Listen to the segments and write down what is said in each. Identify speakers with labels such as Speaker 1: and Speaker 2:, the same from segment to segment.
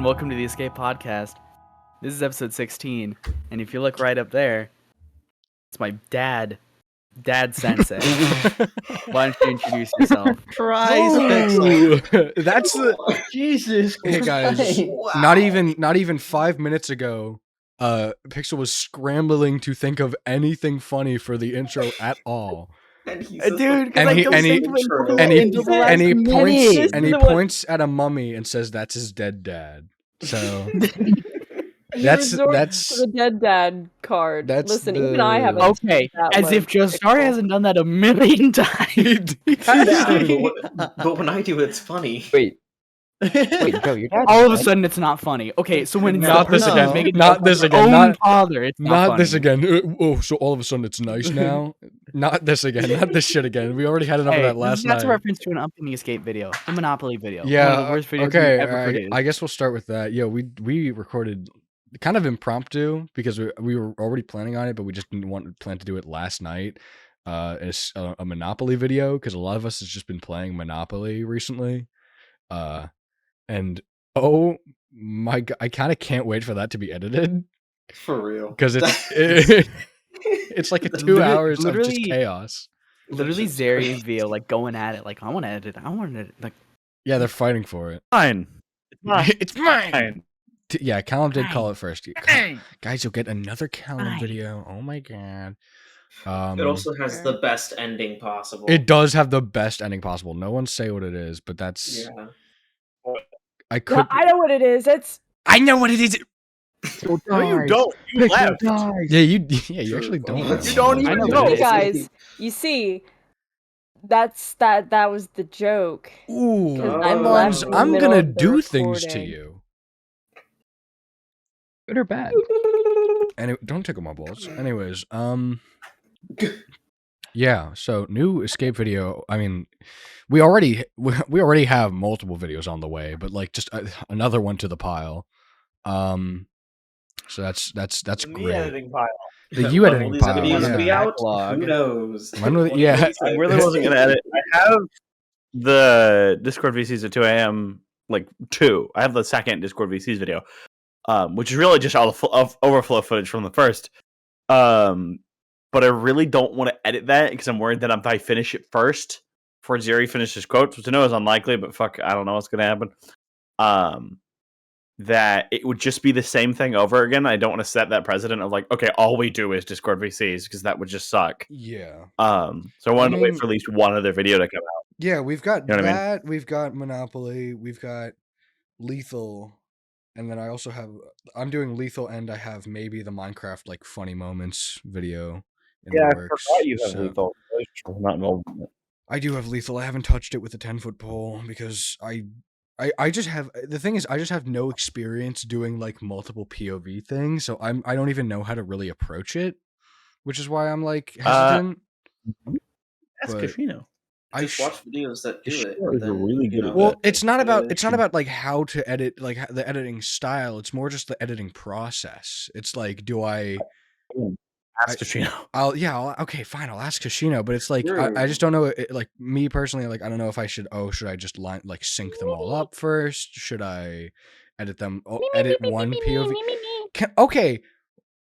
Speaker 1: and welcome to the Escape Podcast. This is episode 16, and if you look right up there, it's my dad Sensei. Why don't you introduce yourself?
Speaker 2: Christ,
Speaker 3: That's the
Speaker 2: Jesus.
Speaker 3: Hey guys,
Speaker 2: Christ.
Speaker 3: not even 5 minutes ago, Pixel was scrambling to think of anything funny for the intro at all.
Speaker 1: Dude,
Speaker 3: And he points at a mummy and says that's his dead dad. So that's
Speaker 4: to the dead dad card. Listen, even I haven't.
Speaker 1: Okay, as if Joestar hasn't done that a million times.
Speaker 2: But when I do, it's funny.
Speaker 5: Wait, Joe, your dad.
Speaker 1: All of a sudden, it's not funny. Okay, so when
Speaker 3: Not this
Speaker 1: again.
Speaker 3: again. Not this again.
Speaker 1: Not father. It's
Speaker 3: not this again. Oh, so all of a sudden it's nice now. Not this again. Not this shit again. We already had enough of that last night.
Speaker 1: That's a reference to an upcoming Escape video, a Monopoly video.
Speaker 3: Yeah.
Speaker 1: One of the worst videos
Speaker 3: Okay.
Speaker 1: we've ever produced.
Speaker 3: I guess we'll start with that. Yeah, we recorded kind of impromptu because we were already planning on it, but we just didn't plan to do it last night. It's a Monopoly video because a lot of us has just been playing Monopoly recently. And oh my god, I kind of can't wait for that to be edited.
Speaker 2: For real.
Speaker 3: Because it's like 2 hours of just chaos.
Speaker 1: Literally Zeri and Vio like going at it, like I want to edit it, like
Speaker 3: Yeah, they're fighting for it.
Speaker 5: Fine.
Speaker 3: It's mine. Yeah, Callum did call it first. Guys, you'll get another Callum video. Oh my god.
Speaker 2: It also has the best ending possible.
Speaker 3: It does have the best ending possible. No one say what it is, but that's
Speaker 4: I know what it is.
Speaker 3: I know what it is.
Speaker 5: No, you don't. You left.
Speaker 3: Yeah, you actually don't.
Speaker 5: You don't even know.
Speaker 4: Hey guys, you see, that was the joke.
Speaker 3: Ooh,
Speaker 4: I'm
Speaker 3: I'm gonna do things to you.
Speaker 5: Good or bad?
Speaker 3: And don't tickle my balls. Anyways, yeah. So new escape video. I mean, we already have multiple videos on the way, but like just another one to the pile. So that's great.
Speaker 5: Editing pile.
Speaker 3: The you editing pile.
Speaker 2: Videos be out?
Speaker 5: Backlog.
Speaker 2: Who knows?
Speaker 3: When will yeah.
Speaker 5: I really wasn't gonna edit. I have the Discord VCs at 2 a.m. like 2. I have the second Discord VCs video, which is really just all the overflow footage from the first. But I really don't want to edit that because I'm worried that if I finish it first before Zeri finishes quotes, which I know is unlikely, but fuck, I don't know what's gonna happen. That it would just be the same thing over again. I don't want to set that precedent of like, okay, all we do is Discord VCs because that would just suck.
Speaker 3: Yeah.
Speaker 5: So I wanted to wait for at least one other video to come out.
Speaker 3: Yeah, we've got
Speaker 5: You know what I
Speaker 3: that. We've got Monopoly. We've got Lethal, and then I also have. I'm doing Lethal, and I have maybe the Minecraft like funny moments video. In the works.
Speaker 5: Lethal. Not involved.
Speaker 3: I do have Lethal. I haven't touched it with a 10-foot pole because I just have the thing is I just have no experience doing like multiple POV things, so I don't even know how to really approach it, which is why I'm like hesitant.
Speaker 5: That's Caffeinated.
Speaker 2: I just watch videos that do it.
Speaker 5: Really good.
Speaker 3: Well, it's not about like how to edit, like the editing style. It's more just the editing process. It's like, do I?
Speaker 5: Ask Kashino.
Speaker 3: Okay, fine. I'll ask Kashino, but it's like
Speaker 2: Sure.
Speaker 3: I just don't know. Like me personally, like I don't know if I should. Should I just sync them all up first? Should I edit them? Edit one POV. Okay,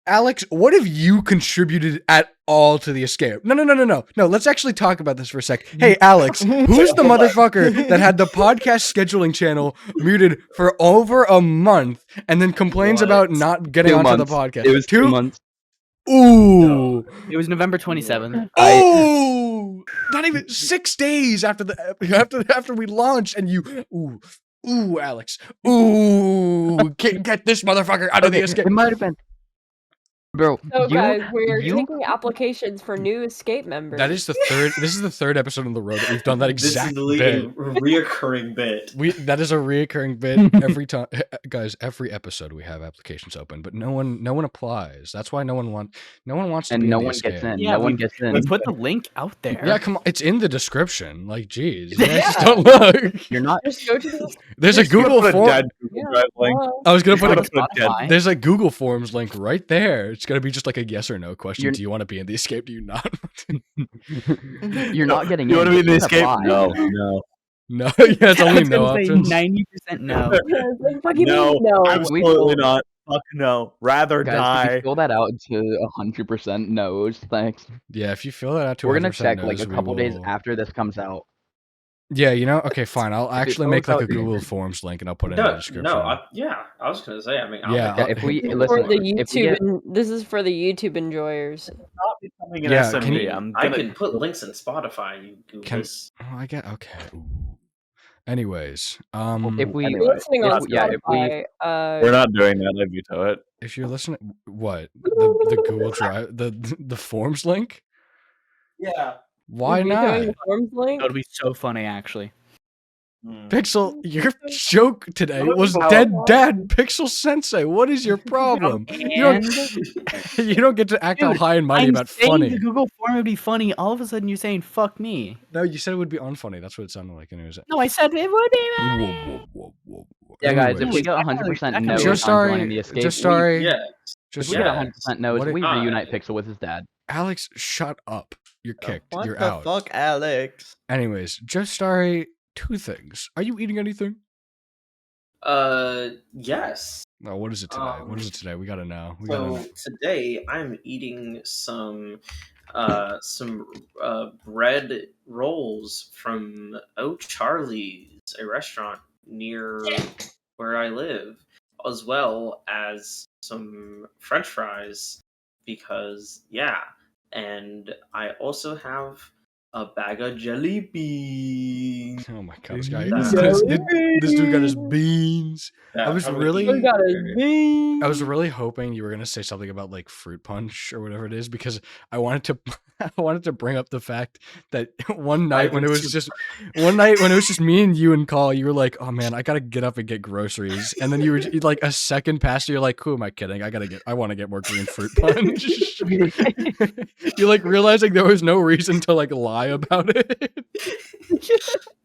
Speaker 3: Alex, what have you contributed at all to the escape? No. Let's actually talk about this for a sec. Hey, Alex, who's the motherfucker that had the podcast scheduling channel muted for over a month and then complains about not getting onto the podcast?
Speaker 5: It was 2 months.
Speaker 3: Ooh.
Speaker 1: No. It was November 27th.
Speaker 3: Oh, not even 6 days after we launched, and you, ooh, Alex, get this motherfucker out of the escape.
Speaker 5: It might have been, bro.
Speaker 4: So guys, we're taking applications for new escape members.
Speaker 3: That is the third. This is the third episode on the road that we've done that exact
Speaker 2: This is
Speaker 3: bit.
Speaker 2: a reoccurring bit.
Speaker 3: That is a reoccurring bit every time, guys. Every episode we have applications open, but no one applies. That's why no one wants to.
Speaker 5: And
Speaker 3: be
Speaker 5: no
Speaker 3: in the
Speaker 5: one
Speaker 3: escape.
Speaker 5: gets in.
Speaker 1: Yeah,
Speaker 5: no one gets in.
Speaker 1: We put the link out there.
Speaker 3: Yeah, come on. It's in the description. Like, geez, you guys just don't look.
Speaker 5: You're not.
Speaker 4: Just go to the.
Speaker 3: There's a Google form.
Speaker 5: Link.
Speaker 3: I was gonna
Speaker 1: Put
Speaker 3: put
Speaker 1: it on Spotify.
Speaker 3: There's a Google Forms link right there. It's gonna be just like a yes or no question.
Speaker 5: You're-
Speaker 3: Do you want to be in the escape? Do you not?
Speaker 5: You're not getting. You want to be in the escape?
Speaker 1: apply.
Speaker 5: No.
Speaker 3: No, yeah, it's
Speaker 1: I
Speaker 3: only
Speaker 1: was
Speaker 3: no
Speaker 1: gonna say
Speaker 3: options.
Speaker 1: 90% no.
Speaker 4: Yeah, it's like, fucking
Speaker 5: No,
Speaker 4: no.
Speaker 5: absolutely not. Fuck no. Rather
Speaker 6: Guys, could
Speaker 5: die.
Speaker 6: you fill that out to 100% no's? Thanks.
Speaker 3: Yeah, if you fill that out to
Speaker 6: We're gonna
Speaker 3: 100%
Speaker 6: check like
Speaker 3: no's,
Speaker 6: a
Speaker 3: we
Speaker 6: couple days
Speaker 3: will.
Speaker 6: after this comes out.
Speaker 3: Yeah, you know. Okay, fine. I'll
Speaker 6: If it
Speaker 3: actually
Speaker 6: fills
Speaker 3: make like
Speaker 6: out
Speaker 3: a
Speaker 6: the-
Speaker 3: Google Forms link and I'll put it in the description.
Speaker 2: I was gonna say. I mean, I'll
Speaker 3: Yeah,
Speaker 2: make
Speaker 6: Yeah,
Speaker 2: it.
Speaker 6: if we
Speaker 3: Hey,
Speaker 4: For
Speaker 6: listen,
Speaker 4: the
Speaker 6: if we
Speaker 4: YouTube,
Speaker 6: get
Speaker 4: this is for the YouTube enjoyers.
Speaker 5: Not becoming an
Speaker 3: Yeah,
Speaker 5: SMB.
Speaker 3: can you-
Speaker 5: I'm
Speaker 2: I
Speaker 5: gonna.
Speaker 2: can put links in Spotify. You
Speaker 3: Can
Speaker 2: goofus.
Speaker 3: oh, I get okay. Ooh. Anyways,
Speaker 6: if we
Speaker 4: If
Speaker 6: Anyway,
Speaker 4: you're listening
Speaker 6: if
Speaker 4: on
Speaker 6: we- yeah, if we-
Speaker 4: Spotify,
Speaker 5: We're not doing that. I veto it.
Speaker 3: if you're listening, what the Google Drive the Forms link?
Speaker 5: Yeah.
Speaker 3: Why
Speaker 4: you're vetoing
Speaker 3: not?
Speaker 4: the Forms link?
Speaker 1: That would be so funny, actually.
Speaker 3: Pixel, your joke today
Speaker 5: What
Speaker 3: was
Speaker 5: about-
Speaker 3: dead dad Pixel Sensei. What is your problem?
Speaker 1: And
Speaker 3: You don't get to act all
Speaker 1: Dude,
Speaker 3: high and mighty
Speaker 1: I'm
Speaker 3: about
Speaker 1: saying
Speaker 3: funny.
Speaker 1: the Google form would be funny. All of a sudden, you're saying "fuck me."
Speaker 3: No, you said it would be unfunny. That's what it sounded like. Anyways.
Speaker 1: No, I said it would be.
Speaker 3: Whoa,
Speaker 1: funny.
Speaker 3: whoa, whoa.
Speaker 6: yeah, guys, if
Speaker 3: Anyways,
Speaker 6: we get
Speaker 1: that kinda-
Speaker 6: 100%
Speaker 1: that
Speaker 6: no
Speaker 1: kinda-
Speaker 3: just
Speaker 6: on joining
Speaker 3: sorry,
Speaker 6: the escape,
Speaker 3: just sorry,
Speaker 2: Yeah.
Speaker 3: just
Speaker 6: if we get
Speaker 2: Yeah.
Speaker 6: 100% no's,
Speaker 3: What it-
Speaker 6: we
Speaker 2: Alright.
Speaker 6: reunite Pixel with his dad.
Speaker 3: Alex, shut up. You're kicked.
Speaker 7: What
Speaker 3: You're
Speaker 7: the
Speaker 3: out.
Speaker 7: fuck, Alex?
Speaker 3: Anyways, just sorry. Two things. Are you eating anything?
Speaker 2: Yes.
Speaker 3: No. What is it today? What is it today? We gotta know. We
Speaker 2: So
Speaker 3: gotta know.
Speaker 2: today I'm eating some bread rolls from O'Charlie's, a restaurant near where I live, as well as some French fries because yeah, and I also have a bag of jelly beans.
Speaker 3: Oh my god, this guy.
Speaker 2: Jelly
Speaker 3: This dude got his beans.
Speaker 2: Yeah,
Speaker 3: I was
Speaker 2: I'm
Speaker 3: really-
Speaker 2: eating-
Speaker 4: We got a bean.
Speaker 3: I was really hoping you were gonna say something about like fruit punch or whatever it is because I wanted to I wanted to bring up the fact that one night when it was just me and you and Call, you were like, "Oh man, I gotta get up and get groceries," and then you were like a second past, you're like, "Who am I kidding? I want to get more green fruit punch." You're like realizing there was no reason to like lie about it.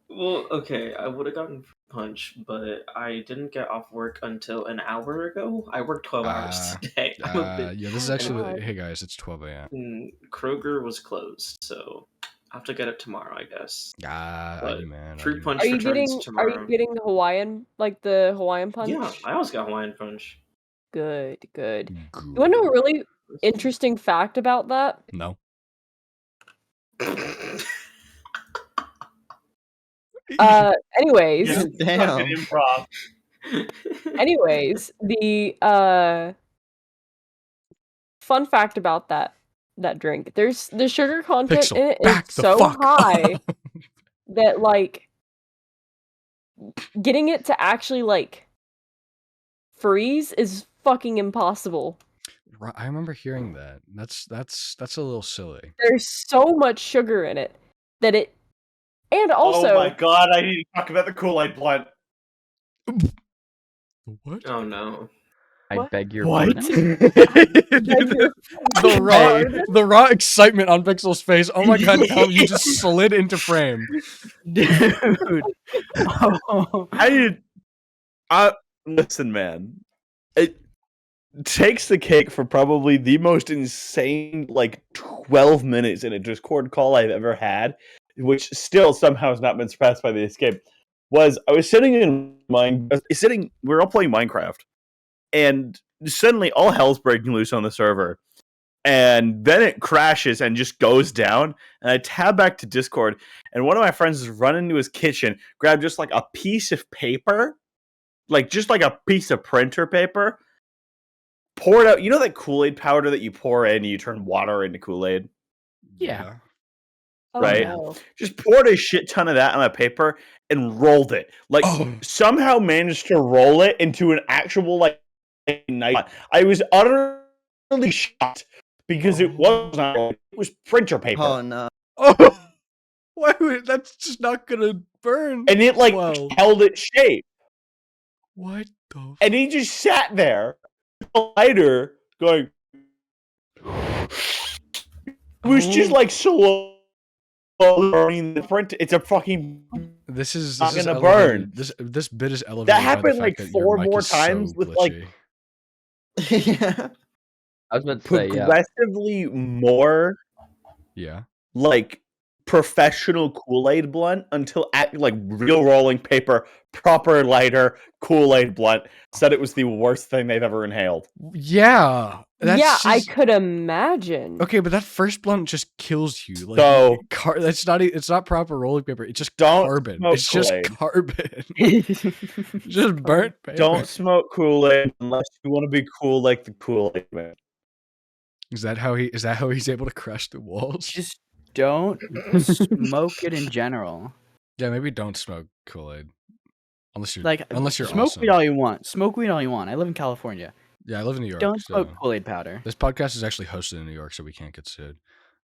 Speaker 2: Well, okay, I would have gotten punch, but I didn't get off work until an hour ago. I worked 12 hours today. I'm a bit.
Speaker 3: Yeah, this is actually.
Speaker 4: God.
Speaker 3: Hey guys, it's 12 a.m.
Speaker 2: Kroger was closed, so I have to get it tomorrow, I guess.
Speaker 3: Are you man?
Speaker 2: Fruit punch
Speaker 4: Are you
Speaker 2: returns
Speaker 4: getting
Speaker 2: tomorrow.
Speaker 4: the Hawaiian, like the Hawaiian punch?
Speaker 2: Yeah, I always got Hawaiian punch.
Speaker 4: Good. You
Speaker 3: Good.
Speaker 4: want to know a really interesting fact about that?
Speaker 3: No.
Speaker 4: Anyways,
Speaker 7: Damn.
Speaker 5: Improv.
Speaker 4: anyways, the fun fact about that drink, there's the sugar content
Speaker 3: Pixel,
Speaker 4: in it
Speaker 3: back
Speaker 4: is
Speaker 3: the
Speaker 4: so
Speaker 3: fuck
Speaker 4: high
Speaker 3: up.
Speaker 4: that like getting it to actually like freeze is fucking impossible.
Speaker 3: Right, I remember hearing that. That's a little silly.
Speaker 4: There's so much sugar in it that it, and also
Speaker 5: Oh my god! I need to talk about the Kool-Aid blunt.
Speaker 3: What?
Speaker 2: Oh no.
Speaker 6: I
Speaker 4: What?
Speaker 6: beg your
Speaker 1: What?
Speaker 6: pardon.
Speaker 3: the raw excitement on Pixel's face. Oh my god, Tom, you just slid into frame.
Speaker 1: Dude. Oh.
Speaker 5: Listen, man. It takes the cake for probably the most insane, like 12 minutes in a Discord call I've ever had, which still somehow has not been surpassed by the escape. Was I was sitting we were all playing Minecraft, and suddenly all hell's breaking loose on the server. And then it crashes and just goes down. And I tab back to Discord, and one of my friends has run into his kitchen, grabbed just like a piece of paper, like just like a piece of printer paper, poured out. You know that Kool-Aid powder that you pour in and you turn water into Kool-Aid?
Speaker 1: Yeah.
Speaker 4: oh,
Speaker 5: right?
Speaker 4: no.
Speaker 5: Just poured a shit ton of that on a paper and rolled it. Like somehow managed to roll it into an actual like knife. I was utterly shocked because it was not. It was printer paper.
Speaker 7: Oh no.
Speaker 3: Oh, why would that's just not gonna burn?
Speaker 5: And it like
Speaker 3: well.
Speaker 5: held its shape.
Speaker 3: What the?
Speaker 5: And he just sat there, lighter, going. It was just like slow burning the print. It's a fucking.
Speaker 3: This is
Speaker 5: not gonna
Speaker 3: elevated.
Speaker 5: burn.
Speaker 3: This bit is elevated.
Speaker 5: That
Speaker 3: by the
Speaker 5: happened,
Speaker 3: fact
Speaker 5: like,
Speaker 3: that your
Speaker 5: 4
Speaker 3: mic
Speaker 5: more
Speaker 3: is so
Speaker 5: times with, like,
Speaker 3: glitchy.
Speaker 7: Yeah.
Speaker 6: I was about to say, yeah.
Speaker 5: Progressively more
Speaker 3: Yeah.
Speaker 5: like professional Kool-Aid blunt until like real rolling paper, proper lighter Kool-Aid blunt said it was the worst thing they've ever inhaled.
Speaker 3: Yeah. That's
Speaker 4: I
Speaker 3: just...
Speaker 4: could imagine.
Speaker 3: Okay, but that first blunt just kills you. Like,
Speaker 5: So
Speaker 3: that's not. It's not proper rolling paper. It's just
Speaker 5: Don't
Speaker 3: carbon.
Speaker 5: smoke
Speaker 3: It's just
Speaker 5: Kool-Aid.
Speaker 3: carbon. Just burnt paper.
Speaker 5: Don't smoke Kool-Aid unless you want to be cool like the Kool-Aid man.
Speaker 3: Is that how he's able to crush the walls?
Speaker 1: Just don't smoke it in general.
Speaker 3: Yeah, maybe don't smoke Kool-Aid. Unless you're
Speaker 1: smoke
Speaker 3: awesome.
Speaker 1: weed all you want. Smoke weed all you want. I live in California.
Speaker 3: Yeah, I live in New York.
Speaker 1: Don't
Speaker 3: so
Speaker 1: smoke Kool-Aid powder.
Speaker 3: this podcast is actually hosted in New York, so we can't get sued.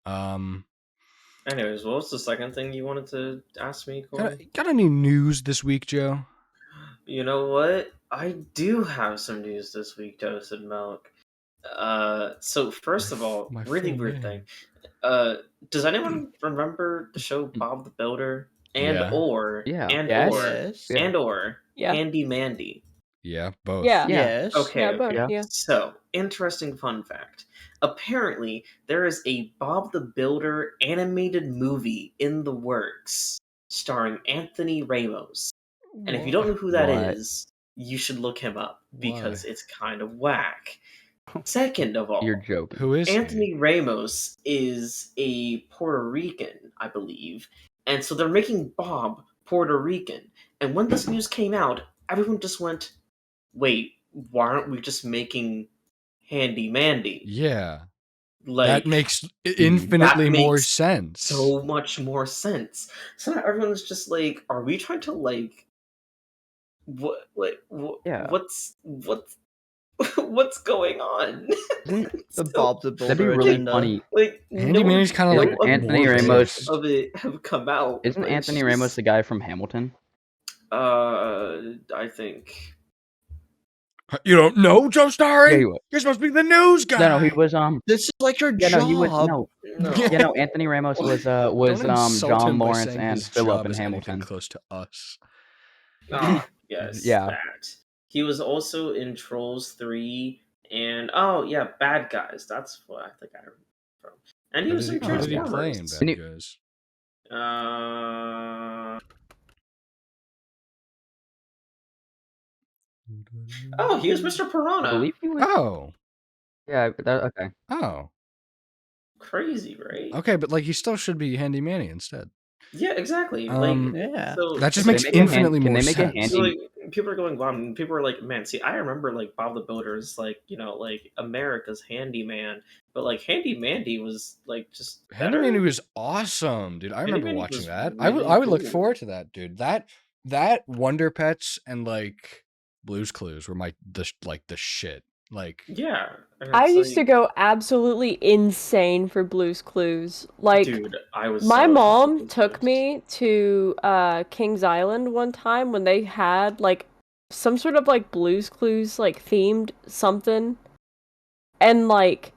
Speaker 2: Anyways, what was the second thing you wanted to ask me, Corey?
Speaker 3: Got any news this week, Joe?
Speaker 2: You know what? I do have some news this week, Toasted Milk. So first of all,
Speaker 3: My
Speaker 2: really
Speaker 3: full
Speaker 2: weird
Speaker 3: name.
Speaker 2: thing. Does anyone remember the show Bob the Builder? And
Speaker 3: Yeah.
Speaker 2: or
Speaker 6: Yeah.
Speaker 1: Yes.
Speaker 4: Yeah.
Speaker 2: Handy Mandy?
Speaker 3: Yeah, both.
Speaker 4: Yeah.
Speaker 1: Yes.
Speaker 2: Okay,
Speaker 4: Yeah,
Speaker 2: okay.
Speaker 4: both,
Speaker 6: Yeah.
Speaker 4: yeah.
Speaker 2: So, interesting fun fact. Apparently, there is a Bob the Builder animated movie in the works starring Anthony Ramos. And if you don't know who that is,
Speaker 6: What?
Speaker 2: you should look him up because
Speaker 3: Why?
Speaker 2: it's kind of whack. Second of all,
Speaker 6: You're joking.
Speaker 3: Who is
Speaker 2: Anthony Ramos is a Puerto Rican, I believe. And so they're making Bob Puerto Rican. And when this news came out, everyone just went, wait, why aren't we just making Handy Mandy?
Speaker 3: he? Yeah.
Speaker 2: Like,
Speaker 3: That makes infinitely
Speaker 2: that
Speaker 3: more
Speaker 2: makes
Speaker 3: sense.
Speaker 2: so much more sense. So now everyone's just like, are we trying to like
Speaker 6: Yeah.
Speaker 2: what's what's going on?
Speaker 6: Isn't
Speaker 1: The
Speaker 2: So,
Speaker 1: Bob the
Speaker 6: that'd be
Speaker 1: Builder
Speaker 6: really
Speaker 1: agenda.
Speaker 6: funny?
Speaker 2: like
Speaker 3: Handy Manny's kind of
Speaker 6: no
Speaker 3: like
Speaker 6: Anthony
Speaker 3: more
Speaker 6: Ramos-
Speaker 3: based.
Speaker 2: of it have come out.
Speaker 6: Isn't
Speaker 2: but it's
Speaker 6: Anthony Ramos
Speaker 2: just-
Speaker 6: the guy from Hamilton?
Speaker 2: I think.
Speaker 3: You don't know, Joe Starry?
Speaker 6: Yeah, he was.
Speaker 3: You're supposed to be the news guy.
Speaker 6: No, he was
Speaker 1: This is like your
Speaker 6: Yeah,
Speaker 1: job.
Speaker 6: no, he was no.
Speaker 2: No.
Speaker 6: Yeah, no. Anthony Ramos was
Speaker 3: Don't insult
Speaker 6: John
Speaker 3: him by
Speaker 6: Lawrence
Speaker 3: saying
Speaker 6: and
Speaker 3: his
Speaker 6: Philip
Speaker 3: job
Speaker 6: in
Speaker 3: is anything
Speaker 6: Hamilton.
Speaker 3: close to us.
Speaker 2: Ah, yes.
Speaker 6: Yeah.
Speaker 2: That. He was also in Trolls 3 and Bad Guys. That's what I think I remember from. And he was in
Speaker 3: Who did he play in
Speaker 2: Transformers.
Speaker 3: Bad Guys?
Speaker 2: He was Mr.
Speaker 6: I
Speaker 2: Piranha.
Speaker 6: believe he was.
Speaker 3: Oh.
Speaker 6: Yeah. Okay.
Speaker 3: Oh.
Speaker 2: Crazy, right?
Speaker 3: Okay, but like he still should be Handy Manny instead.
Speaker 2: Yeah, exactly.
Speaker 1: Yeah.
Speaker 2: So
Speaker 3: That just
Speaker 6: Can
Speaker 3: makes
Speaker 6: they make a
Speaker 3: infinitely
Speaker 6: can
Speaker 3: more
Speaker 6: they make a
Speaker 3: sense.
Speaker 6: handy-
Speaker 2: So, like, people are going, wow, and people are like, man, see, I remember, like, Bob the Builder is, like, like, America's handyman, but, like, Handy Mandy was, like, just
Speaker 3: Handy
Speaker 2: better.
Speaker 3: Manny was awesome, dude. I
Speaker 2: Handy
Speaker 3: remember
Speaker 2: Mandy
Speaker 3: watching
Speaker 2: was
Speaker 3: that.
Speaker 2: really
Speaker 3: I would look
Speaker 2: cool.
Speaker 3: forward to that, dude. That Wonder Pets and like Blue's Clues were the shit. Like
Speaker 2: Yeah. and
Speaker 4: I
Speaker 2: it's
Speaker 4: used to
Speaker 2: like,
Speaker 4: go absolutely insane for Blue's Clues. Like,
Speaker 2: dude, I was
Speaker 4: my
Speaker 2: so
Speaker 4: mom
Speaker 2: fucking
Speaker 4: took
Speaker 2: pissed.
Speaker 4: me to Kings Island one time when they had like some sort of like Blue's Clues like themed something, and like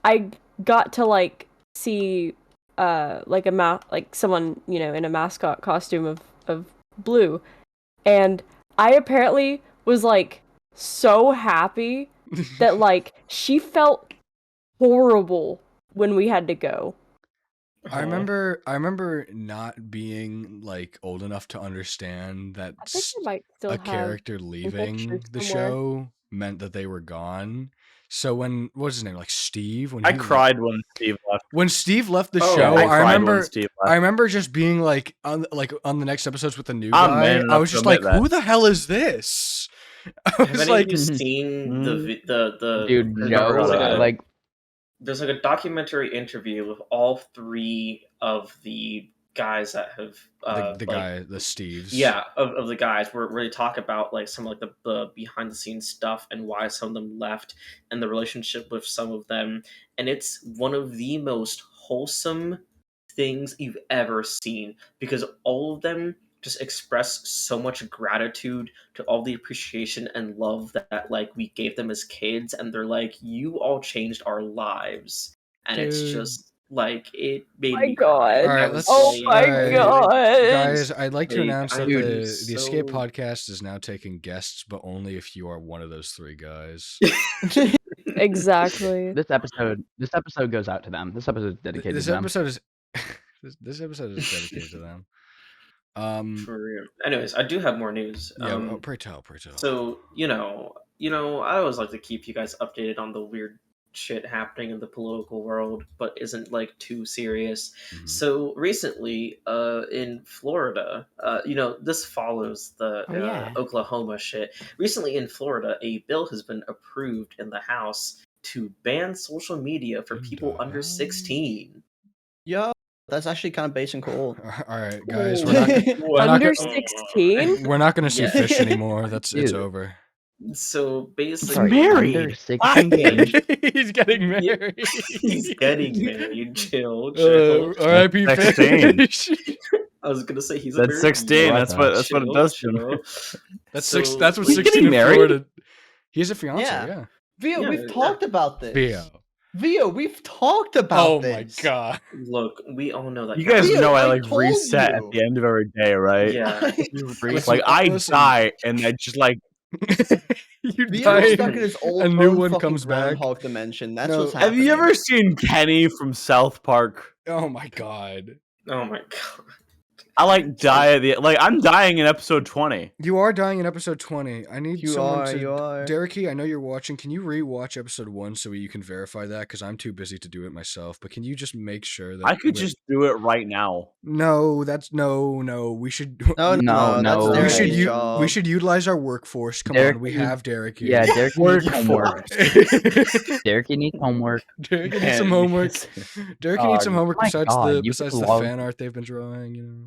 Speaker 4: I got to like see like like someone in a mascot costume of Blue, and I apparently was like so happy that like she felt horrible when we had to go.
Speaker 3: I remember not being like old enough to understand that
Speaker 4: I think I might still
Speaker 3: a
Speaker 4: have
Speaker 3: character leaving
Speaker 4: pictures
Speaker 3: the
Speaker 4: somewhere.
Speaker 3: show meant that they were gone. So when what was his name? Like Steve? When
Speaker 5: I
Speaker 3: he
Speaker 5: cried when Steve left.
Speaker 3: When Steve left the
Speaker 2: Oh,
Speaker 3: show,
Speaker 2: I
Speaker 3: I
Speaker 5: cried when
Speaker 3: remember
Speaker 5: Steve
Speaker 3: I
Speaker 5: left.
Speaker 3: remember just being like on the next episodes with the new
Speaker 5: I'm
Speaker 3: guy.
Speaker 5: man
Speaker 3: I
Speaker 5: enough
Speaker 3: was
Speaker 5: to
Speaker 3: just like,
Speaker 5: admit that.
Speaker 3: who the hell is this? I
Speaker 2: Have
Speaker 3: was
Speaker 2: any
Speaker 3: like,
Speaker 2: of you seen the
Speaker 6: Dude,
Speaker 2: there's
Speaker 6: Joe,
Speaker 2: like
Speaker 6: like
Speaker 2: there's like a documentary interview with all three of the guys that have
Speaker 3: the guy, the Steves.
Speaker 2: yeah of the guys where they talk about like some of like the behind the scenes stuff and why some of them left and the relationship with some of them, and it's one of the most wholesome things you've ever seen because all of them just express so much gratitude to all the appreciation and love that like we gave them as kids, and they're like, you all changed our lives, and it's
Speaker 3: Dude.
Speaker 2: just like it made
Speaker 4: My
Speaker 2: me cry.
Speaker 4: God.
Speaker 3: All
Speaker 2: I
Speaker 3: right,
Speaker 2: was
Speaker 3: let's.
Speaker 4: Oh
Speaker 2: like,
Speaker 4: my
Speaker 3: all right,
Speaker 4: God.
Speaker 3: guys! I'd like to
Speaker 2: Like,
Speaker 3: announce that
Speaker 2: I
Speaker 3: the
Speaker 2: was
Speaker 3: Escape
Speaker 2: so-
Speaker 3: Podcast is now taking guests, but only if you are one of those three guys.
Speaker 4: Exactly.
Speaker 6: this episode goes out to them. This episode is dedicated
Speaker 3: This
Speaker 6: to them.
Speaker 3: episode is This episode is dedicated to them.
Speaker 2: For real. Anyways, I do have more news.
Speaker 3: Yeah. Pray tell.
Speaker 2: So I always like to keep you guys updated on the weird shit happening in the political world, but isn't like too serious.
Speaker 3: Mhm.
Speaker 2: So recently, in Florida, this follows the
Speaker 6: Oh, yeah.
Speaker 2: Oklahoma shit. Recently in Florida, a bill has been approved in the House to ban social media for
Speaker 3: In
Speaker 2: people
Speaker 3: the
Speaker 2: under
Speaker 3: House?
Speaker 2: 16.
Speaker 7: Yo, that's actually kind of base and cool.
Speaker 3: All right, guys,
Speaker 2: Oh,
Speaker 3: we're not
Speaker 2: what?
Speaker 4: Under
Speaker 2: Come on.
Speaker 4: 16?
Speaker 3: we're not gonna see
Speaker 2: Yeah.
Speaker 3: fish anymore. It's
Speaker 6: Dude.
Speaker 3: over.
Speaker 2: So basically,
Speaker 6: Sorry,
Speaker 5: married.
Speaker 6: under 16.
Speaker 3: He's getting
Speaker 2: Yeah.
Speaker 3: married.
Speaker 2: He's getting married. Chill.
Speaker 3: R.I.P.
Speaker 5: 16.
Speaker 3: Fish.
Speaker 2: I was gonna say he's a
Speaker 5: That's
Speaker 2: very
Speaker 5: 16.
Speaker 6: What
Speaker 5: That's
Speaker 6: the-
Speaker 5: what it does to me.
Speaker 2: chill.
Speaker 3: That's
Speaker 2: So-
Speaker 3: That's what
Speaker 5: He's
Speaker 3: 16
Speaker 5: getting
Speaker 3: in
Speaker 5: married?
Speaker 3: Florida. He has a fiance.
Speaker 7: Yeah.
Speaker 3: Yeah.
Speaker 7: Vio,
Speaker 2: Yeah,
Speaker 7: we've
Speaker 2: yeah.
Speaker 7: talked about this.
Speaker 3: Vio.
Speaker 7: We've talked about
Speaker 3: Oh
Speaker 7: this.
Speaker 3: my god.
Speaker 2: Look, we all know that.
Speaker 5: You guys
Speaker 7: Theo,
Speaker 5: know I
Speaker 7: I
Speaker 5: like
Speaker 7: told
Speaker 5: reset
Speaker 7: you.
Speaker 5: at the end of every day, right?
Speaker 2: Yeah.
Speaker 3: Listen,
Speaker 5: Like I
Speaker 3: listen.
Speaker 5: die and I just like
Speaker 3: You
Speaker 7: Vio's
Speaker 3: die.
Speaker 7: stuck in his old
Speaker 3: a new
Speaker 7: own
Speaker 3: one
Speaker 7: fucking
Speaker 3: comes back.
Speaker 7: Groundhog dimension. That's
Speaker 3: No.
Speaker 7: what's
Speaker 5: Have
Speaker 7: happening.
Speaker 5: you ever seen Kenny from South Park?
Speaker 3: Oh my god.
Speaker 2: Oh my god.
Speaker 5: I like die at the I'm dying in episode 20.
Speaker 3: You are dying in episode 20. I need
Speaker 7: You
Speaker 3: someone
Speaker 7: are,
Speaker 3: to.
Speaker 7: you are.
Speaker 3: Dereky, I know you're watching. Can you re-watch episode 1 so you can verify that? Because I'm too busy to do it myself. But can you just make sure that
Speaker 5: I could
Speaker 3: we-
Speaker 5: just do it right now.
Speaker 3: No, that's no. We should.
Speaker 7: No,
Speaker 6: No,
Speaker 7: that's
Speaker 6: no.
Speaker 3: we
Speaker 7: their
Speaker 3: should.
Speaker 7: job.
Speaker 3: We should utilize our workforce. Come
Speaker 6: Dereky-
Speaker 3: on, we have Dereky.
Speaker 6: Yeah, Derek needs homework.
Speaker 3: Derek
Speaker 6: Derek needs homework.
Speaker 3: needs some homework. Derek needs some homework
Speaker 6: my
Speaker 3: besides
Speaker 6: God,
Speaker 3: the
Speaker 6: you
Speaker 3: besides
Speaker 6: could
Speaker 3: the
Speaker 6: love-
Speaker 3: fan art they've been drawing. You know.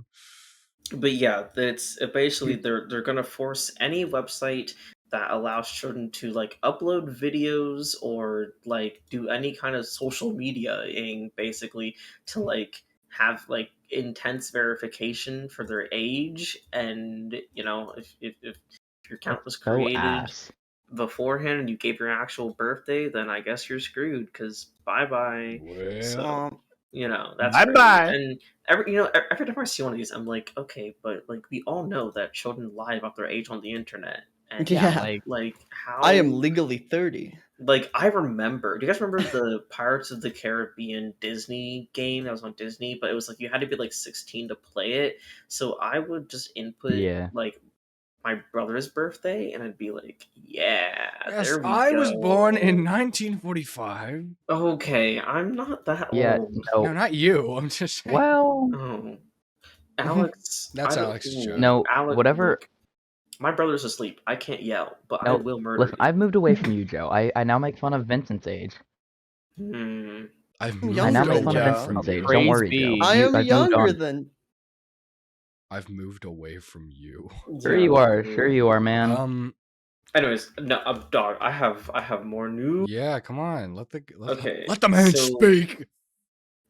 Speaker 2: But yeah, it's basically they're gonna force any website that allows children to like upload videos or like do any kind of social mediaing basically to like have like intense verification for their age, and if your account was
Speaker 6: So
Speaker 2: created
Speaker 6: ass.
Speaker 2: beforehand and you gave your actual birthday, then I guess you're screwed because bye bye. So that's
Speaker 5: Bye-bye.
Speaker 2: crazy. And every time I see one of these, I'm like, okay, but like we all know that children lie about their age on the internet. And
Speaker 7: Yeah.
Speaker 2: like how
Speaker 7: I am legally 30.
Speaker 2: like I remember. Do you guys remember the Pirates of the Caribbean Disney game that was on Disney? But it was like you had to be like 16 to play it. So I would just input
Speaker 6: Yeah.
Speaker 2: like my brother's birthday, and I'd be like, yeah,
Speaker 3: Yes,
Speaker 2: there we
Speaker 3: I
Speaker 2: go.
Speaker 3: was born in 1945.
Speaker 2: Okay, I'm not that
Speaker 6: Yeah,
Speaker 2: old.
Speaker 3: No,
Speaker 6: no.
Speaker 3: not you. I'm just saying.
Speaker 6: Well,
Speaker 2: Oh, Alex.
Speaker 3: That's
Speaker 2: I don't-
Speaker 3: Alex's joke.
Speaker 6: no,
Speaker 2: Alex,
Speaker 6: whatever.
Speaker 2: look, my brother's asleep. I can't yell, but I
Speaker 6: No,
Speaker 2: will murder
Speaker 6: listen,
Speaker 2: you.
Speaker 6: I've moved away from you, Joe. I now make fun of Vincent's age.
Speaker 2: Hmm.
Speaker 3: I've
Speaker 7: I'm
Speaker 3: moved
Speaker 6: I now
Speaker 7: younger
Speaker 6: make
Speaker 7: than
Speaker 6: fun of
Speaker 7: Joe.
Speaker 6: Vincent's age.
Speaker 5: Praise
Speaker 6: Don't worry,
Speaker 5: be.
Speaker 6: Joe.
Speaker 7: I
Speaker 6: You-
Speaker 7: am
Speaker 6: I've moved
Speaker 7: younger
Speaker 6: on.
Speaker 7: than.
Speaker 3: I've moved away from you.
Speaker 6: Sure you are. Sure you are, man.
Speaker 2: Anyways, no, dog. I have more news.
Speaker 3: Yeah, come on. Let
Speaker 2: Okay,
Speaker 3: the man
Speaker 2: so-
Speaker 3: speak.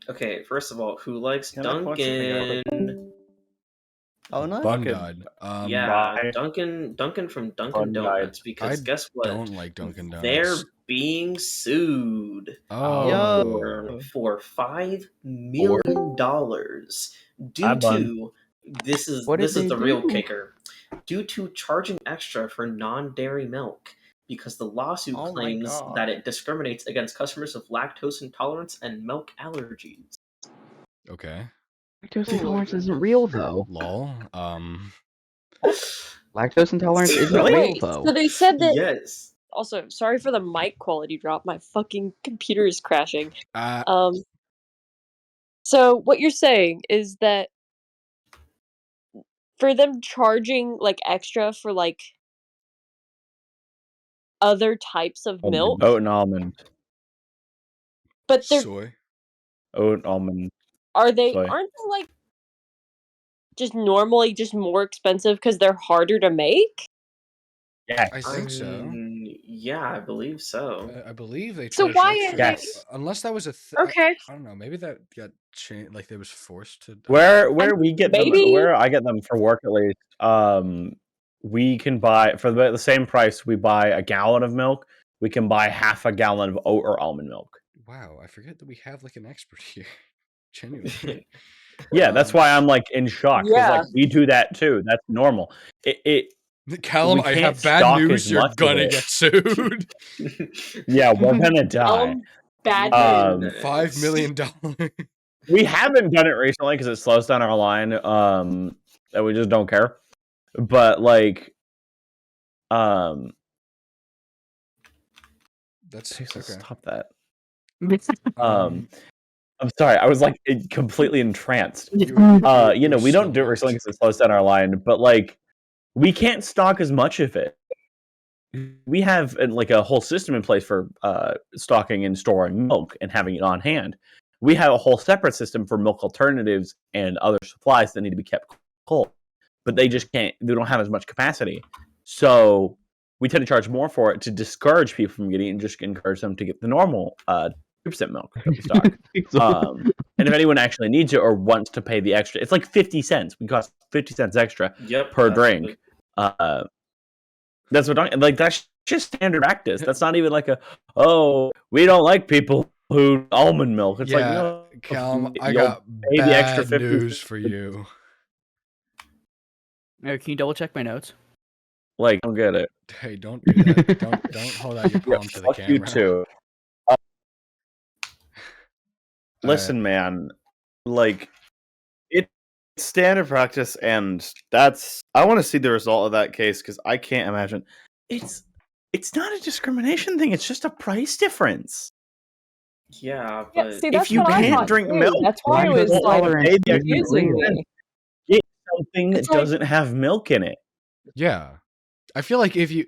Speaker 2: Okay, first of all, who likes
Speaker 5: Can I point something
Speaker 2: Dunkin'?
Speaker 7: Oh no.
Speaker 3: Bun
Speaker 5: Fucking-
Speaker 3: died.
Speaker 2: Yeah,
Speaker 5: Bye.
Speaker 2: Dunkin' from Dunkin'
Speaker 5: Bun died.
Speaker 2: Donuts. Because
Speaker 3: I
Speaker 2: guess what?
Speaker 3: Don't like Dunkin' Donuts.
Speaker 2: They're being sued.
Speaker 3: Oh.
Speaker 7: Yo.
Speaker 2: For $5 million due
Speaker 5: Hi, bun.
Speaker 2: to this is
Speaker 6: What did
Speaker 2: this is
Speaker 6: they
Speaker 2: the real
Speaker 6: do?
Speaker 2: kicker, due to charging extra for non-dairy milk because the lawsuit
Speaker 7: Oh my
Speaker 2: claims
Speaker 7: God.
Speaker 2: that it discriminates against customers of lactose intolerance and milk allergies.
Speaker 3: Okay.
Speaker 6: Lactose intolerance isn't real, though.
Speaker 3: Lol.
Speaker 6: Lactose intolerance isn't real,
Speaker 2: Wait,
Speaker 6: though.
Speaker 4: So they said that.
Speaker 2: Yes.
Speaker 4: Also, sorry for the mic quality drop. My fucking computer is crashing. So what you're saying is that for them charging like extra for like other types of milk,
Speaker 5: Oat and almond.
Speaker 4: but they're
Speaker 3: Soy.
Speaker 5: Oat almond.
Speaker 4: aren't they
Speaker 5: soy.
Speaker 4: like just normally just more expensive because they're harder to make?
Speaker 5: Yeah.
Speaker 3: I think so.
Speaker 2: Yeah, I believe so.
Speaker 3: I believe they.
Speaker 4: So
Speaker 3: charge
Speaker 4: why
Speaker 3: extra.
Speaker 4: are
Speaker 5: they- Yes.
Speaker 3: Unless that was a.
Speaker 4: Okay.
Speaker 3: I don't know. Maybe that got changed. Like they was forced to.
Speaker 5: Where we get
Speaker 4: maybe-
Speaker 5: them, where I get them for work at least, we can buy for the same price we buy a gallon of milk. We can buy half a gallon of oat or almond milk.
Speaker 3: Wow, I forget that we have like an expert here. Genuinely.
Speaker 5: Yeah, that's why I'm like in shock. 'Cause,
Speaker 4: Yeah.
Speaker 5: like we do that too. That's normal.
Speaker 3: Callum,
Speaker 5: We
Speaker 3: I
Speaker 5: can't
Speaker 3: have bad
Speaker 5: stock
Speaker 3: news.
Speaker 5: as
Speaker 3: You're
Speaker 5: much of
Speaker 3: gonna
Speaker 5: it.
Speaker 3: get sued.
Speaker 5: Yeah, we're gonna die.
Speaker 4: Bad
Speaker 5: Um,
Speaker 4: news.
Speaker 3: $5 million.
Speaker 5: We haven't done it recently because it slows down our line. That we just don't care. But like,
Speaker 3: That's
Speaker 5: Jesus,
Speaker 3: okay.
Speaker 5: stop that. I'm sorry. I was like completely entranced. We don't do it recently because it slows down our line. But like, we can't stock as much of it. We have like a whole system in place for stocking and storing milk and having it on hand. We have a whole separate system for milk alternatives and other supplies that need to be kept cold, but they just can't. They don't have as much capacity, so we tend to charge more for it to discourage people from getting it and just encourage them to get the normal 2% milk that we stock. And if anyone actually needs it or wants to pay the extra, it's like 50 cents. We cost 50 cents extra per drink. That's what that's just standard practice. That's not even like we don't like people who almond milk. It's like, no,
Speaker 3: Calm, I
Speaker 5: you'll
Speaker 3: got
Speaker 5: pay the extra
Speaker 3: bad
Speaker 5: 50
Speaker 3: news for you.
Speaker 1: Can you double check my notes?
Speaker 5: Like, don't get it.
Speaker 3: Hey, don't do that. don't hold out your palm to the
Speaker 5: Fuck
Speaker 3: camera.
Speaker 5: you too. Listen, man, like it's standard practice, and I want to see the result of that case because I can't imagine it's not a discrimination thing. It's just a price difference.
Speaker 2: Yeah,
Speaker 4: Yeah,
Speaker 2: but
Speaker 4: see, that's
Speaker 5: if you
Speaker 4: what I
Speaker 5: can't
Speaker 4: thought
Speaker 5: drink
Speaker 4: too.
Speaker 5: milk,
Speaker 4: That's why it
Speaker 5: you
Speaker 4: was
Speaker 5: don't
Speaker 4: like
Speaker 5: wanna pay the extra
Speaker 4: confusing me.
Speaker 5: get something
Speaker 4: It's
Speaker 5: that
Speaker 4: like-
Speaker 5: doesn't have milk in it.
Speaker 3: Yeah, I feel like if you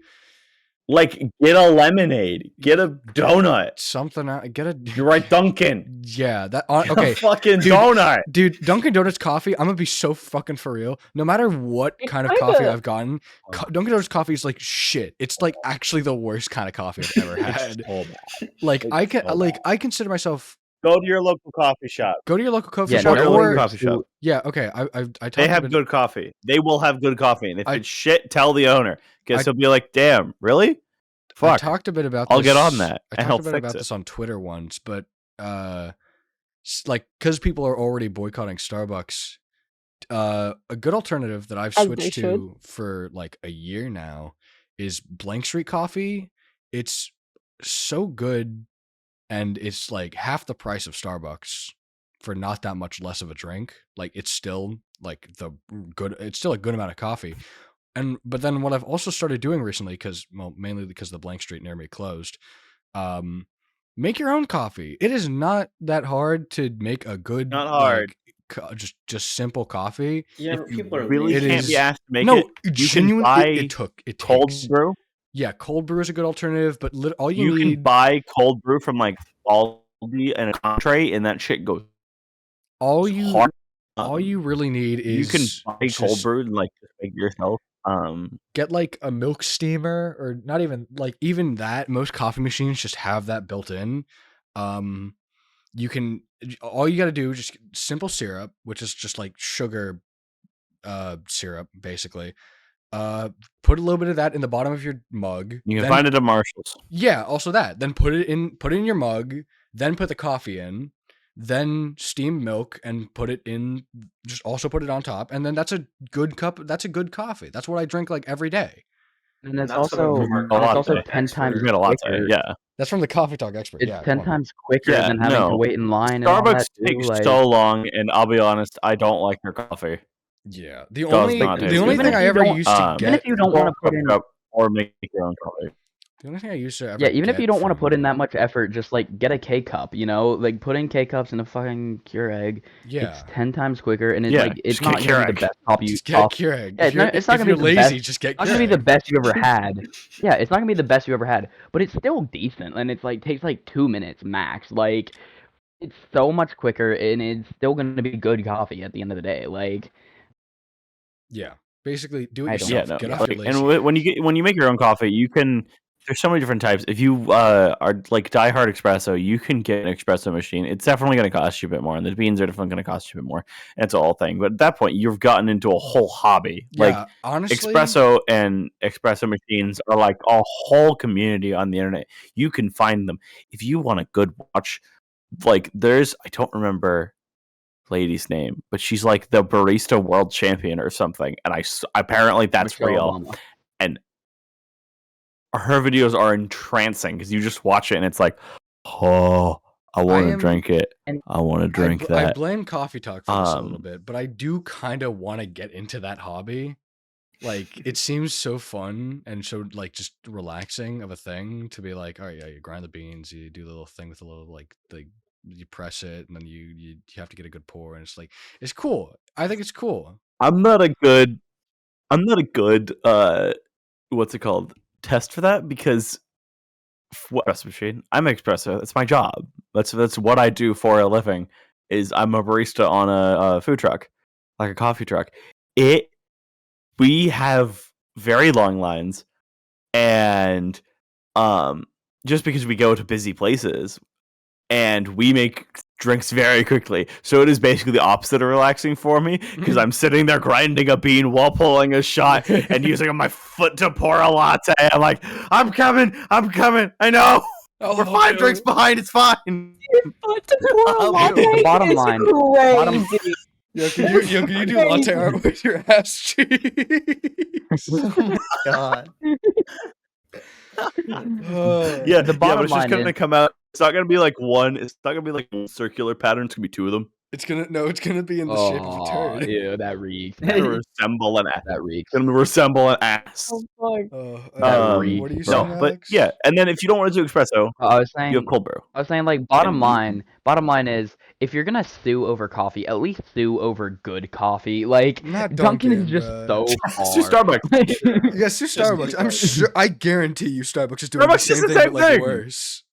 Speaker 5: Like, get a lemonade, get a donut.
Speaker 3: something out, get a
Speaker 5: You're right, Dunkin'.
Speaker 3: Yeah, that
Speaker 5: Get
Speaker 3: okay.
Speaker 5: a fucking
Speaker 3: Dude,
Speaker 5: donut.
Speaker 3: Dude, Dunkin' Donuts coffee, I'm gonna be so fucking for real. No matter what
Speaker 4: It's
Speaker 3: kind of
Speaker 4: kinda-
Speaker 3: coffee I've gotten, Dunkin' Donuts coffee is like shit. It's like actually the worst kind of coffee I've ever had. Like I consider myself
Speaker 5: Go to your local coffee shop.
Speaker 3: go to your local coffee
Speaker 6: Yeah,
Speaker 3: shop
Speaker 5: Your
Speaker 6: no,
Speaker 5: local
Speaker 3: or
Speaker 5: coffee shop.
Speaker 3: yeah, okay. I talked
Speaker 5: They have
Speaker 3: about-
Speaker 5: good coffee. They will have good coffee. And if
Speaker 3: I-
Speaker 5: it's shit, tell the owner. Because
Speaker 3: I-
Speaker 5: he'll be like, damn, really?
Speaker 3: I
Speaker 5: Fuck.
Speaker 3: talked a bit about
Speaker 5: I'll
Speaker 3: this.
Speaker 5: get on that,
Speaker 3: I
Speaker 5: and
Speaker 3: talked
Speaker 5: he'll
Speaker 3: a bit
Speaker 5: fix
Speaker 3: about
Speaker 5: it.
Speaker 3: this on Twitter once, but like because people are already boycotting Starbucks, a good alternative that I've
Speaker 4: As they
Speaker 3: switched
Speaker 4: should.
Speaker 3: to for like a year now is Blank Street coffee. It's so good, and it's like half the price of Starbucks for not that much less of a drink. Like it's still like it's still a good amount of coffee. But then what I've also started doing recently, mainly because the Blank Street near me closed, make your own coffee. It is not that hard to make a good,
Speaker 5: Not hard.
Speaker 3: like, just simple coffee.
Speaker 2: yeah, but people are
Speaker 5: Really
Speaker 3: It
Speaker 2: lazy.
Speaker 5: can't be
Speaker 3: is-
Speaker 5: asked to make
Speaker 3: No,
Speaker 5: it. You can
Speaker 3: genuinely,
Speaker 5: buy
Speaker 3: it
Speaker 5: cold
Speaker 3: takes.
Speaker 5: brew.
Speaker 3: Yeah, cold brew is a good alternative, but all
Speaker 5: You
Speaker 3: you
Speaker 5: can
Speaker 3: need,
Speaker 5: buy cold brew from like Aldi and a entree, and that shit goes
Speaker 3: all you,
Speaker 5: hard.
Speaker 3: all you really need is
Speaker 5: You can buy cold
Speaker 3: just
Speaker 5: brew and like just make it yourself.
Speaker 3: get like a milk steamer, or not even like even that. Most coffee machines just have that built in. You can all you got to do is just simple syrup, which is just like sugar syrup basically. Put a little bit of that in the bottom of your mug.
Speaker 5: You can
Speaker 3: then-
Speaker 5: find it at Marshall's.
Speaker 3: Yeah, also that. Then put it in your mug, then put the coffee in, then steam milk and put it in, just also put it on top, and then that's a good cup. That's a good coffee. That's what I drink like every day.
Speaker 6: And it's
Speaker 2: That's what
Speaker 6: also
Speaker 2: I'm
Speaker 5: A latte.
Speaker 6: it's also 10
Speaker 2: expert.
Speaker 6: times
Speaker 5: You get a latte.
Speaker 6: quicker.
Speaker 5: Yeah.
Speaker 3: That's from the Coffee Talk expert.
Speaker 6: It's
Speaker 3: yeah,
Speaker 6: 10
Speaker 3: come on.
Speaker 6: times quicker
Speaker 5: Yeah,
Speaker 6: than having
Speaker 5: no.
Speaker 6: to wait in line and all
Speaker 5: Starbucks
Speaker 6: that too.
Speaker 5: takes
Speaker 6: Like,
Speaker 5: so long, and I'll be honest, I don't like their coffee.
Speaker 3: Yeah. The
Speaker 5: Does
Speaker 3: only
Speaker 5: not
Speaker 3: the
Speaker 5: taste
Speaker 3: only
Speaker 5: good.
Speaker 3: thing
Speaker 6: Even if
Speaker 3: I
Speaker 6: you
Speaker 3: ever
Speaker 6: don't-
Speaker 3: used to
Speaker 5: even
Speaker 3: get
Speaker 6: if you don't wanna put in-
Speaker 5: or make your own coffee.
Speaker 3: the only thing I used to ever
Speaker 6: yeah, even if
Speaker 3: get
Speaker 6: you don't want to
Speaker 3: from-
Speaker 6: put in that much effort, just like get a K cup, you know, like put in K cups in a fucking Keurig.
Speaker 3: yeah.
Speaker 6: It's 10 times quicker, and it's
Speaker 5: Yeah,
Speaker 6: like it's
Speaker 5: just get
Speaker 6: not gonna be
Speaker 5: Keurig.
Speaker 6: the best coffee.
Speaker 3: Just get Keurig.
Speaker 6: Yeah,
Speaker 3: If you're,
Speaker 6: it's not
Speaker 3: if
Speaker 6: gonna
Speaker 3: you're
Speaker 6: be the
Speaker 3: lazy,
Speaker 6: best-
Speaker 3: just get
Speaker 6: It's not gonna be the
Speaker 3: Keurig.
Speaker 6: best you ever had. Yeah, it's not gonna be the best you ever had, but it's still decent, and it's like takes like 2 minutes max. Like it's so much quicker, and it's still gonna be good coffee at the end of the day. Like
Speaker 3: Yeah. Basically, do it
Speaker 6: I don't
Speaker 3: yourself.
Speaker 5: Yeah, no.
Speaker 3: Get off
Speaker 5: like,
Speaker 3: your lazy.
Speaker 5: and when you make your own coffee, you can. There's so many different types. If you are like diehard espresso, you can get an espresso machine. It's definitely going to cost you a bit more, and the beans are definitely going to cost you a bit more. And it's a whole thing. But at that point, you've gotten into a whole hobby.
Speaker 3: Yeah,
Speaker 5: Like
Speaker 3: honestly,
Speaker 5: espresso and espresso machines are like a whole community on the internet. You can find them if you want a good watch. Like I don't remember lady's name, but she's like the barista world champion or something, and apparently that's
Speaker 6: Michelle
Speaker 5: real.
Speaker 6: Obama.
Speaker 5: And her videos are entrancing because you just watch it and it's like, oh, I want to
Speaker 3: am-
Speaker 5: drink it.
Speaker 6: and
Speaker 5: I want to drink
Speaker 3: I
Speaker 5: that.
Speaker 3: blame Coffee Talk for this a little
Speaker 5: Um,
Speaker 3: bit, but I do kind of want to get into that hobby. Like, it seems so fun and so like just relaxing of a thing to be like, all right, yeah, you grind the beans, you do the little thing with the little you press it, and then you have to get a good pour, and it's like it's cool. I think it's cool.
Speaker 5: I'm not a good what's it called, test for that, because what espresso machine? I'm an espresso. That's my job. That's what I do for a living. Is I'm a barista on a food truck, like a coffee truck. We have very long lines, and just because we go to busy places, and we make drinks very quickly. So it is basically the opposite of relaxing for me, because I'm sitting there grinding a bean while pulling a shot and using my foot to pour a latte. I'm like, I'm coming. I know. We're 5 drinks behind. It's fine.
Speaker 4: But to pour a
Speaker 7: Oh,
Speaker 4: latte
Speaker 6: the bottom
Speaker 4: is
Speaker 6: line-
Speaker 4: crazy.
Speaker 3: Yo, can you do latte art with your ass cheeks?
Speaker 7: God.
Speaker 5: Yeah,
Speaker 6: The
Speaker 5: but
Speaker 6: bottom
Speaker 5: it's just
Speaker 6: line
Speaker 5: gonna
Speaker 6: is-
Speaker 5: come out. It's not gonna be like one. It's not gonna be like one circular pattern. It's gonna be 2 of them.
Speaker 3: It's gonna be in the shape of a
Speaker 6: Oh,
Speaker 3: turd.
Speaker 6: ew, that reeks.
Speaker 5: It's gonna resemble an ass.
Speaker 6: That reeks.
Speaker 5: It's gonna resemble an ass.
Speaker 4: Oh, fuck.
Speaker 6: That reeks,
Speaker 3: what are you
Speaker 6: bro.
Speaker 3: saying,
Speaker 5: No, but
Speaker 3: Alex?
Speaker 5: yeah, and then if you don't want to do espresso,
Speaker 6: I was
Speaker 5: you have
Speaker 6: saying,
Speaker 5: cold brew.
Speaker 6: like, bottom
Speaker 5: And-
Speaker 6: line is, if you're gonna sue over coffee, at least sue over good coffee. Like,
Speaker 3: Not
Speaker 6: Dunkin' is
Speaker 3: Dunkin',
Speaker 6: just
Speaker 3: bruh.
Speaker 6: so far.
Speaker 5: It's just Starbucks.
Speaker 3: You guys do
Speaker 2: Just
Speaker 3: Starbucks. I'm
Speaker 2: Starbucks.
Speaker 3: sure. I guarantee you, Starbucks is doing the
Speaker 5: Starbucks is
Speaker 3: same
Speaker 5: the
Speaker 3: thing,
Speaker 5: same
Speaker 3: but like
Speaker 5: thing.
Speaker 3: worse.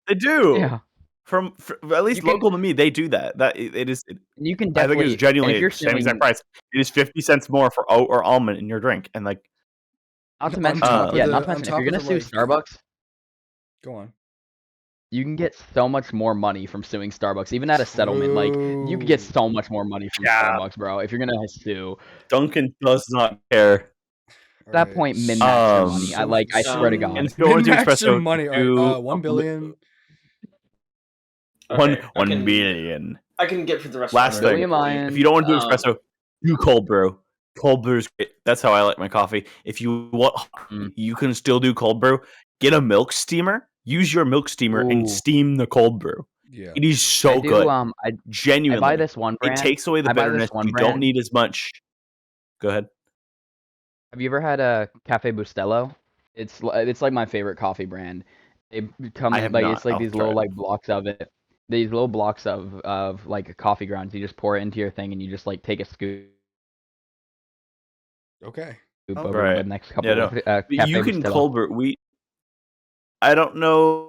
Speaker 5: They do.
Speaker 6: Yeah,
Speaker 5: From at least
Speaker 6: You can-
Speaker 5: local to me, they do that. It is.
Speaker 6: you can
Speaker 5: I think
Speaker 6: definitely.
Speaker 5: it's
Speaker 6: and
Speaker 5: genuinely
Speaker 6: if you're
Speaker 5: the same exact
Speaker 6: suing,
Speaker 5: price. It is 50 cents more for oat or almond in your drink, and like
Speaker 6: not to
Speaker 3: On
Speaker 6: mention,
Speaker 3: top of
Speaker 6: yeah,
Speaker 3: the-
Speaker 6: not to
Speaker 3: on
Speaker 6: mention, if
Speaker 3: top
Speaker 6: you're
Speaker 3: of
Speaker 6: gonna
Speaker 3: the,
Speaker 6: sue
Speaker 3: like-
Speaker 6: Starbucks,
Speaker 3: Go on.
Speaker 6: you can get so much more money from suing Starbucks, even at a settlement. Like, you could get
Speaker 3: True.
Speaker 6: so much more money from
Speaker 5: Yeah.
Speaker 6: Starbucks, bro. If you're gonna sue,
Speaker 5: Dunkin' does not care.
Speaker 6: at that
Speaker 3: Alright,
Speaker 6: point, min-max your money.
Speaker 3: so-
Speaker 6: I swear to
Speaker 2: so-
Speaker 6: God.
Speaker 5: And if you want to do
Speaker 3: Min-max your
Speaker 5: espresso,
Speaker 3: money.
Speaker 5: do
Speaker 3: Alright, 1 billion.
Speaker 2: Okay, I
Speaker 5: one
Speaker 2: can-
Speaker 5: billion.
Speaker 2: I can get for the rest
Speaker 5: Last
Speaker 2: of
Speaker 5: thing,
Speaker 6: Billion lion.
Speaker 5: if you don't want to do
Speaker 2: Um,
Speaker 5: espresso, do cold brew. Cold brew is great. That's how I like my coffee. If you want,
Speaker 6: Mm.
Speaker 5: you can still do cold brew. Get a milk steamer. Use your milk steamer
Speaker 6: Ooh.
Speaker 5: and steam the cold brew.
Speaker 3: Yeah.
Speaker 5: It is so
Speaker 6: I do,
Speaker 5: good.
Speaker 6: I
Speaker 5: Genuinely,
Speaker 6: buy this one
Speaker 5: it
Speaker 6: brand.
Speaker 5: takes away the
Speaker 6: I buy this
Speaker 5: bitterness.
Speaker 6: one
Speaker 5: You don't
Speaker 6: brand.
Speaker 5: need as much. Go ahead.
Speaker 6: Have you ever had a Cafe Bustelo? It's like my favorite coffee brand. They come
Speaker 5: I
Speaker 6: in,
Speaker 5: have
Speaker 6: like
Speaker 5: not.
Speaker 6: it's like
Speaker 5: I'll
Speaker 6: these
Speaker 5: try
Speaker 6: little
Speaker 5: it.
Speaker 6: like blocks of it. These little blocks of like coffee grounds. You just pour it into your thing and you just like take a scoop
Speaker 3: Okay.
Speaker 6: over
Speaker 5: Right.
Speaker 6: the next couple
Speaker 5: Yeah, no.
Speaker 6: of
Speaker 5: But
Speaker 6: Cafe
Speaker 5: you can
Speaker 6: Bustelo.
Speaker 5: cold brew. I don't know,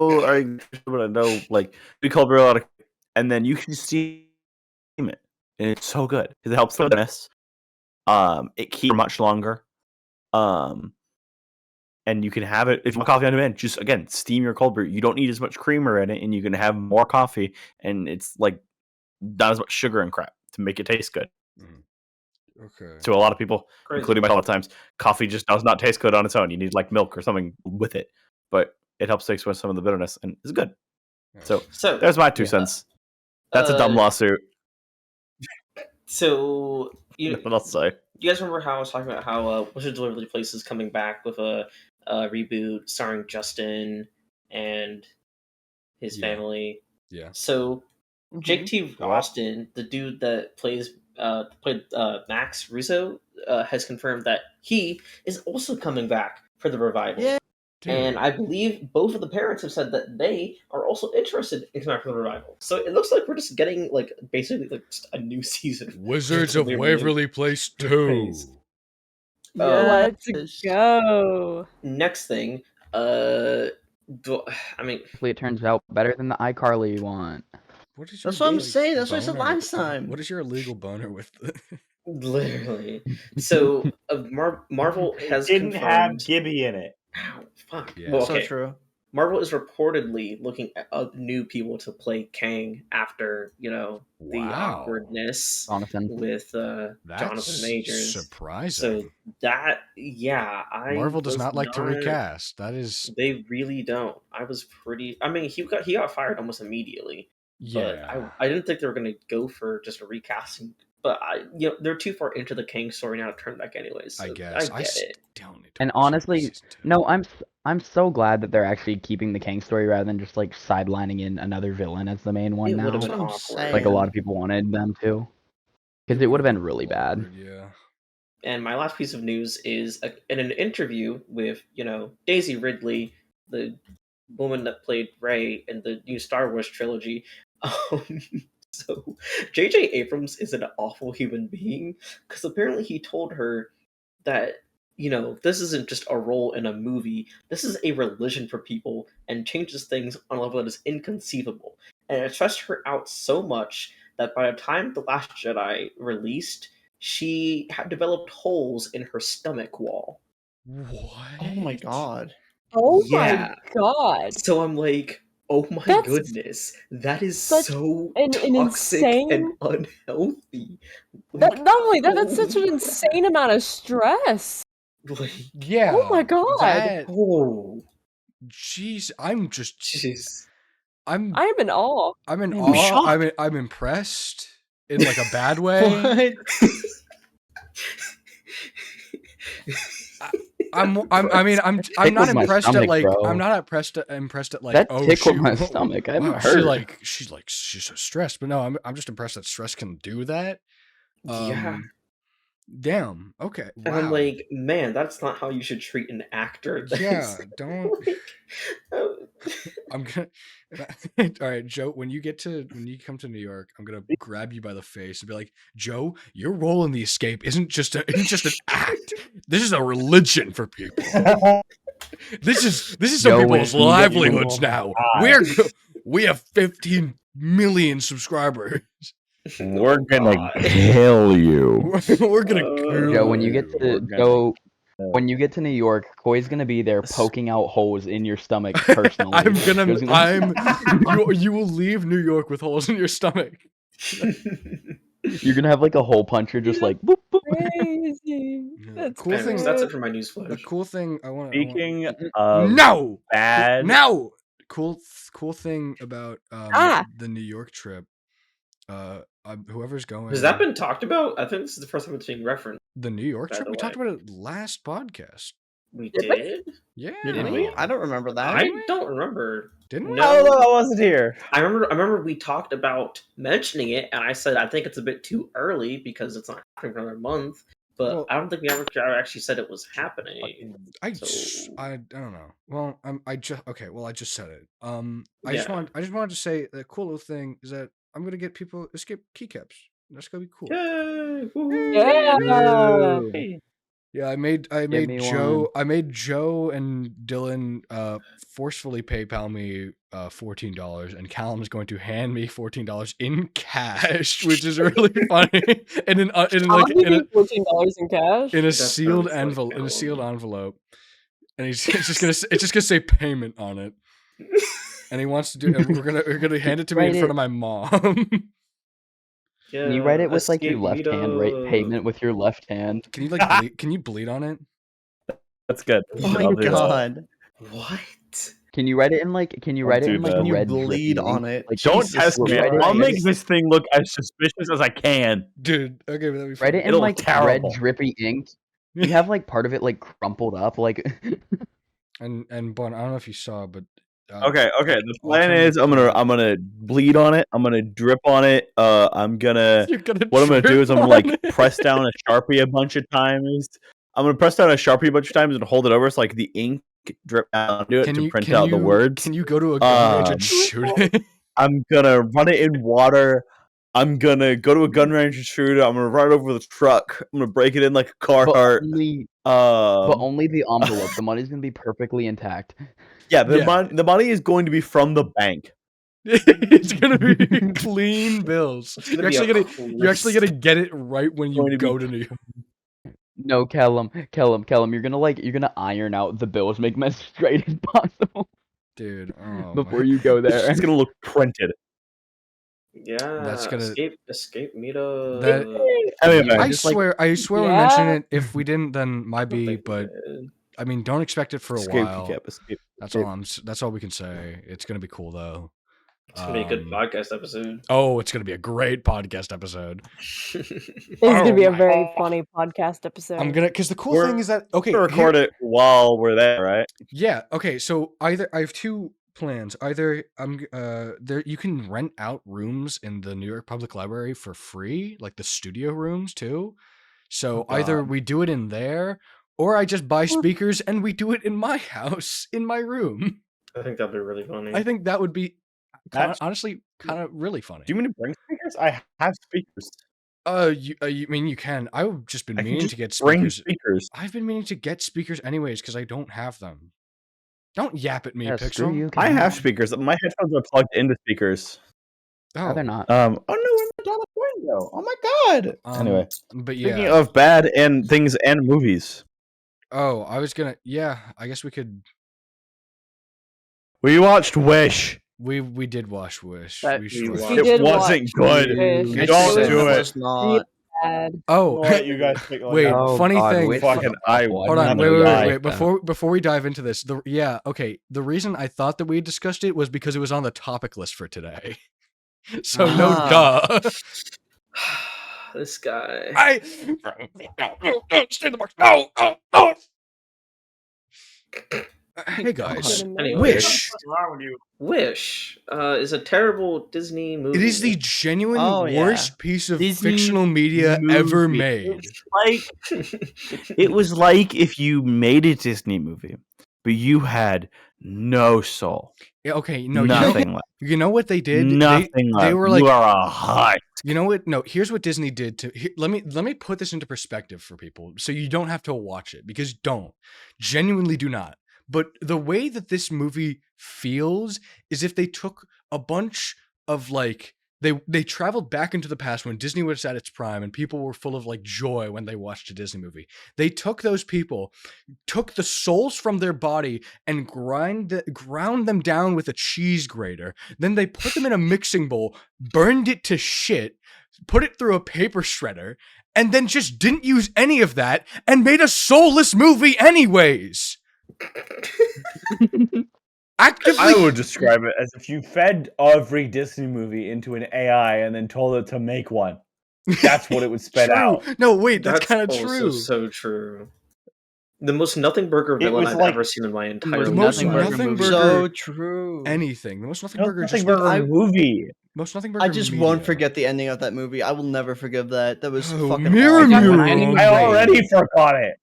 Speaker 5: but I know like we cold brew a lot of, and then you can steam it, and it's so good because it helps with this. It keeps much longer. And you can have it if you want coffee on demand. Just again, steam your cold brew. You don't need as much creamer in it, and you can have more coffee, and it's like not as much sugar and crap to make it taste good.
Speaker 3: Okay.
Speaker 5: To a lot of people,
Speaker 2: Crazy.
Speaker 5: including myself, at times, coffee just does not taste good on its own. You need like milk or something with it, but it helps take away some of the bitterness, and it's good. So
Speaker 2: So
Speaker 5: there's my 2
Speaker 6: Yeah.
Speaker 5: cents. That's a dumb lawsuit.
Speaker 2: So you
Speaker 5: What else to say?
Speaker 2: you guys remember how I was talking about how Wizard Delivery Place is coming back with a reboot starring Justin and his
Speaker 3: Yeah.
Speaker 2: family.
Speaker 3: Yeah.
Speaker 2: So Jake T.
Speaker 5: What?
Speaker 2: Austin, the dude that played Max Russo, has confirmed that he is also coming back for the revival.
Speaker 7: Yeah.
Speaker 2: And I believe both of the parents have said that they are also interested in coming back for the revival. So it looks like we're just getting like basically like just a new season.
Speaker 3: Wizards of
Speaker 2: Waverly
Speaker 3: Waverly Place 2.
Speaker 2: Place.
Speaker 4: Let's
Speaker 7: Yes.
Speaker 4: go.
Speaker 2: Next thing, I mean,
Speaker 6: Hopefully, it turns out better than the iCarly one.
Speaker 3: What is your
Speaker 7: That's what I'm
Speaker 3: like,
Speaker 7: saying. That's what I said
Speaker 3: boner-
Speaker 7: last time.
Speaker 3: What is your illegal boner with the...
Speaker 2: literally. So Marvel has
Speaker 5: Didn't
Speaker 2: confirmed.
Speaker 5: have Gibby in it.
Speaker 2: Ow, fuck.
Speaker 3: Yeah.
Speaker 2: Well,
Speaker 7: So
Speaker 2: okay.
Speaker 7: true.
Speaker 2: Marvel is reportedly looking at new people to play Kang after the
Speaker 3: Wow.
Speaker 2: awkwardness
Speaker 6: Jonathan.
Speaker 2: with
Speaker 3: That's
Speaker 2: Jonathan Majors.
Speaker 3: surprising.
Speaker 2: So that
Speaker 3: Marvel does
Speaker 2: was
Speaker 3: not like to recast. That is...
Speaker 2: They really don't. I was pretty. I mean, he got fired almost immediately.
Speaker 3: Yeah.
Speaker 2: But I didn't think they were going to go for just a recasting But they're too far into the King story now to turn back anyways. So
Speaker 3: I guess.
Speaker 2: I get it.
Speaker 3: Still need to
Speaker 6: And
Speaker 3: watch
Speaker 6: honestly,
Speaker 3: season 2.
Speaker 6: no, I'm so glad that they're actually keeping the Kang story rather than just like sidelining in another villain as the main one
Speaker 2: It would
Speaker 6: now.
Speaker 2: have been
Speaker 7: That's what I'm
Speaker 2: awkward.
Speaker 6: Like a lot
Speaker 7: saying.
Speaker 6: of people wanted them to, because it would have been really bad.
Speaker 3: awkward, yeah.
Speaker 2: And my last piece of news is in an interview with, Daisy Ridley, the woman that played Rey in the new Star Wars trilogy. So J.J. Abrams is an awful human being because apparently he told her that, this isn't just a role in a movie. This is a religion for people and changes things on a level that is inconceivable. And it stressed her out so much that by the time The Last Jedi released, she had developed holes in her stomach wall.
Speaker 3: What?
Speaker 7: Oh my god.
Speaker 4: Oh
Speaker 2: Yeah.
Speaker 4: my god.
Speaker 2: So I'm like, oh my
Speaker 4: That's
Speaker 2: goodness, that is
Speaker 4: such
Speaker 2: so
Speaker 4: an
Speaker 2: toxic and
Speaker 4: insane-
Speaker 2: unhealthy.
Speaker 4: Not only that, that's such an insane amount of stress.
Speaker 2: Like,
Speaker 3: Yeah.
Speaker 4: Oh my god.
Speaker 3: That,
Speaker 2: oh,
Speaker 3: jeez, I'm just.
Speaker 2: jeez.
Speaker 3: I'm
Speaker 4: I am in awe.
Speaker 3: in
Speaker 2: I'm
Speaker 3: awe.
Speaker 2: shocked.
Speaker 3: I'm impressed in like a bad way.
Speaker 7: What?
Speaker 3: I'm not
Speaker 6: Tickled my
Speaker 3: impressed at
Speaker 6: stomach,
Speaker 3: like
Speaker 6: bro.
Speaker 3: I'm not impressed at like
Speaker 6: That
Speaker 3: oh
Speaker 6: tickled
Speaker 3: she
Speaker 6: my stomach. I haven't
Speaker 3: wow,
Speaker 6: heard.
Speaker 3: she's so stressed, but no, I'm just impressed that stress can do that.
Speaker 2: Yeah.
Speaker 3: Damn. Okay.
Speaker 2: And I'm
Speaker 3: Wow.
Speaker 2: like, man, that's not how you should treat an actor.
Speaker 3: Yeah. Don't.
Speaker 2: Oh.
Speaker 3: I'm gonna. All right, Joe. When you come to New York, I'm gonna grab you by the face and be like, Joe, your role in the escape isn't just an act. This is a religion for people. This is some
Speaker 6: Joe,
Speaker 3: people's
Speaker 6: when you get your
Speaker 3: livelihoods
Speaker 6: role-
Speaker 3: now. We have 15 million subscribers.
Speaker 5: We're gonna
Speaker 2: God.
Speaker 5: kill you.
Speaker 3: We're gonna kill
Speaker 6: Joe, when you get
Speaker 5: We're
Speaker 6: to
Speaker 5: gonna-
Speaker 6: when you get to New York, Koi's gonna be there poking out holes in your stomach personally.
Speaker 3: you will leave New York with holes in your stomach.
Speaker 6: You're gonna have like a hole puncher, just like boop boop.
Speaker 4: Crazy.
Speaker 3: Yeah,
Speaker 4: That's
Speaker 3: cool
Speaker 2: Anyways,
Speaker 3: thing-
Speaker 2: that's it for my news
Speaker 3: The
Speaker 2: flash.
Speaker 3: cool thing I want.
Speaker 5: Speaking of
Speaker 3: No.
Speaker 5: bad,
Speaker 3: No. Cool thing about
Speaker 4: Ah.
Speaker 3: the New York trip. Whoever's going.
Speaker 2: Has that been talked about? I think this is the first time it's being referenced.
Speaker 3: the New York
Speaker 2: by
Speaker 3: trip?
Speaker 2: the
Speaker 3: We talked
Speaker 2: way?
Speaker 3: about it last podcast.
Speaker 2: We
Speaker 4: Did we?
Speaker 2: did?
Speaker 3: Yeah.
Speaker 5: Did we?
Speaker 7: I don't remember that.
Speaker 2: I don't remember.
Speaker 3: Didn't we?
Speaker 2: No.
Speaker 5: I don't know. I wasn't here.
Speaker 2: I remember we talked about mentioning it, and I said I think it's a bit too early because it's not happening for another month. But
Speaker 3: Well-
Speaker 2: I don't think we ever actually said it was happening.
Speaker 3: I
Speaker 2: So-
Speaker 3: don't know. Well, I just said it. I just
Speaker 2: Yeah.
Speaker 3: wanted to say the cool little thing is that I'm gonna get people escape keycaps. That's gonna be cool.
Speaker 2: Yay! Woohoo!
Speaker 4: Yeah.
Speaker 3: Yeah, I made
Speaker 6: me
Speaker 3: Joe and Dylan forcefully PayPal me $14, and Callum's going to hand me $14 in cash, which is really funny. And in
Speaker 4: I'll give you $14 in cash.
Speaker 3: in a
Speaker 2: That
Speaker 3: sealed
Speaker 2: sounds like
Speaker 3: envelope,
Speaker 2: Callum.
Speaker 3: and it's just gonna say payment on it. And he wants to do, and we're gonna hand it to me in
Speaker 6: Write
Speaker 3: front
Speaker 6: it.
Speaker 3: of my mom.
Speaker 6: Can you write it with like your
Speaker 2: escape
Speaker 6: left hand,
Speaker 2: meetup.
Speaker 6: right? Payment with your left hand.
Speaker 3: Can you like bleed, can you bleed on it?
Speaker 5: That's good.
Speaker 7: Oh my
Speaker 5: I'll do that.
Speaker 7: god.
Speaker 2: What?
Speaker 6: Can you write it in like? Can you
Speaker 5: I'll
Speaker 6: wait it
Speaker 5: do
Speaker 6: in like
Speaker 5: that.
Speaker 7: Can you
Speaker 6: red
Speaker 7: bleed
Speaker 6: drippy
Speaker 7: on
Speaker 6: ink?
Speaker 7: it?
Speaker 6: Like,
Speaker 5: Don't
Speaker 7: Jesus
Speaker 5: test me.
Speaker 6: Christ.
Speaker 5: I'll make this thing look as suspicious as I can.
Speaker 3: Dude, okay, that'd be fun.
Speaker 6: write it in
Speaker 5: It'll
Speaker 6: like
Speaker 5: look
Speaker 6: red
Speaker 5: terrible.
Speaker 6: drippy ink. You have like part of it like crumpled up, like
Speaker 3: And Bon, I don't know if you saw, but
Speaker 5: Okay. The plan
Speaker 3: Alternate
Speaker 5: is I'm gonna bleed on it. I'm gonna drip on it. What I'm gonna do is I'm gonna like press down a Sharpie a bunch of times. I'm gonna press down a Sharpie a bunch of times and hold it over so like the ink drip down to it to print out the words.
Speaker 3: Can you go to a gun range and shoot it?
Speaker 5: I'm gonna run it in water. I'm gonna go to a gun range and shoot it. I'm gonna run it over the truck. I'm gonna break it in like a
Speaker 6: but
Speaker 5: Carhartt.
Speaker 6: only the envelope. The money's gonna be perfectly intact.
Speaker 5: Yeah, the money is going to be from the bank.
Speaker 3: It's gonna be clean bills.
Speaker 2: It's
Speaker 3: You're
Speaker 2: gonna be
Speaker 3: actually gonna get it right when you
Speaker 5: Going to be-
Speaker 3: go to New York.
Speaker 6: No, Callum, you're gonna iron out the bills, make them as straight as possible
Speaker 3: Dude, oh
Speaker 6: before
Speaker 3: my-
Speaker 6: you go there.
Speaker 5: It's gonna look printed.
Speaker 2: Yeah,
Speaker 3: That's gonna-
Speaker 2: escape meetup.
Speaker 3: That-
Speaker 5: Anyway,
Speaker 3: I
Speaker 6: just, like-
Speaker 3: swear we
Speaker 4: Yeah.
Speaker 3: mentioned it. If we didn't, then my
Speaker 2: I don't
Speaker 3: B.
Speaker 2: think we
Speaker 3: But
Speaker 2: did.
Speaker 3: I mean, don't expect it for a
Speaker 5: escape
Speaker 3: while.
Speaker 5: keycap, escape.
Speaker 3: That's all we can say. It's gonna be cool though.
Speaker 2: It's gonna be a good podcast episode.
Speaker 3: Oh, it's gonna be a great podcast episode.
Speaker 4: It's gonna be a very funny podcast episode.
Speaker 3: I'm gonna, because the cool
Speaker 5: We're
Speaker 3: thing is that
Speaker 5: We're gonna record it while we're there, right?
Speaker 3: Yeah. Okay. So either I have two plans. Either there you can rent out rooms in the New York Public Library for free, like the studio rooms too. So either we do it in there, or I just buy speakers and we do it in my house, in my room.
Speaker 2: I think that'd be really funny.
Speaker 3: I think that would be
Speaker 5: That's-
Speaker 3: honestly kind of really funny.
Speaker 5: Do you mean to bring speakers? I have speakers.
Speaker 3: You mean you can? I've just been
Speaker 5: I can
Speaker 3: meaning
Speaker 5: just
Speaker 3: to get
Speaker 5: bring
Speaker 3: speakers.
Speaker 5: speakers.
Speaker 3: I've been meaning to get speakers anyways because I don't have them. Don't yap at me,
Speaker 6: Yeah, screw
Speaker 3: Pixel.
Speaker 6: you.
Speaker 5: I have speakers. My headphones are plugged into speakers.
Speaker 6: No, they're not.
Speaker 5: Oh no, we're down a window. Oh my god. Anyway,
Speaker 3: but
Speaker 5: speaking
Speaker 3: yeah.
Speaker 5: of bad and things and movies,
Speaker 3: Oh, I was gonna. Yeah, I guess we could.
Speaker 5: we watched Wish.
Speaker 3: We did watch Wish.
Speaker 6: That-
Speaker 3: We
Speaker 2: we
Speaker 3: should
Speaker 2: watched-
Speaker 4: We
Speaker 5: It
Speaker 4: did
Speaker 5: wasn't
Speaker 4: watch
Speaker 5: good.
Speaker 4: Wish.
Speaker 5: Don't
Speaker 3: It
Speaker 5: do it.
Speaker 7: was not.
Speaker 4: Bad.
Speaker 3: Oh,
Speaker 5: You guys pick like
Speaker 3: wait.
Speaker 5: that.
Speaker 6: Oh,
Speaker 3: funny
Speaker 6: God,
Speaker 3: thing.
Speaker 6: Wish
Speaker 5: Fucking I.
Speaker 3: Hold on.
Speaker 5: I'm
Speaker 3: Wait.
Speaker 5: gonna die.
Speaker 3: Before we dive into this, okay. The reason I thought that we discussed it was because it was on the topic list for today. So no duh.
Speaker 2: This guy.
Speaker 3: I stay in the box. No. Hey guys,
Speaker 2: Anyway,
Speaker 3: Wish.
Speaker 5: What's wrong with you?
Speaker 2: Wish is a terrible Disney movie.
Speaker 3: It is the genuine
Speaker 7: Oh, yeah.
Speaker 3: worst piece of
Speaker 1: Disney
Speaker 3: fictional media ever
Speaker 5: movie.
Speaker 3: made.
Speaker 5: It was like if you made a Disney movie, but you had no soul.
Speaker 3: Yeah, okay, no,
Speaker 5: Nothing left.
Speaker 3: you know what they did?
Speaker 5: Nothing left.
Speaker 3: They were like,
Speaker 5: you are a hut.
Speaker 3: you know what? No, here's what Disney did to. Let me put this into perspective for people, so you don't have to watch it because genuinely do not. But the way that this movie feels is if they took a bunch of like they traveled back into the past when Disney was at its prime and people were full of like joy when they watched a Disney movie. They took those people, took the souls from their body and ground them down with a cheese grater. Then they put them in a mixing bowl, burned it to shit, put it through a paper shredder, and then just didn't use any of that and made a soulless movie anyways. Actively,
Speaker 5: I would describe it as if you fed every Disney movie into an AI and then told it to make one. That's what it would spit
Speaker 3: True.
Speaker 5: out.
Speaker 3: No, wait, that's kind of
Speaker 2: also
Speaker 3: true.
Speaker 2: So true. The most nothing burger
Speaker 5: It
Speaker 2: villain
Speaker 5: was
Speaker 2: I've
Speaker 5: like
Speaker 2: ever seen in my entire
Speaker 1: most
Speaker 2: life.
Speaker 3: Nothing
Speaker 1: Nothing
Speaker 3: Burger,
Speaker 7: So true.
Speaker 3: anything. The most Nothing
Speaker 5: No,
Speaker 3: Burger.
Speaker 5: Nothing
Speaker 3: Just,
Speaker 5: Burger movie.
Speaker 3: most Nothing Burger.
Speaker 7: I just
Speaker 3: media.
Speaker 7: won't forget the ending of that movie. I will never forgive that. That was
Speaker 3: Oh,
Speaker 7: fucking
Speaker 3: mirror,
Speaker 7: awful.
Speaker 6: mirror.
Speaker 5: I already forgot it.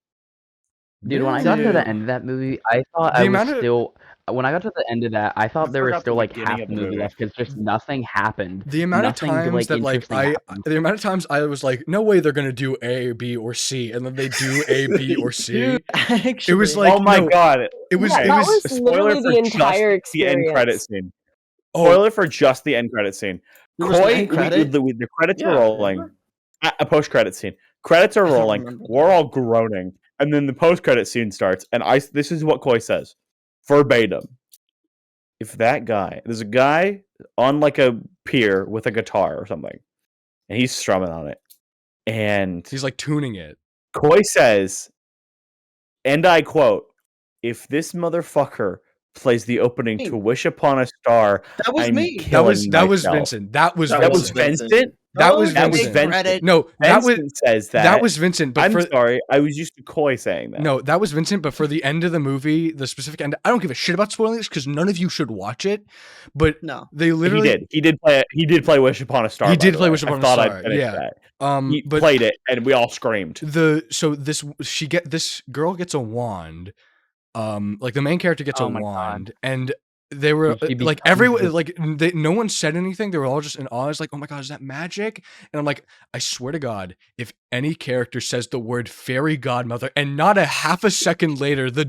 Speaker 6: Dude, when I got to the end of that movie, I thought
Speaker 3: The
Speaker 6: I
Speaker 3: amount
Speaker 6: was
Speaker 3: of-
Speaker 6: still. When I got to the end of that, I thought there was
Speaker 5: forgot
Speaker 6: still
Speaker 5: the
Speaker 6: like
Speaker 5: beginning
Speaker 6: half
Speaker 5: of
Speaker 6: the
Speaker 5: the
Speaker 6: movie
Speaker 5: movie.
Speaker 6: left because just nothing happened.
Speaker 3: The amount of
Speaker 6: Nothing,
Speaker 3: times that like
Speaker 6: interesting happened.
Speaker 3: the amount of times I was like, no way they're gonna do A, B, or C, and then they do A, B, or C.
Speaker 7: Dude, actually,
Speaker 3: It was like,
Speaker 5: oh my
Speaker 3: no,
Speaker 5: god!
Speaker 3: it was
Speaker 4: Yeah,
Speaker 3: it
Speaker 4: that
Speaker 3: was,
Speaker 4: was
Speaker 5: Spoiler
Speaker 4: literally
Speaker 5: for
Speaker 4: the
Speaker 5: just
Speaker 4: entire
Speaker 5: the end credit
Speaker 4: experience.
Speaker 5: scene.
Speaker 3: oh,
Speaker 5: Spoiler for just the end credit scene.
Speaker 7: There was an
Speaker 5: Koi,
Speaker 7: end credit?
Speaker 5: the credits
Speaker 2: Yeah,
Speaker 5: are rolling. A post credit scene. Credits are
Speaker 7: I don't
Speaker 5: rolling.
Speaker 7: remember.
Speaker 5: We're all groaning, and then the post credit scene starts. And this is what Koi says, verbatim. If that guy, there's a guy on like a pier with a guitar or something, and he's strumming on it, and
Speaker 3: he's like tuning it.
Speaker 5: Koi says, and I quote, "If this motherfucker plays the opening to
Speaker 7: Me.
Speaker 5: Wish Upon a Star,
Speaker 7: that was
Speaker 5: I'm
Speaker 7: me.
Speaker 3: That was
Speaker 5: killing myself."
Speaker 3: Vincent. That was
Speaker 2: That
Speaker 5: was
Speaker 3: Vincent.
Speaker 5: Vincent?
Speaker 3: That
Speaker 7: Oh,
Speaker 3: was
Speaker 5: That was
Speaker 3: Vincent.
Speaker 5: Vincent.
Speaker 7: Credit.
Speaker 3: No, that was
Speaker 5: Vincent says that.
Speaker 3: that was Vincent. But
Speaker 5: I'm
Speaker 3: for
Speaker 5: sorry, I was used to Koi saying that.
Speaker 3: no, that was Vincent. But for the end of the movie, the specific end, I don't give a shit about spoiling this because none of you should watch it. But
Speaker 7: No.
Speaker 3: they literally
Speaker 5: He did play Wish Upon a Star.
Speaker 3: He
Speaker 5: by
Speaker 3: did
Speaker 5: the
Speaker 3: play
Speaker 5: way.
Speaker 3: Wish Upon
Speaker 5: I
Speaker 3: a
Speaker 5: thought
Speaker 3: Star,
Speaker 5: I'd finish
Speaker 3: yeah.
Speaker 5: that. He
Speaker 3: but
Speaker 5: played it, and we all screamed.
Speaker 3: this girl gets a wand. Like the main character gets
Speaker 6: Oh
Speaker 3: a
Speaker 6: my
Speaker 3: wand, and they were
Speaker 6: And she
Speaker 3: like
Speaker 6: becomes
Speaker 3: everyone
Speaker 6: this-
Speaker 3: like no one said anything. They were all just in awe. It's like, oh my god, is that magic? And I'm like, I swear to God, if any character says the word fairy godmother, and not a half a second later, the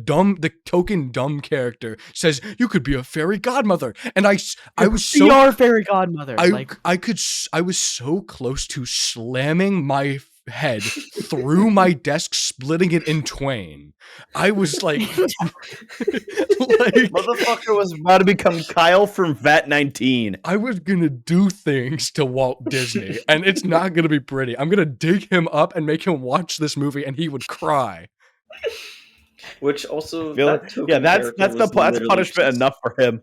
Speaker 3: token dumb character says you could be a fairy godmother, and I was so
Speaker 1: our fairy godmother.
Speaker 3: I was so close to slamming my head through my desk, splitting it in twain. I was like,
Speaker 5: Motherfucker was about to become Kyle from Vet 19.
Speaker 3: I was gonna do things to Walt Disney, and it's not gonna be pretty. I'm gonna dig him up and make him watch this movie, and he would cry.
Speaker 2: Which also,
Speaker 5: Feel
Speaker 2: that
Speaker 5: it?
Speaker 2: token
Speaker 5: Yeah, that's
Speaker 2: character
Speaker 5: that's
Speaker 2: was
Speaker 5: the that's
Speaker 2: literally
Speaker 5: punishment
Speaker 2: just-
Speaker 5: enough for him.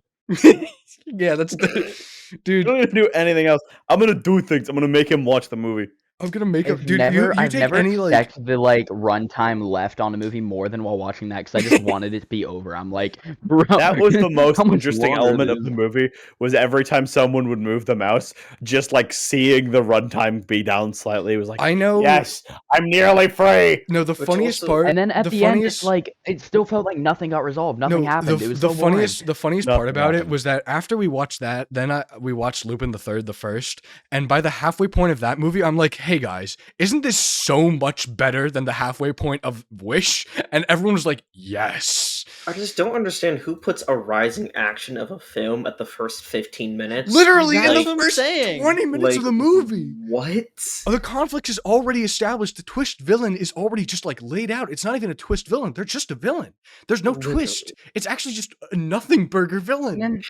Speaker 3: Yeah, that's the
Speaker 5: I
Speaker 3: Dude,
Speaker 5: don't even do anything else. I'm gonna do things. I'm gonna make him watch the movie.
Speaker 3: I'm gonna make up.
Speaker 6: I've
Speaker 3: Dude,
Speaker 6: never,
Speaker 3: you
Speaker 6: I've
Speaker 3: take
Speaker 6: never
Speaker 3: any like.
Speaker 6: checked the like runtime left on a movie more than while watching that because I just wanted it to be over. I'm like, bro,
Speaker 5: That was the most
Speaker 6: how much
Speaker 5: interesting
Speaker 6: longer
Speaker 5: element
Speaker 6: is
Speaker 5: of the movie. Was every time someone would move the mouse, just like seeing the runtime be down slightly. It was like,
Speaker 3: I know.
Speaker 5: yes, I'm nearly free.
Speaker 3: No, the
Speaker 2: Which
Speaker 3: funniest
Speaker 2: also-
Speaker 3: part.
Speaker 6: And then at the end, it's
Speaker 3: funniest.
Speaker 6: like it still felt like nothing got resolved. Nothing
Speaker 3: No,
Speaker 6: happened. It was
Speaker 3: the
Speaker 6: so boring.
Speaker 3: funniest part
Speaker 5: Nothing
Speaker 3: about it
Speaker 5: happened.
Speaker 3: was that after we watched that, then we watched Lupin the Third, the first, and by the halfway point of that movie, I'm like, hey guys, isn't this so much better than the halfway point of Wish? And everyone was like, yes.
Speaker 2: I just don't understand who puts a rising action of a film at the first 15 minutes.
Speaker 3: Literally
Speaker 7: That's
Speaker 3: in
Speaker 7: what
Speaker 3: the
Speaker 7: I'm
Speaker 3: first
Speaker 7: saying.
Speaker 3: 20 minutes of the movie.
Speaker 2: What?
Speaker 3: The conflict is already established. The twist villain is already just like laid out. It's not even a twist villain. They're just a villain. There's no twist. It's actually just a nothing burger villain.
Speaker 6: And then,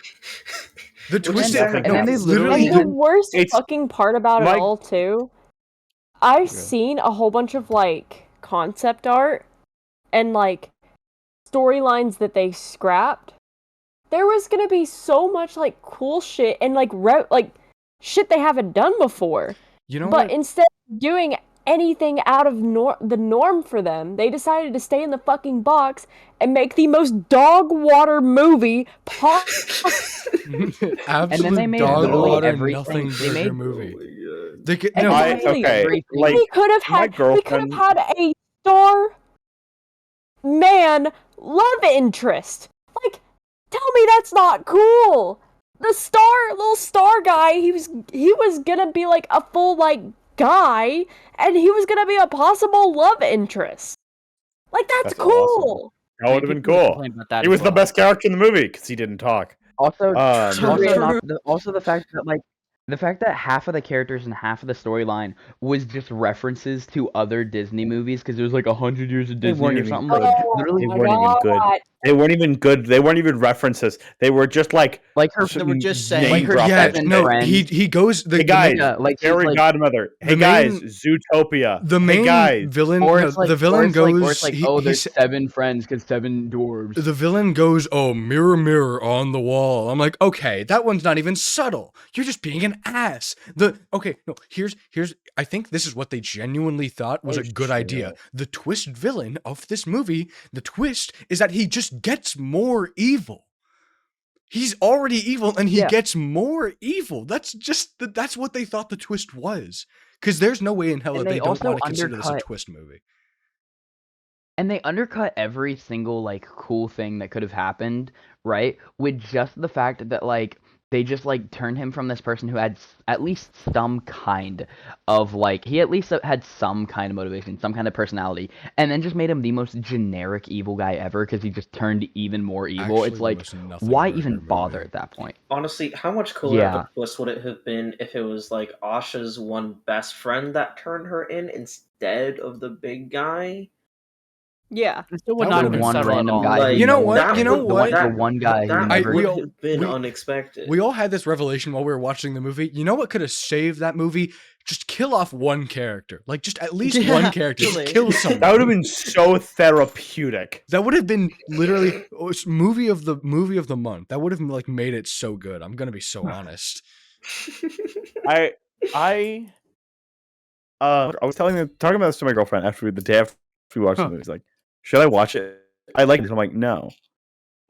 Speaker 3: The
Speaker 2: Which
Speaker 3: twist
Speaker 2: is
Speaker 3: is
Speaker 2: nothing.
Speaker 6: and then they
Speaker 3: literally
Speaker 6: literally
Speaker 4: And the
Speaker 3: the-
Speaker 4: worst
Speaker 5: It's-
Speaker 4: fucking part about it
Speaker 5: my-
Speaker 4: all too, I've seen a whole bunch of like concept art and like storylines that they scrapped. There was gonna be so much like cool shit and like shit they haven't done before.
Speaker 3: you know
Speaker 4: But
Speaker 3: what?
Speaker 4: instead of doing anything out of the norm for them, they decided to stay in the fucking box and make the most dog water movie possible.
Speaker 3: Absolute
Speaker 6: they made
Speaker 3: dog
Speaker 6: literally
Speaker 3: water,
Speaker 6: everything-
Speaker 3: nothing
Speaker 6: they
Speaker 3: burger
Speaker 6: made-
Speaker 3: movie.
Speaker 2: Oh
Speaker 3: They could,
Speaker 4: And
Speaker 3: no,
Speaker 4: I-
Speaker 6: everything.
Speaker 5: Like,
Speaker 4: we could have
Speaker 5: my
Speaker 4: had
Speaker 5: girlfriend-
Speaker 4: a star man love interest. Like, tell me that's not cool. The little star guy, he was gonna be like a full like guy, and he was gonna be a possible love interest. Like that's
Speaker 5: That's awesome.
Speaker 4: cool.
Speaker 5: that would have been
Speaker 1: People
Speaker 5: cool.
Speaker 1: complain about that
Speaker 5: He
Speaker 1: as
Speaker 5: was the
Speaker 1: well.
Speaker 5: best character in the movie because he didn't talk.
Speaker 6: Also,
Speaker 5: Um,
Speaker 6: also the fact that like the fact that half of the characters and half of the storyline was just references to other Disney movies because it was like 100 years of
Speaker 5: They
Speaker 6: Disney
Speaker 5: weren't
Speaker 6: or
Speaker 5: even
Speaker 6: something.
Speaker 5: good.
Speaker 6: Like,
Speaker 4: Oh
Speaker 6: literally,
Speaker 5: They
Speaker 4: my
Speaker 5: weren't even good.
Speaker 4: God.
Speaker 5: They weren't even good. They weren't even references. They were just like
Speaker 6: like her,
Speaker 7: They were just saying-
Speaker 5: name
Speaker 6: like her
Speaker 5: dropping.
Speaker 3: yeah,
Speaker 6: seven
Speaker 3: no,
Speaker 6: friends.
Speaker 3: he goes.
Speaker 5: Hey guys,
Speaker 6: yeah, like, she's
Speaker 5: Fairy
Speaker 6: like-
Speaker 5: Godmother. Hey
Speaker 3: the
Speaker 5: guys,
Speaker 3: main-
Speaker 5: Zootopia.
Speaker 3: The
Speaker 5: hey
Speaker 3: main
Speaker 5: guys,
Speaker 3: villain,
Speaker 6: or
Speaker 3: no,
Speaker 6: it's like
Speaker 3: the villain goes.
Speaker 6: or it's like
Speaker 3: he-
Speaker 6: oh,
Speaker 3: he
Speaker 6: there's
Speaker 3: sa-
Speaker 6: 7 friends because 7 dwarves.
Speaker 3: the villain goes, oh, mirror, mirror on the wall. I'm like, okay, that one's not even subtle. You're just being an ass. Here's. I think this is what they genuinely thought was
Speaker 5: Oh,
Speaker 3: a good
Speaker 5: shit.
Speaker 3: idea. The twist villain of this movie, the twist is that he just gets more evil. He's already evil, and he
Speaker 6: Yeah.
Speaker 3: gets more evil. That's what they thought the twist was. Because there's no way in hell
Speaker 6: And
Speaker 3: that
Speaker 6: they
Speaker 3: they don't
Speaker 6: also
Speaker 3: want to consider this a
Speaker 6: undercut-
Speaker 3: twist movie.
Speaker 6: And they undercut every single like cool thing that could have happened, right? With just the fact that like they just like turned him from this person who had at least some kind of like he at least had some kind of motivation, some kind of personality, and then just made him the most generic evil guy ever because he just turned even more evil.
Speaker 3: Actually,
Speaker 6: It's
Speaker 3: the
Speaker 6: like
Speaker 3: most nothing
Speaker 6: why
Speaker 3: burger
Speaker 6: even
Speaker 3: movie.
Speaker 6: bother at that point?
Speaker 2: Honestly, how much cooler
Speaker 6: Yeah.
Speaker 2: of a twist would it have been if it was like Asha's one best friend that turned her in instead of the big guy?
Speaker 4: Yeah.
Speaker 1: It still would
Speaker 3: That
Speaker 1: not
Speaker 3: would've
Speaker 1: have been
Speaker 3: been
Speaker 1: subtle at
Speaker 6: random
Speaker 1: all.
Speaker 6: guy.
Speaker 2: Like,
Speaker 3: You know
Speaker 6: no
Speaker 3: what?
Speaker 6: one-
Speaker 3: You know what?
Speaker 6: The one guy who
Speaker 2: that
Speaker 6: never.
Speaker 3: we
Speaker 2: would
Speaker 3: all-
Speaker 2: have been
Speaker 3: we-
Speaker 2: unexpected.
Speaker 3: We all had this revelation while we were watching the movie. You know what could have saved that movie? Just kill off one character. Like, just at least
Speaker 7: Yeah,
Speaker 3: one character. Just
Speaker 7: actually.
Speaker 3: kill someone.
Speaker 5: that would have been so therapeutic.
Speaker 3: That would have been literally movie of the month. That would have like made it so good. I'm gonna be so honest.
Speaker 5: I was talking about this to my girlfriend the day after we watched the movie. She's like, should I watch it? I like it. I'm like, no.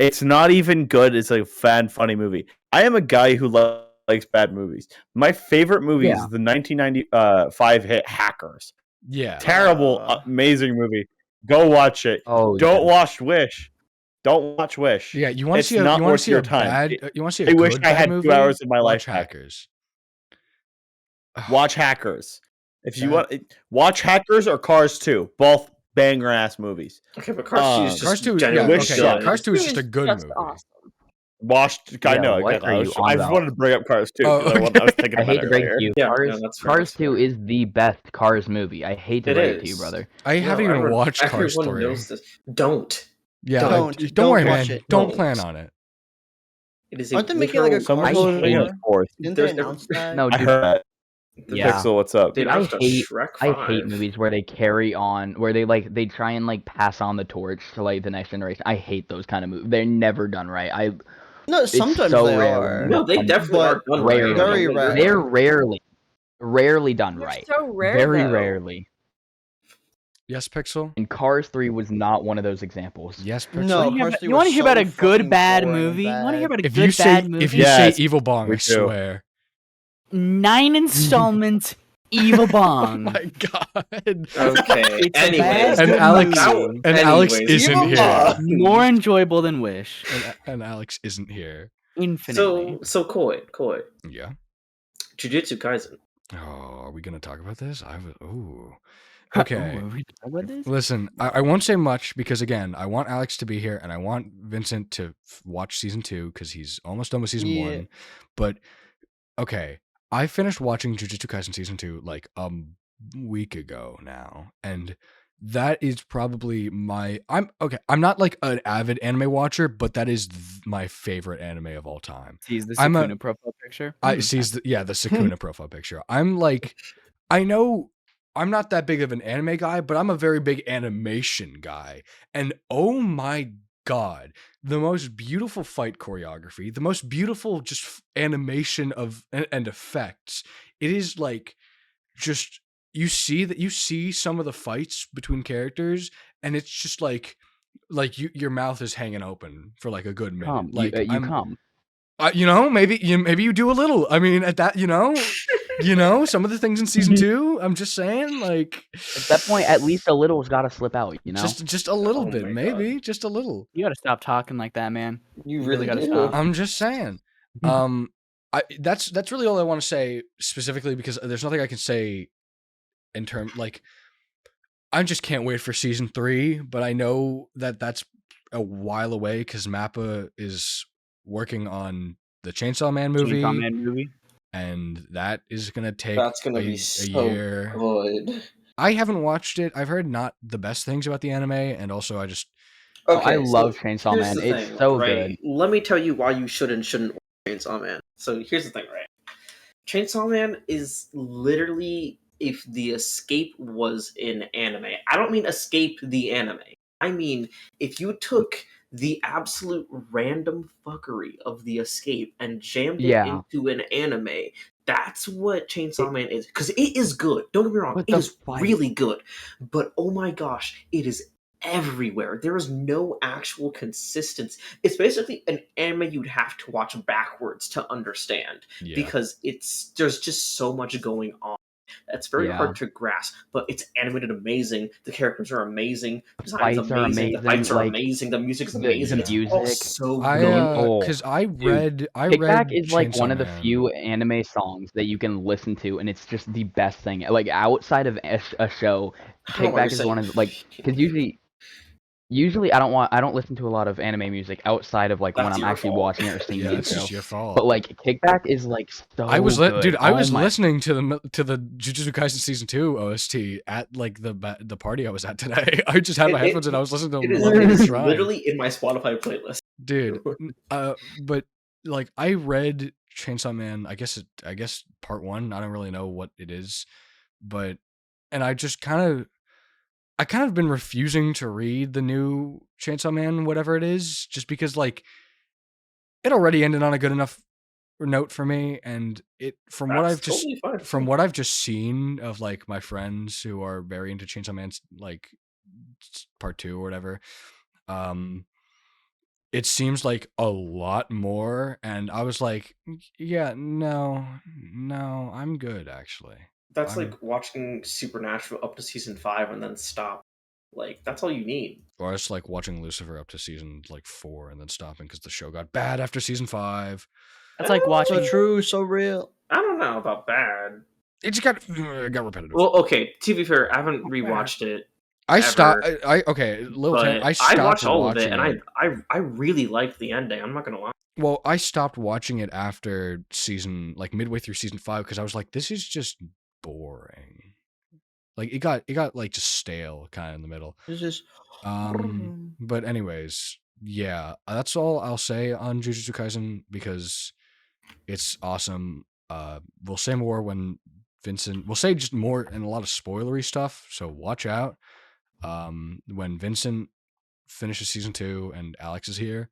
Speaker 5: It's not even good. It's a funny movie. I am a guy who likes bad movies. My favorite movie is the 1995 hit Hackers.
Speaker 3: Yeah.
Speaker 5: Terrible, amazing movie. Go watch it.
Speaker 6: Oh,
Speaker 5: Don't watch Wish. Don't watch Wish.
Speaker 3: Yeah, you want to
Speaker 5: It's
Speaker 3: see a
Speaker 5: not
Speaker 3: you want
Speaker 5: worth
Speaker 3: to see
Speaker 5: your
Speaker 3: a
Speaker 5: time.
Speaker 3: bad you want to see a
Speaker 5: I
Speaker 3: good
Speaker 5: wish I
Speaker 3: bad
Speaker 5: had 2
Speaker 3: movie?
Speaker 5: hours of my
Speaker 3: Watch
Speaker 5: life back.
Speaker 3: Hackers.
Speaker 5: Watch Hackers. If you
Speaker 3: That-
Speaker 5: want, watch Hackers or Cars 2. Both banger ass movies.
Speaker 2: Okay, but Cars 2 is just
Speaker 3: Cars 2, yeah,
Speaker 2: genuinely
Speaker 5: Wish
Speaker 3: okay,
Speaker 5: sucked.
Speaker 3: yeah, Cars 2 is just a good
Speaker 4: Just
Speaker 3: movie.
Speaker 4: awesome.
Speaker 5: Watched. I
Speaker 6: Yeah,
Speaker 5: know.
Speaker 6: what
Speaker 5: I
Speaker 6: are
Speaker 5: was,
Speaker 6: you on
Speaker 5: I just
Speaker 6: about?
Speaker 5: wanted to bring up Cars 2.
Speaker 3: Oh,
Speaker 5: 'Cause I was thinking
Speaker 6: I
Speaker 5: about
Speaker 6: hate
Speaker 5: it
Speaker 6: to break
Speaker 5: earlier.
Speaker 6: to you.
Speaker 2: Yeah,
Speaker 6: Cars,
Speaker 2: no, that's fair,
Speaker 6: Cars
Speaker 2: that's
Speaker 6: 2
Speaker 2: fair.
Speaker 6: is the best Cars movie. I hate to
Speaker 2: It
Speaker 6: break it to you,
Speaker 2: is.
Speaker 6: brother.
Speaker 3: I haven't even watched Cars
Speaker 2: Everyone
Speaker 3: 3.
Speaker 2: knows this. Don't.
Speaker 3: Yeah,
Speaker 7: Don't
Speaker 3: don't worry,
Speaker 7: watch
Speaker 3: man.
Speaker 7: it.
Speaker 3: Don't
Speaker 2: Don't.
Speaker 3: plan on it.
Speaker 2: It is a
Speaker 7: Aren't they making, like, a
Speaker 2: literal-
Speaker 7: Cars
Speaker 5: Someone's
Speaker 6: I hate
Speaker 5: putting
Speaker 6: it.
Speaker 5: a fourth.
Speaker 7: Didn't
Speaker 2: There's
Speaker 7: they announce that?
Speaker 6: No,
Speaker 5: I
Speaker 6: dude,
Speaker 5: heard that.
Speaker 6: Yeah.
Speaker 5: Pixel, what's up?
Speaker 2: They
Speaker 6: Dude, I
Speaker 2: announced a
Speaker 6: hate-
Speaker 2: Shrek
Speaker 6: I
Speaker 2: 5.
Speaker 6: hate movies where they carry on, where they try and like pass on the torch to like the next generation. I hate those kind of movies. They're never done right.
Speaker 7: No, sometimes
Speaker 6: so
Speaker 7: they
Speaker 6: rare
Speaker 7: are.
Speaker 6: when
Speaker 2: No, they definitely
Speaker 7: But
Speaker 2: aren't done
Speaker 6: rarely.
Speaker 2: right.
Speaker 7: Very
Speaker 2: Like,
Speaker 7: rare.
Speaker 6: They're rarely done
Speaker 4: They're
Speaker 6: right.
Speaker 4: so rare,
Speaker 6: Very
Speaker 4: though.
Speaker 6: rarely.
Speaker 3: Yes, Pixel.
Speaker 6: And Cars 3 was not one of those examples.
Speaker 3: Yes, Pixel.
Speaker 7: No,
Speaker 1: You
Speaker 7: Cars 3
Speaker 1: want to
Speaker 7: was
Speaker 1: hear about
Speaker 7: so
Speaker 1: a good
Speaker 7: fucking
Speaker 1: bad
Speaker 7: boring and
Speaker 1: movie? You want to hear
Speaker 7: bad.
Speaker 1: about a
Speaker 3: If you
Speaker 1: good
Speaker 3: say
Speaker 1: bad movie?
Speaker 5: Yes,
Speaker 3: Evil Bong,
Speaker 5: me
Speaker 3: I
Speaker 5: too.
Speaker 3: swear.
Speaker 1: 9 installments, Evil
Speaker 3: Oh
Speaker 1: Bong.
Speaker 3: my god.
Speaker 2: Okay.
Speaker 1: It's a
Speaker 2: Anyways,
Speaker 1: bad
Speaker 3: And
Speaker 1: good
Speaker 3: Alex-
Speaker 1: movie.
Speaker 3: and Alex
Speaker 2: anyways,
Speaker 3: isn't
Speaker 2: move
Speaker 3: here.
Speaker 2: on.
Speaker 1: More enjoyable than Wish.
Speaker 3: And Alex isn't here.
Speaker 1: Infinitely.
Speaker 2: So Koi,
Speaker 3: Yeah.
Speaker 2: Jujutsu Kaisen.
Speaker 3: Oh, are we gonna talk about this? Ooh.
Speaker 1: Oh,
Speaker 3: Okay.
Speaker 1: are we talking about this?
Speaker 3: Listen, I won't say much because again, I want Alex to be here and I want Vincent to watch season 2 because he's almost done with season
Speaker 7: Yeah.
Speaker 3: 1. But okay, I finished watching Jujutsu Kaisen season 2 like a week ago now, and that is probably I'm not like an avid anime watcher, but that is my favorite anime of all time.
Speaker 1: Sees the
Speaker 3: I'm a-
Speaker 1: Sukuna profile picture.
Speaker 3: I sees the Sukuna profile picture. I'm like, I know I'm not that big of an anime guy, but I'm a very big animation guy. And oh my god, the most beautiful fight choreography, the most beautiful just animation of and effects. It is like just you see some of the fights between characters, and it's just like your mouth is hanging open for like a good minute.
Speaker 6: Come.
Speaker 3: Like
Speaker 6: You come.
Speaker 3: maybe you do a little. I mean, at that, some of the things in season 2. I'm just saying, like
Speaker 6: At that point, at least a little's got to slip out, you know?
Speaker 3: just a little
Speaker 2: Oh
Speaker 3: bit,
Speaker 2: my
Speaker 3: maybe just a little.
Speaker 1: You gotta stop talking like that, man.
Speaker 7: You
Speaker 1: You
Speaker 7: really
Speaker 1: gotta
Speaker 7: do.
Speaker 1: stop.
Speaker 3: I'm just saying. That's really all I want to say specifically because there's nothing I can say in terms like I just can't wait for season 3, but I know that that's a while away because Mappa is working on the Chainsaw Man movie,
Speaker 1: Chainsaw Man movie.
Speaker 3: and that is gonna take
Speaker 7: That's gonna be
Speaker 3: a
Speaker 7: so
Speaker 3: year.
Speaker 7: good.
Speaker 3: I haven't watched it. I've heard not the best things about the anime, and also I just
Speaker 6: I love Chainsaw
Speaker 2: here's
Speaker 6: Man.
Speaker 2: the
Speaker 6: It's
Speaker 2: thing,
Speaker 6: so
Speaker 2: right?
Speaker 6: good.
Speaker 2: Let me tell you why you shouldn't watch Chainsaw Man. So here's the thing, right? Chainsaw Man is literally if the escape was in anime. I don't mean escape the anime. I mean if you took the absolute random fuckery of the escape and jammed it
Speaker 6: Yeah.
Speaker 2: into an anime. That's what Chainsaw Man is. Because it is good. Don't get me wrong.
Speaker 6: But
Speaker 2: It
Speaker 6: the
Speaker 2: is
Speaker 6: fight-
Speaker 2: really good. But oh my gosh, it is everywhere. There is no actual consistency. It's basically an anime you'd have to watch backwards to understand because there's just so much going on. That's very
Speaker 6: Yeah.
Speaker 2: hard to grasp, but it's animated amazing. The characters are amazing. The
Speaker 6: fights
Speaker 2: design is
Speaker 6: are
Speaker 2: amazing. The
Speaker 6: amazing,
Speaker 2: fights are
Speaker 6: like,
Speaker 2: amazing. The music's
Speaker 6: the
Speaker 2: amazing. It's all
Speaker 6: music.
Speaker 2: so
Speaker 3: I
Speaker 2: good.
Speaker 3: because I read
Speaker 6: Kickback is like
Speaker 3: Chainsaw
Speaker 6: one of the
Speaker 3: Man.
Speaker 6: few anime songs that you can listen to, and it's just the best thing. Like outside of a show,
Speaker 2: I don't
Speaker 6: Kickback is one of because usually I don't listen to a lot of anime music outside of like when
Speaker 2: That's
Speaker 6: I'm
Speaker 2: your
Speaker 6: actually
Speaker 2: fault.
Speaker 6: watching it or seeing
Speaker 3: Yeah,
Speaker 6: the
Speaker 3: it's
Speaker 6: intro.
Speaker 3: just your fault.
Speaker 6: But like Kickback is like so
Speaker 3: I was
Speaker 6: good.
Speaker 3: dude. I was
Speaker 6: Oh my-
Speaker 3: listening to the Jujutsu Kaisen season 2 OST at like the party I was at today. I just had my headphones and I was listening to
Speaker 2: It
Speaker 3: them
Speaker 2: is,
Speaker 3: while
Speaker 2: it
Speaker 3: I was
Speaker 2: is
Speaker 3: driving.
Speaker 2: literally in my Spotify playlist.
Speaker 3: Dude. But like I read Chainsaw Man. I guess part 1. I don't really know what it is, but and I kind of been refusing to read the new Chainsaw Man, whatever it is, just because like it already ended on a good enough note for me, and it from what
Speaker 2: That's
Speaker 3: I've just
Speaker 2: totally fine.
Speaker 3: from what I've just seen of like my friends who are very into Chainsaw Man's like part 2 or whatever, it seems like a lot more, and I was like, yeah, no, I'm good actually.
Speaker 2: That's
Speaker 3: I'm-
Speaker 2: like watching Supernatural up to season 5 and then stop. Like that's all you need.
Speaker 3: Or it's like watching Lucifer up to season like 4 and then stopping because the show got bad after season 5.
Speaker 1: That's like watching.
Speaker 7: So true, so real.
Speaker 2: I don't know about bad.
Speaker 3: It just got repetitive.
Speaker 2: Well, okay. To be fair, I haven't rewatched it.
Speaker 3: I
Speaker 2: ever,
Speaker 3: stopped. Okay, little.
Speaker 2: But
Speaker 3: I stopped
Speaker 2: watched all of
Speaker 3: watching
Speaker 2: it, and I really liked the ending. I'm not gonna lie.
Speaker 3: Well, I stopped watching it after midway through season 5 because I was like, this is just boring. Like it got like just stale kind of in the middle.
Speaker 7: It's just
Speaker 3: But anyways, yeah, that's all I'll say on Jujutsu Kaisen because it's awesome. We'll say more when Vincent. We'll say just more and a lot of spoilery stuff. So watch out. When Vincent finishes season 2 and Alex is here.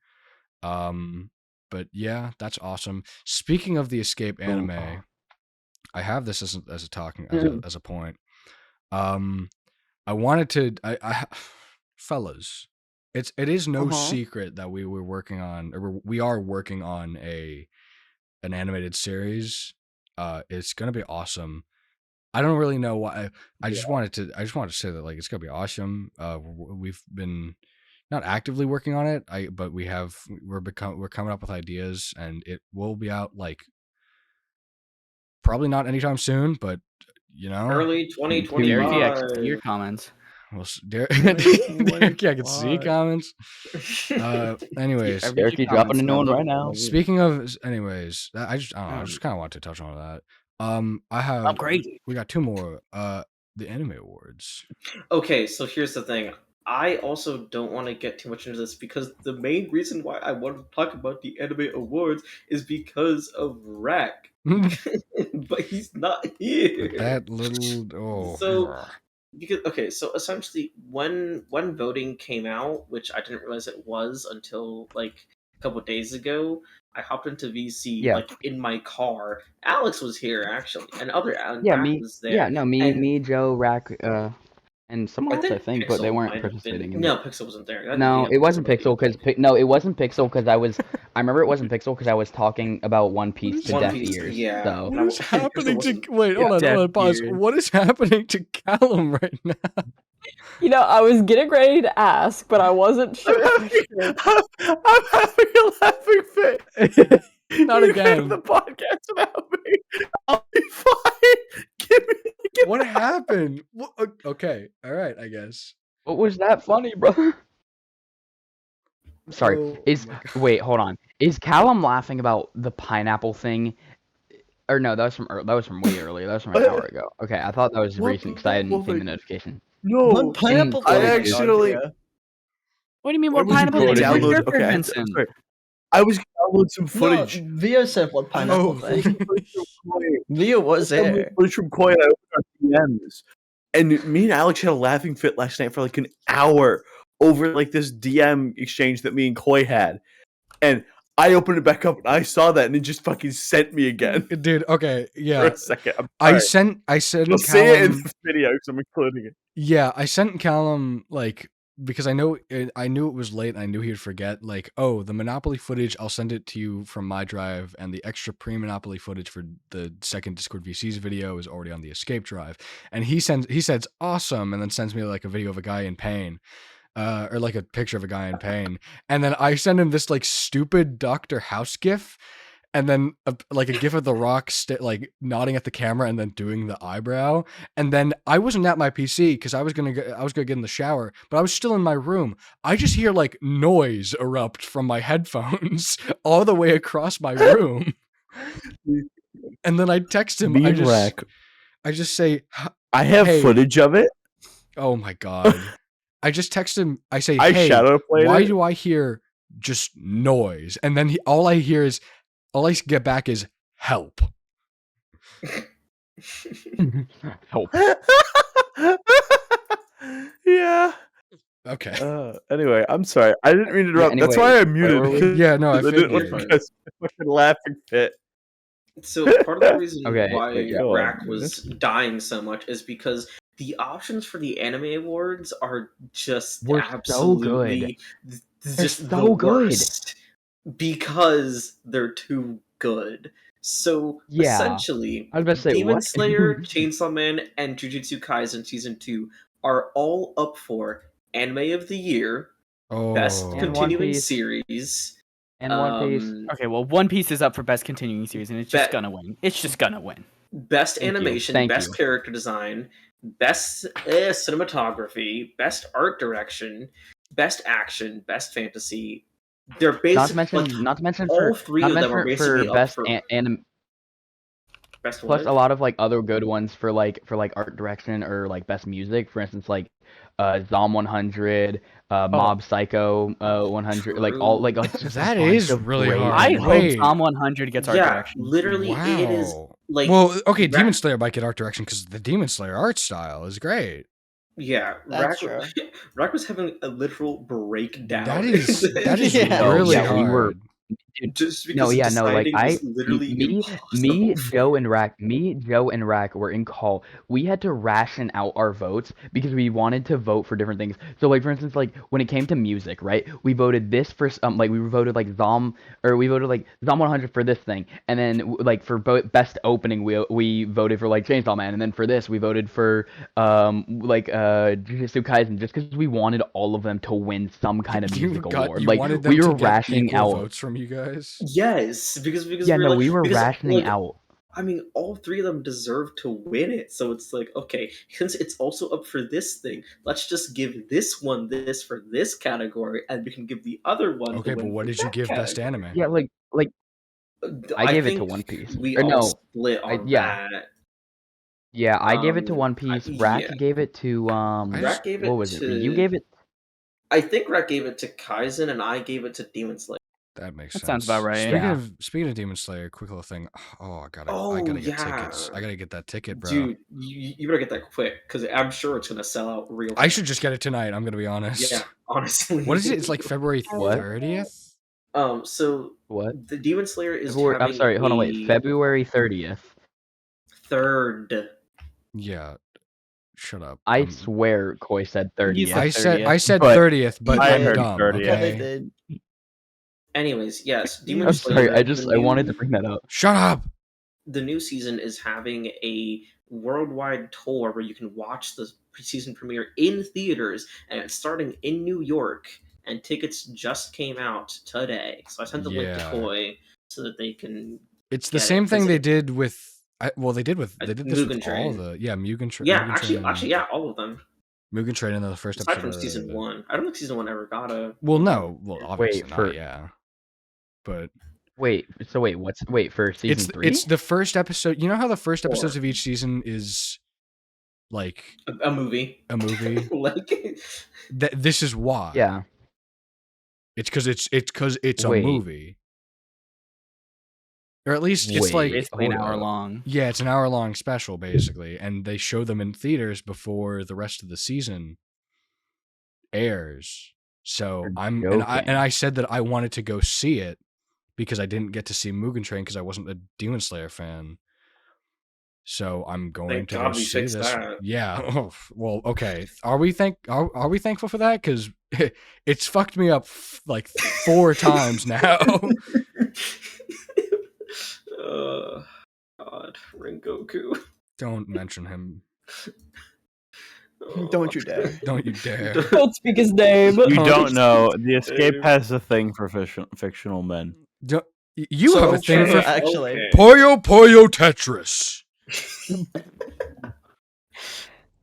Speaker 3: But yeah, that's awesome. Speaking of the escape anime,
Speaker 6: Ooh.
Speaker 3: I have this as a point. I wanted to I fellas, it is no secret that we were working on, or we are working on an animated series. It's gonna be awesome. I don't really know why. I just wanted to say that like it's gonna be awesome. We've been not actively working on it, but we're coming up with ideas, and it will be out like probably not anytime soon, but you know,
Speaker 2: Early
Speaker 1: Derek, yeah, I can see your
Speaker 2: 2025.
Speaker 1: comments.
Speaker 3: we'll Derek, I can see
Speaker 7: 25.
Speaker 3: comments. Anyways,
Speaker 1: Read
Speaker 6: Derek,
Speaker 1: your
Speaker 6: you dropping a
Speaker 1: comments,
Speaker 6: new one
Speaker 1: though.
Speaker 6: right now.
Speaker 3: speaking of, anyways, I don't know. I just kind of want to touch on that. I have.
Speaker 1: Oh, great.
Speaker 3: We got 2 more. The anime awards.
Speaker 2: Okay, so here's the thing. I also don't want to get too much into this because the main reason why I want to talk about the anime awards is because of Rack. But he's not here.
Speaker 3: That little
Speaker 2: So so essentially when voting came out, which I didn't realize it was until like a couple days ago, I hopped into VC
Speaker 6: Yeah.
Speaker 2: like in my car. Alex was here actually, and
Speaker 6: Yeah,
Speaker 2: Rack
Speaker 6: me.
Speaker 2: was there.
Speaker 6: Yeah, no,
Speaker 2: and
Speaker 6: me, Joe, Rack, and someone else, I think, but they
Speaker 2: Pixel
Speaker 6: weren't
Speaker 2: might have
Speaker 6: participating
Speaker 2: been.
Speaker 6: in
Speaker 2: No,
Speaker 6: it.
Speaker 2: Pixel wasn't there.
Speaker 6: No,
Speaker 2: Yeah,
Speaker 6: it wasn't
Speaker 2: might be
Speaker 6: Pixel
Speaker 2: okay.
Speaker 6: because no, it wasn't Pixel because I was. I remember it wasn't Pixel because I was talking about One Piece to
Speaker 2: One
Speaker 6: deaf
Speaker 2: Piece,
Speaker 6: ears.
Speaker 2: yeah.
Speaker 6: So
Speaker 3: What is
Speaker 2: Pixel
Speaker 3: happening to
Speaker 2: wasn't-
Speaker 3: wait? Hold
Speaker 1: Deaf
Speaker 3: on, pause.
Speaker 1: ears.
Speaker 3: What is happening to Callum right now?
Speaker 4: You know, I was getting ready to ask, but I wasn't sure if I should.
Speaker 5: I'm having a laughing fit.
Speaker 3: Not
Speaker 5: You
Speaker 3: again.
Speaker 5: have the podcast without me. I'll be fine. Give me.
Speaker 3: What happened? Okay, all right, I guess.
Speaker 6: what was that funny, bro? Sorry.
Speaker 3: Oh
Speaker 6: Is
Speaker 3: my God.
Speaker 6: wait, hold on. Is Callum laughing about the pineapple thing? Or no, that was from way earlier. That was from an hour ago. Okay, I thought that was
Speaker 5: What-
Speaker 6: recent because I hadn't
Speaker 5: what-
Speaker 6: seen the notification.
Speaker 5: No,
Speaker 7: What pineapple
Speaker 6: I
Speaker 7: flavor?
Speaker 5: actually-
Speaker 1: What do you mean?
Speaker 5: What
Speaker 1: What
Speaker 5: was you
Speaker 1: pineapple
Speaker 6: quoting?
Speaker 1: thing? Where's your
Speaker 5: Okay, I'm
Speaker 1: Vincent?
Speaker 5: sorry. I was downloading some footage.
Speaker 7: No, Vio said what pineapple
Speaker 3: Oh.
Speaker 7: thing. Vio was there.
Speaker 5: Footage from Koi, and I opened our DMs, and me and Alex had a laughing fit last night for like an hour over like this DM exchange that me and Koi had, and I opened it back up and I saw that, and it just fucking sent me again
Speaker 3: Dude, okay,
Speaker 5: for
Speaker 3: yeah.
Speaker 5: a second. I'm
Speaker 3: I
Speaker 5: sorry.
Speaker 3: sent
Speaker 5: You'll see it in
Speaker 3: Callum.
Speaker 5: the video because I'm including it.
Speaker 3: Yeah, I sent Callum like because I knew it was late and I knew he would forget. Like, oh, the Monopoly footage, I'll send it to you from my drive, and the extra pre-Monopoly footage for the second Discord VCs video is already on the Escape drive. And he says awesome, and then sends me like a video of a guy in pain. Or like a picture of a guy in pain, and then I send him this like stupid Dr. House gif, and then like a gif of the Rock like nodding at the camera and then doing the eyebrow, and then I wasn't at my PC because I was gonna get in the shower, but I was still in my room. I just hear like noise erupt from my headphones all the way across my room, and then I text him.
Speaker 5: Me
Speaker 3: I
Speaker 5: and
Speaker 3: just
Speaker 5: Rack.
Speaker 3: say,
Speaker 5: I have
Speaker 3: Hey.
Speaker 5: footage of it.
Speaker 3: oh my God. I just text him. I say,
Speaker 5: I
Speaker 3: hey,
Speaker 5: shadow played
Speaker 3: why
Speaker 5: it.
Speaker 3: do I hear just noise? And then all I get back is help.
Speaker 6: Help.
Speaker 5: Yeah.
Speaker 3: Okay.
Speaker 5: Anyway, I'm sorry. I didn't mean to interrupt. That's
Speaker 6: anyway,
Speaker 5: why I
Speaker 6: where
Speaker 5: muted.
Speaker 6: were we?
Speaker 5: because
Speaker 3: Yeah, no, I
Speaker 5: I didn't want
Speaker 3: figured.
Speaker 5: you guys to fucking laughing fit.
Speaker 2: So part of the reason
Speaker 6: Okay,
Speaker 2: why
Speaker 6: wait,
Speaker 5: go on.
Speaker 2: Rack was dying so much is because the options for the anime awards are just
Speaker 6: Were so
Speaker 2: absolutely just
Speaker 6: so
Speaker 2: the
Speaker 6: good.
Speaker 2: worst because they're too good. So
Speaker 6: Yeah.
Speaker 2: essentially,
Speaker 6: I was about to say,
Speaker 2: Demon
Speaker 6: what?
Speaker 2: Slayer, Chainsaw Man, and Jujutsu Kaisen Season 2 are all up for Anime of the Year, Best
Speaker 3: Oh.
Speaker 6: And One
Speaker 2: Continuing
Speaker 6: Piece.
Speaker 2: Series,
Speaker 6: And One Piece.
Speaker 1: Okay, well, One Piece is up for best continuing series, and it's just
Speaker 2: Bet-
Speaker 1: gonna win. It's just gonna win.
Speaker 2: Best
Speaker 6: Thank you.
Speaker 2: Animation,
Speaker 6: Thank
Speaker 2: Best
Speaker 6: you.
Speaker 2: Character Design, Best Cinematography, Best Art Direction, Best Action, Best Fantasy. They're
Speaker 6: Not to
Speaker 2: basically
Speaker 6: mention
Speaker 2: all
Speaker 6: for
Speaker 2: three
Speaker 6: not
Speaker 2: of
Speaker 6: to
Speaker 2: them are
Speaker 6: mention for
Speaker 2: basically up
Speaker 6: best
Speaker 2: for best
Speaker 6: plus
Speaker 2: what?
Speaker 6: a lot of like other good ones for like art direction or like best music. For instance, like Zom 100, Mob Psycho 100, like all like
Speaker 2: True.
Speaker 6: just
Speaker 3: That
Speaker 6: a bunch
Speaker 3: is
Speaker 6: of
Speaker 3: really
Speaker 6: great
Speaker 3: hard.
Speaker 1: I
Speaker 6: ones.
Speaker 1: hope
Speaker 3: Wait.
Speaker 1: Tom 100 gets art
Speaker 2: Yeah,
Speaker 1: direction.
Speaker 2: literally, it is
Speaker 3: Wow.
Speaker 2: like
Speaker 3: Well, okay,
Speaker 2: Rack-
Speaker 3: Demon Slayer might get art direction because the Demon Slayer art style is great.
Speaker 2: Yeah,
Speaker 7: That's
Speaker 2: Rack,
Speaker 7: true.
Speaker 2: Rack was having a literal breakdown.
Speaker 3: That is
Speaker 7: Yeah.
Speaker 3: really
Speaker 6: yeah,
Speaker 3: hard.
Speaker 6: dude,
Speaker 2: just
Speaker 6: no,
Speaker 2: because
Speaker 6: yeah, no, like
Speaker 2: deciding was literally
Speaker 6: me,
Speaker 2: impossible.
Speaker 6: Joe, and Rack were in call. We had to ration out our votes because we wanted to vote for different things. So, like, for instance, like when it came to music, right? We voted this for like we voted like we voted like Zom 100 for this thing, and then like for best opening, we voted for like Chainsaw Man, and then for this we voted for Jujutsu Kaisen just because we wanted all of them to win some kind of music award.
Speaker 3: You
Speaker 6: Like
Speaker 3: wanted them
Speaker 6: we
Speaker 3: to
Speaker 6: were
Speaker 3: get
Speaker 6: rationing
Speaker 3: equal
Speaker 6: out.
Speaker 3: votes from you guys.
Speaker 2: Yes, because
Speaker 6: Yeah,
Speaker 2: we're
Speaker 6: no,
Speaker 2: like,
Speaker 6: we were
Speaker 2: because
Speaker 6: rationing
Speaker 2: like
Speaker 6: out.
Speaker 2: I mean, all three of them deserve to win it. So it's like, okay, since it's also up for this thing, let's just give this one this for this category, and we can give the other one
Speaker 3: Okay,
Speaker 2: the
Speaker 3: but
Speaker 2: win
Speaker 3: what
Speaker 2: for
Speaker 3: did you
Speaker 2: that
Speaker 3: give best
Speaker 2: category.
Speaker 3: anime?
Speaker 6: Yeah, like I
Speaker 2: I
Speaker 6: gave it to
Speaker 2: think
Speaker 6: One Piece.
Speaker 2: we
Speaker 6: Or
Speaker 2: all
Speaker 6: no,
Speaker 2: split on
Speaker 6: yeah.
Speaker 2: that.
Speaker 6: Yeah, I gave it to One
Speaker 2: I-
Speaker 6: Piece. Rack
Speaker 2: yeah,
Speaker 6: gave it to
Speaker 2: Rat gave
Speaker 6: what
Speaker 2: it
Speaker 6: was it? You
Speaker 2: to.
Speaker 6: gave it.
Speaker 2: I think Rat gave it to Kaizen, and I gave it to Demon Slayer.
Speaker 3: That makes
Speaker 1: That
Speaker 3: sense.
Speaker 1: sounds about right.
Speaker 6: Yeah.
Speaker 3: Speaking of Demon Slayer, quick little thing. Oh, I gotta
Speaker 2: Oh,
Speaker 3: get
Speaker 2: yeah.
Speaker 3: tickets. I gotta get that ticket, bro.
Speaker 2: Dude, you better get that quick because I'm sure it's gonna sell out real.
Speaker 3: I
Speaker 2: fast.
Speaker 3: should just get it tonight. I'm gonna be honest.
Speaker 2: Yeah, honestly.
Speaker 3: What is it? It's like February
Speaker 6: What?
Speaker 3: 30th.
Speaker 2: So
Speaker 6: What?
Speaker 2: the Demon Slayer is
Speaker 6: I'm
Speaker 2: having
Speaker 6: sorry. Hold on. Wait.
Speaker 2: a
Speaker 6: February 30th.
Speaker 2: 3rd.
Speaker 3: Yeah. Shut up.
Speaker 6: I swear, Koi said 30th.
Speaker 1: I said
Speaker 3: I said
Speaker 5: But
Speaker 3: 30th, but
Speaker 5: I
Speaker 3: I'm
Speaker 5: heard
Speaker 3: dumb.
Speaker 5: 30th.
Speaker 7: Yeah, they
Speaker 3: Okay.
Speaker 7: did.
Speaker 2: Anyways, yes, Demon
Speaker 6: I'm
Speaker 2: Slayer.
Speaker 6: sorry.
Speaker 2: the
Speaker 6: I wanted to
Speaker 2: new-
Speaker 6: bring that up.
Speaker 3: Shut up.
Speaker 2: The new season is having a worldwide tour where you can watch the season premiere in theaters, and it's starting in New York. And tickets just came out today, so I sent the link to
Speaker 3: Yeah.
Speaker 2: Koi so that they can.
Speaker 3: It's the
Speaker 2: Get it,
Speaker 3: same thing
Speaker 2: 'cause
Speaker 3: they
Speaker 2: it-
Speaker 3: did with. They did this
Speaker 2: Mugen
Speaker 3: with all
Speaker 2: Train.
Speaker 3: the Mugen Train.
Speaker 2: Yeah,
Speaker 3: Mugen
Speaker 2: actually,
Speaker 3: Train,
Speaker 2: yeah, all of them.
Speaker 3: Mugen Train in the first
Speaker 2: Aside
Speaker 3: episode.
Speaker 2: from season 1, I don't think season 1 ever got a.
Speaker 3: Well, no. Well, obviously
Speaker 6: Wait,
Speaker 3: not. Yeah. But
Speaker 6: Wait. So wait. Wait for season 3?
Speaker 3: it's the first episode. You know how the first episodes
Speaker 2: 4.
Speaker 3: of each season is like
Speaker 2: A movie.
Speaker 3: a movie.
Speaker 2: Like,
Speaker 3: This is why.
Speaker 6: Yeah.
Speaker 3: It's because it's a
Speaker 6: Wait.
Speaker 3: movie. Or at least it's
Speaker 6: Wait.
Speaker 3: like
Speaker 1: Basically an
Speaker 6: hold
Speaker 1: hour
Speaker 6: up.
Speaker 1: long.
Speaker 3: yeah, it's an hour-long special basically, and they show them in theaters before the rest of the season airs. So
Speaker 6: You're
Speaker 3: and
Speaker 6: joking.
Speaker 3: I said that I wanted to go see it because I didn't get to see Mugen Train because I wasn't a Demon Slayer fan. So I'm going
Speaker 2: Thank
Speaker 3: to
Speaker 2: God
Speaker 3: go
Speaker 2: we
Speaker 3: see
Speaker 2: fixed
Speaker 3: this.
Speaker 2: that.
Speaker 3: Yeah. Oh, well, okay. Are we thankful for that? Because it's fucked me up like 4 times now.
Speaker 2: God, Rengoku.
Speaker 3: Don't mention him.
Speaker 7: Don't you dare.
Speaker 3: Don't you dare.
Speaker 4: Don't speak his name.
Speaker 5: You don't know. The Escape
Speaker 2: Dave.
Speaker 5: has a thing for fictional men.
Speaker 3: You have a thing
Speaker 7: Okay,
Speaker 3: for
Speaker 7: actually.
Speaker 2: Okay.
Speaker 3: Puyo Puyo Tetris.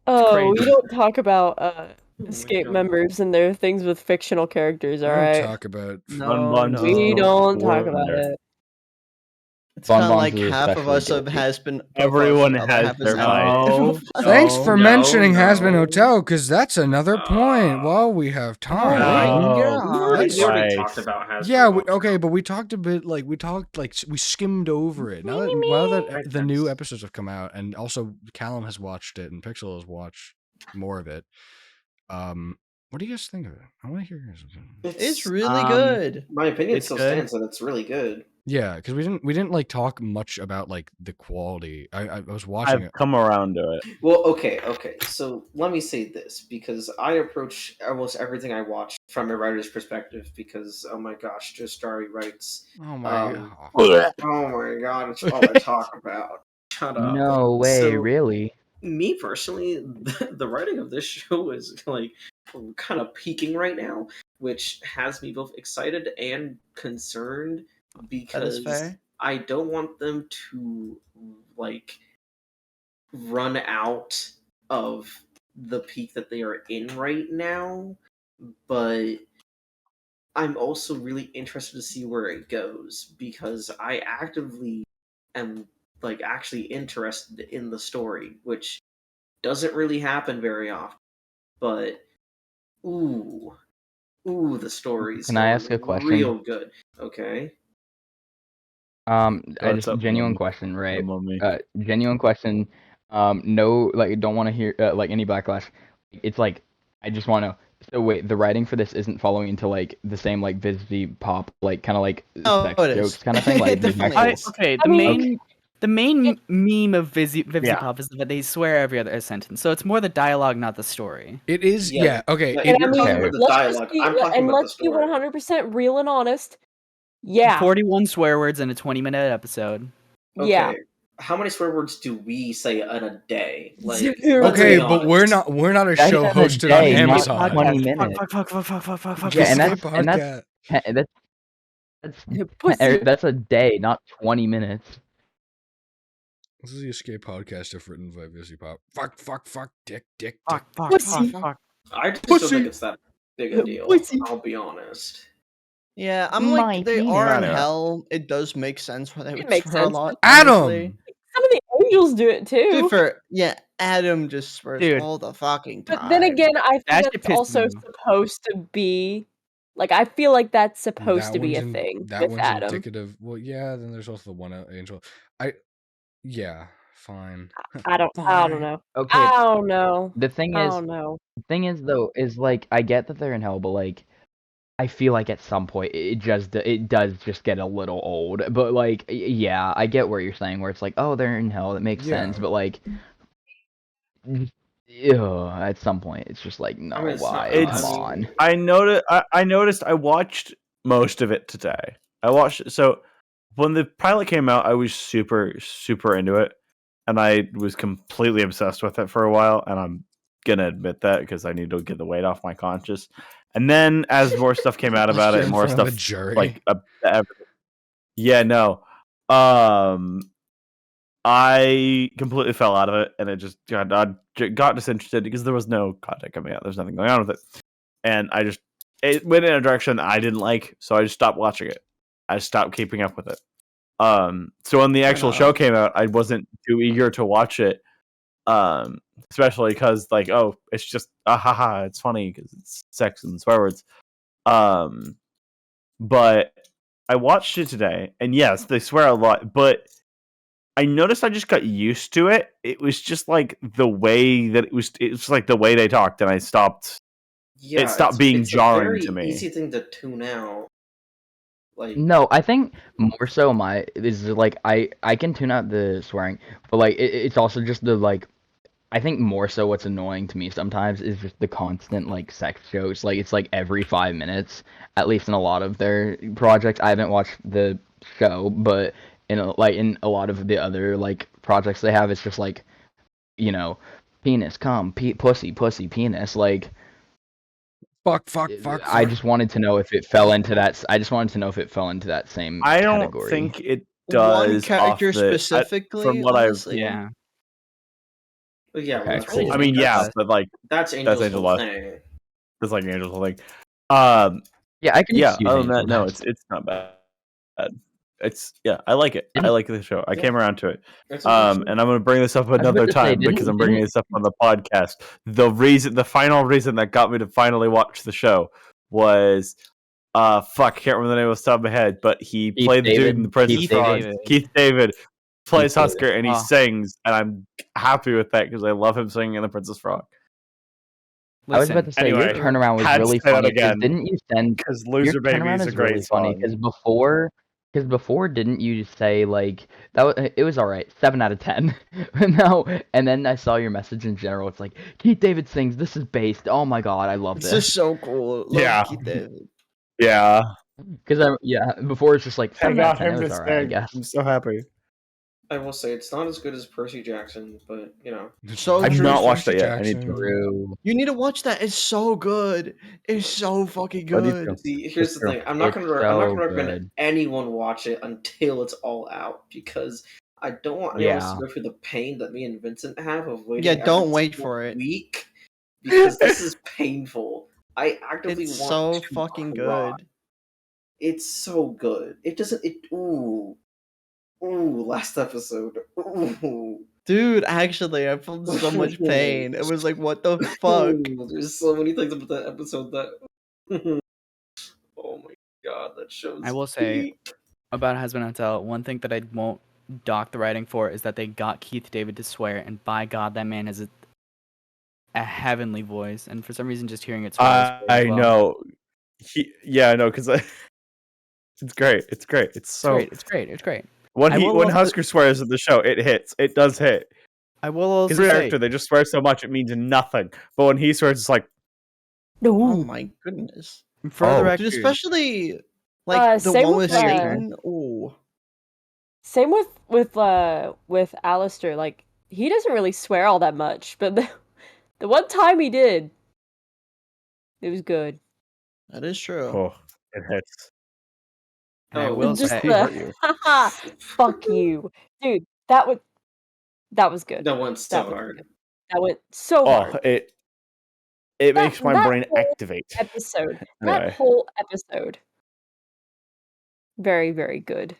Speaker 4: Oh, we
Speaker 1: crazy.
Speaker 4: don't talk about
Speaker 2: Oh
Speaker 4: escape
Speaker 2: God.
Speaker 4: members and their things with fictional characters. All
Speaker 3: I don't
Speaker 4: right,
Speaker 3: talk about.
Speaker 7: No,
Speaker 5: Bonbons
Speaker 7: no.
Speaker 5: is
Speaker 4: we
Speaker 5: no
Speaker 4: don't talk about
Speaker 5: wonder.
Speaker 4: it.
Speaker 7: It's kind of
Speaker 6: Bonbons
Speaker 7: like
Speaker 6: is
Speaker 7: half of
Speaker 6: especially
Speaker 7: us
Speaker 6: guilty.
Speaker 7: has been.
Speaker 5: Everyone
Speaker 7: the other
Speaker 5: has
Speaker 7: half
Speaker 5: their
Speaker 7: is
Speaker 5: vice.
Speaker 3: Thanks for
Speaker 2: No,
Speaker 3: mentioning
Speaker 2: no.
Speaker 3: Hazbin Hotel, because that's another point. While we have time.
Speaker 5: Oh,
Speaker 2: We already
Speaker 5: Right.
Speaker 2: talked about Hasbro.
Speaker 3: Yeah, okay, but we talked a bit we skimmed over it. Now that
Speaker 2: Makes
Speaker 3: the new
Speaker 2: sense.
Speaker 3: episodes have come out, and also Callum has watched it and Pixel has watched more of it. What do you guys think of it? I want to hear your guys' opinion.
Speaker 7: It's really
Speaker 1: Um,
Speaker 7: good.
Speaker 2: My opinion
Speaker 1: It's
Speaker 2: still
Speaker 1: good.
Speaker 2: stands that it's really good.
Speaker 3: Yeah, because we didn't like talk much about like the quality. I was watching
Speaker 5: I've
Speaker 3: it.
Speaker 5: come around to it.
Speaker 2: Well, okay. So let me say this because I approach almost everything I watch from a writer's perspective because oh my gosh, Jostari writes.
Speaker 3: Oh my
Speaker 2: Um,
Speaker 3: god.
Speaker 2: Oh my god, it's all I talk about. Shut up.
Speaker 6: No way,
Speaker 2: So,
Speaker 6: really?
Speaker 2: Me personally, the writing of this show is like kind of peaking right now, which has me both excited and concerned because
Speaker 7: fair.
Speaker 2: I don't want them to like run out of the peak that they are in right now, but I'm also really interested to see where it goes because I actively am like actually interested in the story, which doesn't really happen very often. But ooh, the story's
Speaker 6: Can I
Speaker 2: going
Speaker 6: ask a question?
Speaker 2: real good. Okay.
Speaker 6: I
Speaker 5: What's
Speaker 6: just
Speaker 5: up,
Speaker 6: genuine
Speaker 5: Mummy?
Speaker 6: question, right?
Speaker 5: Mummy.
Speaker 6: Genuine question. No, like don't want to hear like any backlash. It's like I just want to know. So wait, the writing for this isn't following into like the same like Vizzy Pop, like kind of like
Speaker 7: Oh,
Speaker 6: sex
Speaker 7: it is.
Speaker 6: jokes kind of thing. Like
Speaker 7: It
Speaker 6: there's
Speaker 7: definitely
Speaker 6: actual.
Speaker 7: is.
Speaker 1: Okay,
Speaker 4: I mean,
Speaker 1: the main meme of Vivzy
Speaker 5: Yeah.
Speaker 1: Pop is that they swear every other sentence. So it's more the dialogue, not the story.
Speaker 3: It is, yeah, okay.
Speaker 2: Yeah,
Speaker 3: It,
Speaker 2: you're talking
Speaker 6: Okay.
Speaker 2: about the
Speaker 4: let's
Speaker 2: dialogue.
Speaker 4: just be
Speaker 2: I'm talking about the
Speaker 4: let's be
Speaker 2: story.
Speaker 4: 100% real and honest. Yeah,
Speaker 1: 41 swear words in a 20-minute episode.
Speaker 4: yeah.
Speaker 2: Okay. How many swear words do we say in a day? Like,
Speaker 4: Zero.
Speaker 2: let's
Speaker 3: okay,
Speaker 2: be
Speaker 3: but
Speaker 2: honest.
Speaker 3: we're not a
Speaker 6: That's
Speaker 3: show
Speaker 6: in a
Speaker 3: hosted on
Speaker 6: day, not
Speaker 3: Amazon.
Speaker 6: 20
Speaker 1: Fuck,
Speaker 6: minutes.
Speaker 1: fuck, fuck, fuck, fuck, fuck, fuck, fuck,
Speaker 6: Yeah, and
Speaker 3: Escape
Speaker 6: that's
Speaker 3: podcast.
Speaker 4: Pussy.
Speaker 6: that's a day, not 20 minutes.
Speaker 3: This is the Escape podcast if written by Vizzy Pop. Fuck, dick.
Speaker 1: fuck, fuck,
Speaker 4: Pussy.
Speaker 1: fuck, fuck.
Speaker 2: I just don't
Speaker 3: Pussy.
Speaker 2: think it's that big a deal.
Speaker 4: Pussy.
Speaker 2: I'll be honest.
Speaker 7: Yeah, I'm
Speaker 6: My
Speaker 7: like, they
Speaker 6: penis.
Speaker 7: are in
Speaker 5: Yeah.
Speaker 7: hell. It does make sense why they
Speaker 4: It
Speaker 7: would
Speaker 4: makes
Speaker 7: swear a
Speaker 4: sense.
Speaker 7: lot. honestly.
Speaker 3: Adam!
Speaker 4: Some of the angels do it too.
Speaker 7: Different. Yeah, Adam just swears
Speaker 1: Dude.
Speaker 7: all the fucking time.
Speaker 4: But then again, I think
Speaker 1: That shit
Speaker 4: that's
Speaker 1: pisses
Speaker 4: also
Speaker 1: me off.
Speaker 4: supposed to be like I feel like that's supposed
Speaker 3: That
Speaker 4: to be a
Speaker 3: one's
Speaker 4: thing
Speaker 3: that
Speaker 4: with
Speaker 3: one's
Speaker 4: Adam.
Speaker 3: indicative. Well, yeah, then there's also the one angel. Yeah, fine.
Speaker 4: I don't
Speaker 3: Fine.
Speaker 4: know.
Speaker 6: Okay,
Speaker 4: I don't know.
Speaker 6: the thing
Speaker 4: I
Speaker 6: is,
Speaker 4: don't know.
Speaker 6: though is like I get that they're in hell, but like I feel like at some point it does just get a little old. But like yeah, I get what you're saying where it's like, oh, they're in hell, that makes
Speaker 3: Yeah.
Speaker 6: sense, but like ew, at some point it's just like no,
Speaker 2: I mean, it's not-
Speaker 6: why?
Speaker 5: It's-
Speaker 6: Come on.
Speaker 5: I noticed. I watched most of it today. I watched. So when the pilot came out, I was super into it, and I was completely obsessed with it for a while. And I'm gonna admit that because I need to get the weight off my conscience. And then as more stuff came out about it,
Speaker 3: In
Speaker 5: and more
Speaker 3: front of a
Speaker 5: stuff
Speaker 3: jury.
Speaker 5: like yeah, no. I completely fell out of it, and it just got disinterested because there was no content coming out. There's nothing going on with it, and it went in a direction that I didn't like, so I just stopped watching it. I stopped keeping up with it. So when the actual show came out, I wasn't too eager to watch it, especially because like, oh, it's just haha, it's funny because it's sex and swear words. But I watched it today, and yes, they swear a lot, but I noticed I just got used to it. It was just like the way that it was like the way they talked, and I stopped.
Speaker 2: Yeah,
Speaker 5: It stopped being
Speaker 2: it's
Speaker 5: jarring
Speaker 2: a very
Speaker 5: to me.
Speaker 2: Easy thing to tune out. Like,
Speaker 6: No, I think more so is like I can tune out the swearing, but like it's also just the like I think more so what's annoying to me sometimes is just the constant like sex jokes. Like it's like every 5 minutes, at least in a lot of their projects. I haven't watched the show, but in a lot of the other like projects they have, it's just like, you know, penis, cum, pussy, penis. Like
Speaker 3: Fuck.
Speaker 6: I just wanted to know if it fell into that. I just wanted to know if it fell into that same
Speaker 5: I don't
Speaker 6: category.
Speaker 5: think it
Speaker 7: One
Speaker 5: does.
Speaker 7: character
Speaker 5: off the,
Speaker 7: specifically,
Speaker 5: from what I've.
Speaker 7: honestly.
Speaker 1: Yeah.
Speaker 2: but yeah,
Speaker 6: Okay,
Speaker 2: well, that's
Speaker 6: cool.
Speaker 2: Angel.
Speaker 5: I mean, yeah,
Speaker 1: That's-
Speaker 5: but like
Speaker 2: That's Angel's
Speaker 5: Angel
Speaker 2: whole
Speaker 5: Dust.
Speaker 2: thing.
Speaker 5: it's like Angel's whole thing.
Speaker 6: Yeah, I can
Speaker 5: Yeah.
Speaker 6: excuse
Speaker 5: Other than that,
Speaker 6: Angel
Speaker 5: no,
Speaker 6: Dust.
Speaker 5: it's not bad. It's I like it. I like the show. I
Speaker 2: Yeah.
Speaker 5: came around to it.
Speaker 2: It's
Speaker 5: And
Speaker 2: interesting.
Speaker 5: I'm going to bring this up
Speaker 6: about
Speaker 5: another
Speaker 6: to say,
Speaker 5: time because I'm bringing this up on the podcast. The final reason that got me to finally watch the show was, I can't remember the name of the top of my head, but he
Speaker 6: Keith
Speaker 5: played the dude
Speaker 6: David?
Speaker 5: in the Princess
Speaker 6: Keith
Speaker 5: Frog.
Speaker 1: David.
Speaker 5: Keith David plays
Speaker 6: Keith David.
Speaker 5: Husker, and he
Speaker 1: Oh.
Speaker 5: sings, and I'm happy with that because I love him singing in the Princess Frog.
Speaker 6: I was about to say
Speaker 5: Anyway,
Speaker 6: your turnaround was
Speaker 5: had to
Speaker 6: really
Speaker 5: say that
Speaker 6: funny because
Speaker 5: again.
Speaker 6: didn't you send
Speaker 5: Because
Speaker 6: your
Speaker 5: Loser Baby
Speaker 6: turnaround
Speaker 5: is a
Speaker 6: is
Speaker 5: great
Speaker 6: really funny
Speaker 5: song.
Speaker 6: because before didn't you say like it was all right 7 out of 10 no and then I saw your message in general. It's like Keith David sings, this is based, oh my god, I love
Speaker 7: This
Speaker 6: this.
Speaker 7: is so cool. Love
Speaker 5: Yeah.
Speaker 7: Keith David.
Speaker 5: Yeah.
Speaker 6: Because before it's just like
Speaker 5: I
Speaker 6: 7 out of
Speaker 5: got
Speaker 6: 10, it
Speaker 5: him
Speaker 6: was
Speaker 5: to
Speaker 6: all right, I
Speaker 5: sing.
Speaker 6: guess.
Speaker 5: I'm so happy.
Speaker 2: I will say it's not as good as Percy Jackson, but you know.
Speaker 7: So
Speaker 5: I've
Speaker 7: true,
Speaker 5: not watched
Speaker 3: Percy
Speaker 5: it yet. I need to.
Speaker 3: Jackson.
Speaker 6: True.
Speaker 7: You need to watch that. It's so good. It's so fucking
Speaker 5: I need
Speaker 7: good.
Speaker 5: to.
Speaker 2: See, here's
Speaker 5: It's
Speaker 2: the
Speaker 5: true.
Speaker 2: thing. I'm not
Speaker 6: It's
Speaker 2: gonna
Speaker 6: so
Speaker 2: recommend
Speaker 6: good.
Speaker 2: anyone watch it until it's all out because I don't want anyone else to go through the pain that me and Vincent have of waiting.
Speaker 7: Yeah, don't
Speaker 2: every
Speaker 7: wait
Speaker 2: single
Speaker 7: for it.
Speaker 2: week because this is painful. I actively
Speaker 7: It's
Speaker 2: want
Speaker 7: so
Speaker 2: to
Speaker 7: fucking
Speaker 2: cry.
Speaker 7: good.
Speaker 2: It's so good. It doesn't. Ooh, last episode. Ooh.
Speaker 7: Dude, actually, I felt so much pain. It was like, what the fuck?
Speaker 2: Ooh, there's so many things about that episode that. Oh my god, that show's.
Speaker 1: I will say
Speaker 2: peak.
Speaker 1: about Husband Hotel, one thing that I won't dock the writing for is that they got Keith David to swear, and by God, that man has a heavenly voice, and for some reason, just hearing it swear is great as
Speaker 5: I
Speaker 1: well.
Speaker 5: know. I know because it's great. It's great. It's
Speaker 1: It's
Speaker 5: so
Speaker 1: great. It's great. It's great.
Speaker 5: when
Speaker 1: I will also-
Speaker 5: Husker swears at the show, it hits. It does hit.
Speaker 1: I will also
Speaker 5: His
Speaker 1: say,
Speaker 5: character, they just swear so much it means nothing. But when he swears, it's like,
Speaker 7: Oh
Speaker 4: No.
Speaker 7: my goodness.
Speaker 1: for the
Speaker 5: Oh.
Speaker 1: record,
Speaker 7: Dude, especially like the
Speaker 4: same
Speaker 7: one
Speaker 4: with,
Speaker 7: with Satan. Oh.
Speaker 4: Same with Alistair. Like he doesn't really swear all that much, but the one time he did, it was good.
Speaker 7: That is true.
Speaker 5: oh, it hits.
Speaker 1: and I
Speaker 2: Oh,
Speaker 1: will
Speaker 4: Just
Speaker 1: say,
Speaker 5: Who hurt you?
Speaker 4: haha, fuck you, dude. That was good.
Speaker 2: That went so
Speaker 4: That was
Speaker 2: hard.
Speaker 4: good. That went so
Speaker 5: Oh,
Speaker 4: hard.
Speaker 5: it makes my
Speaker 4: that
Speaker 5: brain
Speaker 4: whole
Speaker 5: activate.
Speaker 4: Episode.
Speaker 5: Anyway.
Speaker 4: That whole episode. Very, very good.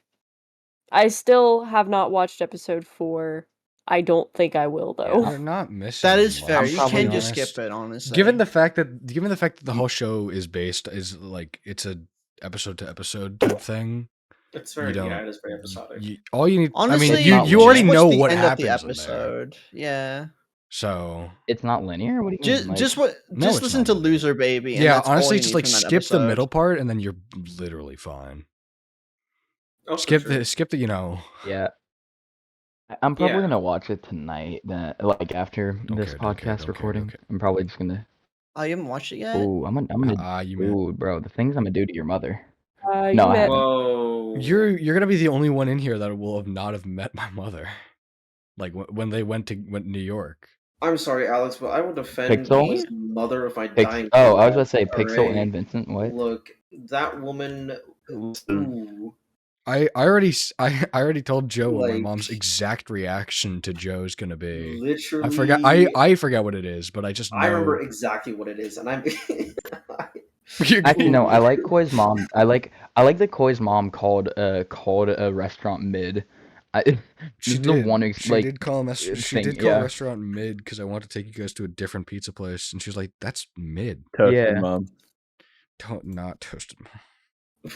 Speaker 4: I still have not watched episode 4. I don't think I will though.
Speaker 3: You're not missing.
Speaker 7: That is fair.
Speaker 3: much,
Speaker 7: You
Speaker 3: to be
Speaker 7: can just
Speaker 3: honest.
Speaker 7: skip it, honestly.
Speaker 3: Given the fact that the whole show is like it's a episode to episode type thing.
Speaker 2: It's very
Speaker 3: don't-
Speaker 2: it is very episodic.
Speaker 3: All you need.
Speaker 7: honestly,
Speaker 3: I mean,
Speaker 6: not
Speaker 3: you
Speaker 6: linear.
Speaker 3: already
Speaker 7: just watch
Speaker 3: know
Speaker 7: the
Speaker 3: what
Speaker 7: end of the
Speaker 3: happens in there.
Speaker 7: episode. Yeah.
Speaker 3: So
Speaker 6: It's not linear. What do you mean?
Speaker 7: Just
Speaker 6: Like,
Speaker 3: No,
Speaker 7: just
Speaker 3: it's
Speaker 7: listen
Speaker 3: not.
Speaker 7: to Loser Baby. And
Speaker 3: yeah,
Speaker 7: that's all
Speaker 3: honestly,
Speaker 7: you
Speaker 3: just
Speaker 7: need
Speaker 3: like
Speaker 7: from that
Speaker 3: skip the
Speaker 7: episode.
Speaker 3: middle part, and then you're literally fine.
Speaker 2: Oh, for
Speaker 3: Skip
Speaker 2: sure.
Speaker 3: the
Speaker 6: yeah. I'm probably
Speaker 2: Yeah.
Speaker 6: gonna watch it tonight. Like after this podcast recording,
Speaker 3: okay.
Speaker 6: I'm probably just gonna.
Speaker 7: Oh, you haven't watched it yet?
Speaker 6: Ooh, I'm gonna.
Speaker 3: You meant
Speaker 6: Ooh, bro, the things I'm gonna do to your mother.
Speaker 4: You
Speaker 6: No, I
Speaker 4: met-
Speaker 6: haven't.
Speaker 2: Whoa.
Speaker 3: you're gonna be the only one in here that will not have met my mother, like when they went to New York.
Speaker 2: I'm sorry, Alex, but I will defend
Speaker 6: Pixel?
Speaker 2: the mother of my
Speaker 6: Pix-
Speaker 2: dying.
Speaker 6: oh, I was
Speaker 2: girl.
Speaker 6: about to say Pixel
Speaker 2: Hooray.
Speaker 6: and Vincent. What?
Speaker 2: Look, that woman. Ooh.
Speaker 3: I already told Joe what my
Speaker 2: Like-
Speaker 3: mom's exact reaction to Joe's gonna be.
Speaker 2: Literally.
Speaker 3: I forgot. I forget what it is, but I just know.
Speaker 2: I remember exactly what it is, and I'm.
Speaker 6: Actually, no. I like Koi's mom. I like that Koi's mom called a restaurant mid.
Speaker 3: She
Speaker 6: This is
Speaker 3: did.
Speaker 6: the one
Speaker 3: She
Speaker 6: like
Speaker 3: did call she
Speaker 6: thing,
Speaker 3: did call
Speaker 6: yeah.
Speaker 3: a restaurant mid because I wanted to take you guys to a different pizza place, and she was like, "That's mid,
Speaker 5: Toasted
Speaker 6: Yeah.
Speaker 5: mom.
Speaker 3: not toasted."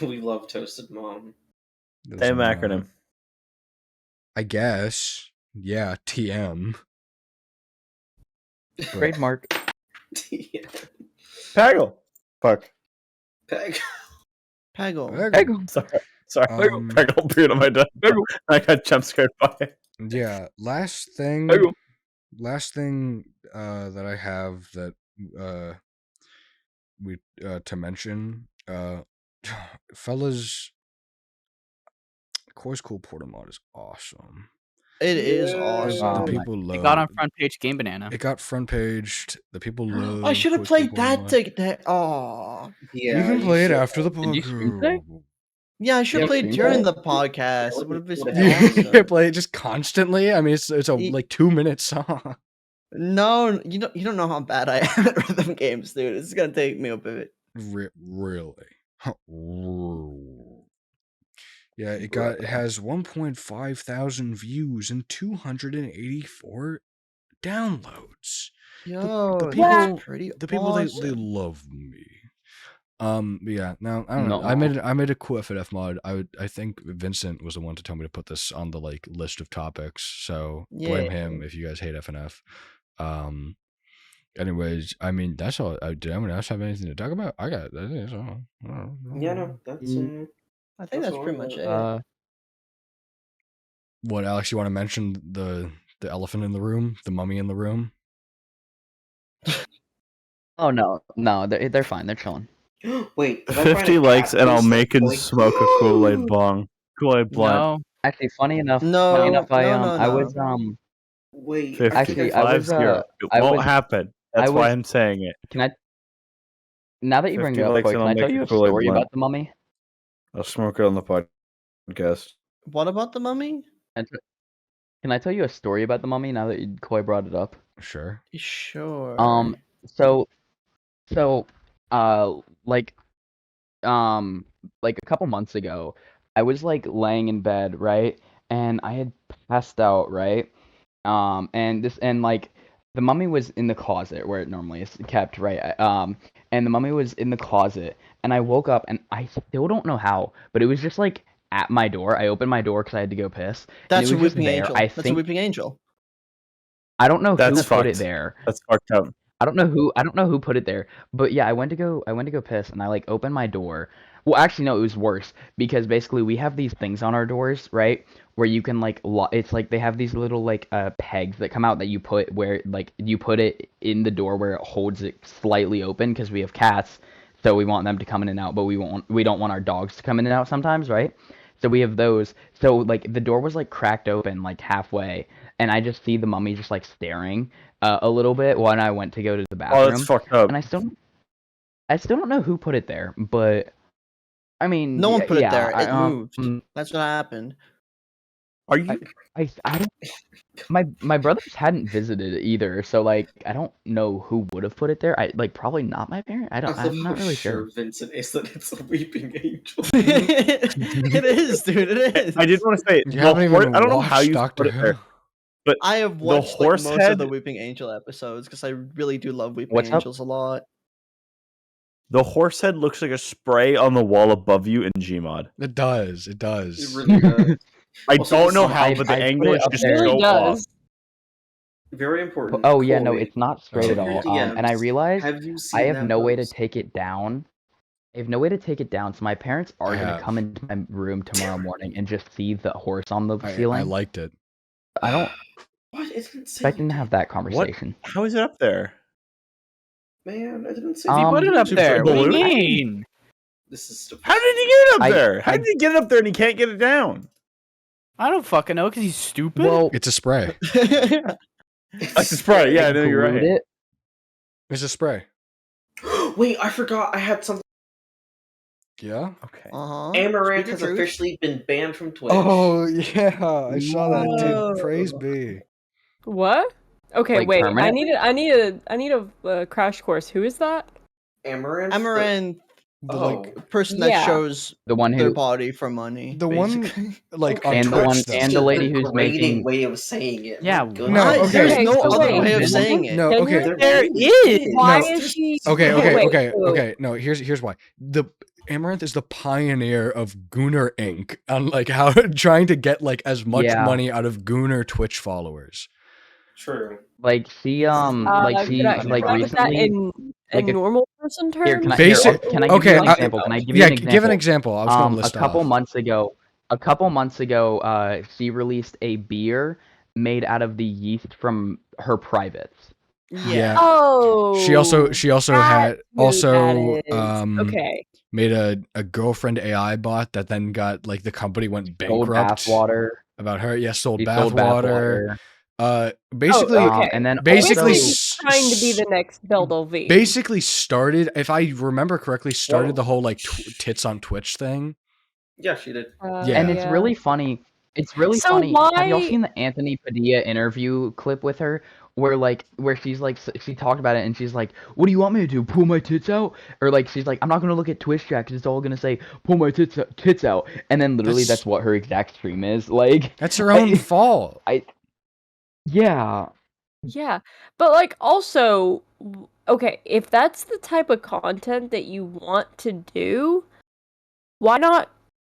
Speaker 2: We love Toasted Mom.
Speaker 3: It was
Speaker 5: Same
Speaker 3: not.
Speaker 5: acronym.
Speaker 3: I guess. Yeah, TM.
Speaker 6: trademark.
Speaker 2: Yeah.
Speaker 5: Paggle. Fuck.
Speaker 2: Peg.
Speaker 7: Peggle.
Speaker 6: Peggle.
Speaker 5: Sorry. Paggle appeared on my desk. I got jump scared by it.
Speaker 3: Yeah. Last thing
Speaker 6: Peggle.
Speaker 3: that I have that we to mention, fellas, Koi's Cool Porta Mod is awesome.
Speaker 7: It is
Speaker 2: Yeah.
Speaker 7: awesome.
Speaker 3: The people love.
Speaker 1: it got on front page Game Banana.
Speaker 3: It got front paged. The people love.
Speaker 7: I should have
Speaker 3: Koi's
Speaker 7: played
Speaker 3: Cool Porta
Speaker 7: that
Speaker 3: Mod.
Speaker 7: today. Oh.
Speaker 2: Yeah.
Speaker 3: We can
Speaker 2: you
Speaker 3: play it
Speaker 2: should.
Speaker 3: after the
Speaker 6: Did you stream today?
Speaker 3: podcast.
Speaker 7: Yeah, I should have
Speaker 6: Yeah,
Speaker 7: played
Speaker 6: stream
Speaker 7: during
Speaker 6: that.
Speaker 7: the podcast.
Speaker 2: Yeah,
Speaker 7: It would have been
Speaker 2: what
Speaker 3: You
Speaker 2: if-
Speaker 7: awesome.
Speaker 3: play it just constantly. I mean, it's a
Speaker 7: Ye-
Speaker 3: like 2-minute song.
Speaker 7: No, you don't know how bad I am at rhythm games, dude. It's gonna take me a bit.
Speaker 3: Really? Yeah, it has 1.5 thousand views and 284 downloads.
Speaker 7: Yo,
Speaker 3: the
Speaker 7: that's
Speaker 3: people-
Speaker 7: pretty
Speaker 3: The people they
Speaker 7: awesome.
Speaker 3: love me. Yeah. Now I don't know. I made a cool FNF mod. I think Vincent was the one to tell me to put this on the like list of topics. So blame him if you guys hate FNF. Anyways, I mean that's all. Did anyone else have anything to talk about? I got. I think so.
Speaker 2: Yeah, no, that's.
Speaker 7: I think that's pretty much it.
Speaker 3: What, Alex? You want to mention the elephant in the room, the mummy in the room?
Speaker 6: Oh no, they're fine. They're chilling.
Speaker 2: Wait, did I find
Speaker 5: 50
Speaker 2: a
Speaker 5: likes
Speaker 2: cat
Speaker 5: and I'll
Speaker 2: face
Speaker 5: make and
Speaker 2: like-
Speaker 5: smoke a Kool-Aid bong. Kool-Aid blunt.
Speaker 1: No,
Speaker 6: Actually, funny enough,
Speaker 7: No,
Speaker 6: I
Speaker 7: no,
Speaker 6: I
Speaker 7: no.
Speaker 6: was
Speaker 2: Wait,
Speaker 5: 50
Speaker 6: Actually, I was,
Speaker 5: 50. It
Speaker 6: I
Speaker 5: won't
Speaker 6: was-
Speaker 5: happen. That's
Speaker 6: I
Speaker 5: why
Speaker 6: was-
Speaker 5: I'm saying it.
Speaker 6: Can I? Now that you bring
Speaker 5: 50
Speaker 6: it up,
Speaker 5: likes
Speaker 6: Koi,
Speaker 5: and
Speaker 6: can
Speaker 5: I'll
Speaker 6: I tell
Speaker 5: make
Speaker 6: you
Speaker 5: a
Speaker 6: a
Speaker 5: Kool-Aid
Speaker 6: story
Speaker 5: blunt.
Speaker 6: about the mummy?
Speaker 5: I'll smoke it on the podcast.
Speaker 7: What about the mummy?
Speaker 6: Can I tell you a story about the mummy now that Koi brought it up?
Speaker 3: Sure.
Speaker 7: Sure.
Speaker 6: Like a couple months ago, I was like laying in bed, right? And I had passed out, right? And like the mummy was in the closet where it normally is kept, right? And the mummy was in the closet, and I woke up, and I still don't know how, but it was just like at my door. I opened my door because I had to go piss.
Speaker 7: That's
Speaker 6: it
Speaker 7: a
Speaker 6: was just
Speaker 7: weeping
Speaker 6: there.
Speaker 7: angel.
Speaker 6: I
Speaker 7: That's a
Speaker 6: think
Speaker 7: weeping angel.
Speaker 6: I don't know
Speaker 5: That's
Speaker 6: who put it
Speaker 5: fucked.
Speaker 6: there.
Speaker 5: That's fucked up.
Speaker 6: I don't know who put it there, but yeah, I went to go piss, and I like opened my door. Well, actually, no, it was worse because basically we have these things on our doors, right? Where you can like it's like they have these little like pegs that come out that you put where like you put it in the door where it holds it slightly open because we have cats, so we want them to come in and out, but we don't want our dogs to come in and out sometimes, right? So we have those. So like the door was like cracked open like halfway, and I just see the mummy just like staring a little bit when I went to go to the
Speaker 5: Oh,
Speaker 6: bathroom.
Speaker 5: that's fucked up.
Speaker 6: And I still don't know who put it there, but I mean,
Speaker 7: No one put
Speaker 6: yeah,
Speaker 7: it there. It
Speaker 6: I,
Speaker 7: moved. That's what happened.
Speaker 5: Are you?
Speaker 6: I don't. My brothers hadn't visited either, so like I don't know who would have put it there. I like probably not my parent. I'm not really sure.
Speaker 2: Vincent is that it's a weeping angel.
Speaker 7: It is, dude. It is.
Speaker 5: I did want to say,
Speaker 3: You haven't even
Speaker 5: I don't know how
Speaker 3: watched
Speaker 5: you
Speaker 3: Doctor
Speaker 5: put it there,
Speaker 3: Who.
Speaker 5: but
Speaker 7: I have
Speaker 5: the
Speaker 7: watched like,
Speaker 5: horse
Speaker 7: most of
Speaker 5: head,
Speaker 7: the Weeping Angel episodes because I really do love Weeping
Speaker 6: What's up?
Speaker 7: Angels a lot.
Speaker 5: the horse head looks like a spray on the wall above you in Gmod.
Speaker 3: It does. It
Speaker 2: It
Speaker 3: does.
Speaker 2: really does.
Speaker 5: I
Speaker 2: Also,
Speaker 5: don't know
Speaker 2: this-
Speaker 5: how,
Speaker 6: I-
Speaker 5: but the
Speaker 6: I put
Speaker 5: angle
Speaker 6: it
Speaker 5: is
Speaker 6: up
Speaker 5: just
Speaker 6: there.
Speaker 4: It really
Speaker 5: so off.
Speaker 4: does.
Speaker 2: Very important.
Speaker 6: Oh yeah, no,
Speaker 2: Corey,
Speaker 6: it's not straight at
Speaker 3: Okay.
Speaker 6: all.
Speaker 2: DMs,
Speaker 6: And I realized
Speaker 2: have you seen
Speaker 6: I have
Speaker 2: that
Speaker 6: no way to
Speaker 2: post?
Speaker 6: take it down. I have no way to take it down, so my parents are
Speaker 3: I
Speaker 6: gonna
Speaker 3: have.
Speaker 6: come into my room tomorrow morning and just see the horse on the
Speaker 3: I
Speaker 6: ceiling.
Speaker 3: liked it.
Speaker 6: I don't
Speaker 2: What? It didn't say
Speaker 6: expect
Speaker 2: you
Speaker 6: to have that conversation.
Speaker 5: How is it up there?
Speaker 2: Man, I didn't say
Speaker 6: Um,
Speaker 1: He put it up
Speaker 5: Just
Speaker 1: there.
Speaker 5: a
Speaker 1: What do you
Speaker 5: balloon?
Speaker 1: mean?
Speaker 2: This is stupid.
Speaker 5: How did he get it up
Speaker 6: I-
Speaker 5: there? How
Speaker 6: I-
Speaker 5: did he get it up there and he can't get it down?
Speaker 1: I don't fucking know because he's stupid.
Speaker 6: Well,
Speaker 3: It's a spray.
Speaker 5: That's a spray. Yeah, I know you're
Speaker 6: glued
Speaker 5: right.
Speaker 6: it.
Speaker 3: It's a spray.
Speaker 2: Wait, I forgot. I had something.
Speaker 3: Yeah.
Speaker 5: Okay.
Speaker 2: Amaranth has officially been banned from Twitch.
Speaker 3: Oh yeah, I saw that,
Speaker 7: Whoa.
Speaker 3: dude. Praise be.
Speaker 4: What? Okay,
Speaker 6: Like,
Speaker 4: wait.
Speaker 6: permanent?
Speaker 4: I need a crash course. Who is that?
Speaker 2: Amaranth.
Speaker 7: Amaranth, the
Speaker 2: Oh.
Speaker 7: like person that
Speaker 4: Yeah.
Speaker 7: shows
Speaker 6: The one
Speaker 7: their
Speaker 6: who
Speaker 7: body for money.
Speaker 3: The one
Speaker 7: basically.
Speaker 3: like on
Speaker 6: And the
Speaker 3: Twitch
Speaker 6: one-
Speaker 3: though.
Speaker 6: and the lady who's
Speaker 2: degrading
Speaker 6: making-
Speaker 2: way of saying it.
Speaker 1: Yeah,
Speaker 2: My
Speaker 1: what?
Speaker 2: goodness.
Speaker 3: No, okay.
Speaker 7: There's no
Speaker 4: so
Speaker 7: other
Speaker 4: wait,
Speaker 7: way of
Speaker 4: can
Speaker 7: saying
Speaker 4: you-
Speaker 7: it.
Speaker 3: No,
Speaker 4: can
Speaker 3: okay.
Speaker 4: you-
Speaker 1: There
Speaker 2: really
Speaker 1: is.
Speaker 4: Why
Speaker 3: No.
Speaker 4: is she?
Speaker 3: Okay,
Speaker 4: wait,
Speaker 3: okay.
Speaker 4: wait.
Speaker 3: No, here's why. The Amaranth is the pioneer of Gooner Inc. on like how trying to get like as much
Speaker 6: Yeah.
Speaker 3: money out of Gooner Twitch followers.
Speaker 2: True.
Speaker 6: Like she like she
Speaker 4: could I,
Speaker 6: like
Speaker 4: could I get that
Speaker 6: recently.
Speaker 4: in
Speaker 6: like a-
Speaker 4: normal person terms?
Speaker 6: Here, can I?
Speaker 3: Basic-
Speaker 6: Here, can I give
Speaker 3: okay,
Speaker 6: you an
Speaker 3: I-
Speaker 6: example? Can I give you
Speaker 3: Yeah,
Speaker 6: an example?
Speaker 3: give an example. I was going to
Speaker 6: A
Speaker 3: list
Speaker 6: couple
Speaker 3: off.
Speaker 6: months ago, she released a beer made out of the yeast from her privates.
Speaker 3: Yeah.
Speaker 4: Oh.
Speaker 3: She also had
Speaker 4: that's who that is. Okay.
Speaker 3: made a girlfriend AI bot that then got like the company went
Speaker 6: Sold
Speaker 3: bankrupt
Speaker 6: bathwater.
Speaker 3: about her. Yeah, sold
Speaker 6: She sold
Speaker 3: bathwater. Basically,
Speaker 4: Oh, okay.
Speaker 6: And then
Speaker 3: basically
Speaker 6: also,
Speaker 4: she's trying to be the next Beldel V.
Speaker 3: basically started, if I remember correctly, started
Speaker 2: Whoa.
Speaker 3: the whole like tits on Twitch thing.
Speaker 2: Yeah, she did.
Speaker 3: Yeah.
Speaker 6: and it's really funny. It's really
Speaker 4: So
Speaker 6: funny. Have y'all
Speaker 4: why-
Speaker 6: seen the Anthony Padilla interview clip with her, where she's like, she talked about it and she's like, "What do you want me to do? Pull my tits out?" Or like she's like, "I'm not gonna look at Twitch chat because it's all gonna say pull my tits out," and then literally
Speaker 3: That's-
Speaker 6: that's what her exact stream is. Like,
Speaker 3: That's her own fault.
Speaker 6: yeah,
Speaker 4: Yeah, but like also, okay, if that's the type of content that you want to do, why not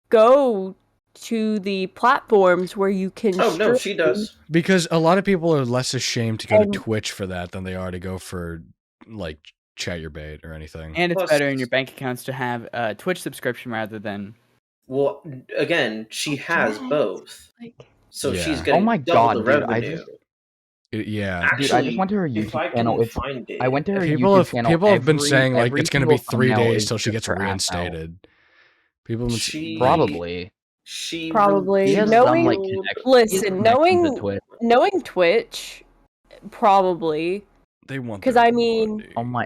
Speaker 4: go to the platforms where you can?
Speaker 2: Oh no, she
Speaker 4: stream?
Speaker 2: does.
Speaker 3: Because a lot of people are less ashamed to go
Speaker 4: And-
Speaker 3: to Twitch for that than they are to go for like chat your bait or anything.
Speaker 1: And it's
Speaker 2: Plus-
Speaker 1: better in your bank accounts to have a Twitch subscription rather than.
Speaker 2: Well, again, she has
Speaker 4: Yes.
Speaker 2: both,
Speaker 4: Like,
Speaker 2: so
Speaker 3: Yeah.
Speaker 2: she's
Speaker 6: Oh
Speaker 2: getting
Speaker 6: my
Speaker 2: double
Speaker 6: God,
Speaker 2: the
Speaker 6: dude, I
Speaker 2: revenue.
Speaker 6: just-
Speaker 3: Yeah.
Speaker 2: Actually,
Speaker 6: dude, I just went to her
Speaker 2: if
Speaker 6: YouTube
Speaker 2: I
Speaker 6: channel.
Speaker 2: can
Speaker 6: It's
Speaker 2: find it,
Speaker 6: I went to her
Speaker 3: People
Speaker 6: YouTube
Speaker 3: have
Speaker 6: channel.
Speaker 3: people have been
Speaker 6: every-
Speaker 3: saying like
Speaker 6: every
Speaker 3: it's gonna be
Speaker 6: single
Speaker 3: 3
Speaker 6: thumbnail
Speaker 3: days
Speaker 6: is
Speaker 3: till she
Speaker 6: just
Speaker 3: gets
Speaker 6: her ass out.
Speaker 3: reinstated. People have been
Speaker 2: She
Speaker 6: Probably.
Speaker 2: She
Speaker 4: Probably.
Speaker 6: She has
Speaker 2: revealed-
Speaker 6: some
Speaker 4: Knowing-
Speaker 6: like connections
Speaker 4: listen,
Speaker 6: to
Speaker 4: knowing
Speaker 6: Twitch.
Speaker 4: knowing Twitch, probably.
Speaker 3: they want
Speaker 4: 'Cause
Speaker 3: their
Speaker 4: I mean-
Speaker 3: money.
Speaker 6: Oh my.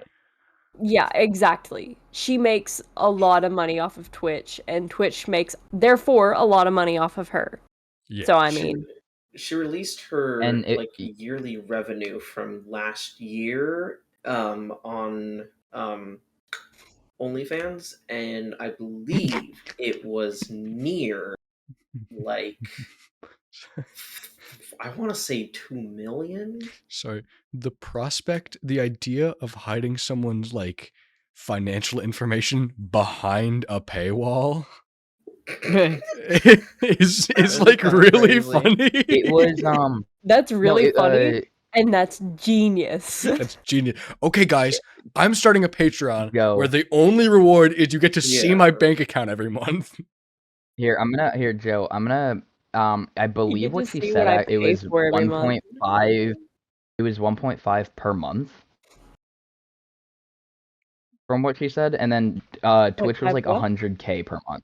Speaker 4: Yeah, exactly. She makes a lot of money off of Twitch, and Twitch makes, therefore, a lot of money off of her.
Speaker 3: Yeah.
Speaker 4: So, I
Speaker 2: She-
Speaker 4: mean,
Speaker 2: she released her
Speaker 6: And it-
Speaker 2: yearly revenue from last year on OnlyFans, and I believe it was near like I want to say 2 million.
Speaker 3: So the prospect, the idea of hiding someone's like financial information behind a paywall is
Speaker 2: That
Speaker 3: like
Speaker 2: sounds
Speaker 3: really
Speaker 2: crazy.
Speaker 3: funny.
Speaker 6: It was
Speaker 4: that's really
Speaker 6: no,
Speaker 4: funny. And that's genius.
Speaker 3: That's genius. Okay, guys, I'm starting a Patreon
Speaker 6: Yo.
Speaker 3: where the only reward is you get to see
Speaker 2: Yeah.
Speaker 3: my bank account every month.
Speaker 6: Here, Joe. I'm gonna I believe
Speaker 4: get
Speaker 6: what
Speaker 4: to
Speaker 6: she
Speaker 4: see
Speaker 6: said.
Speaker 4: what I
Speaker 6: It
Speaker 4: pay
Speaker 6: was
Speaker 4: for every month.
Speaker 6: 1.5. It was 1.5 per month. From what she said, and then Twitch was like
Speaker 4: what?
Speaker 6: 100K per month.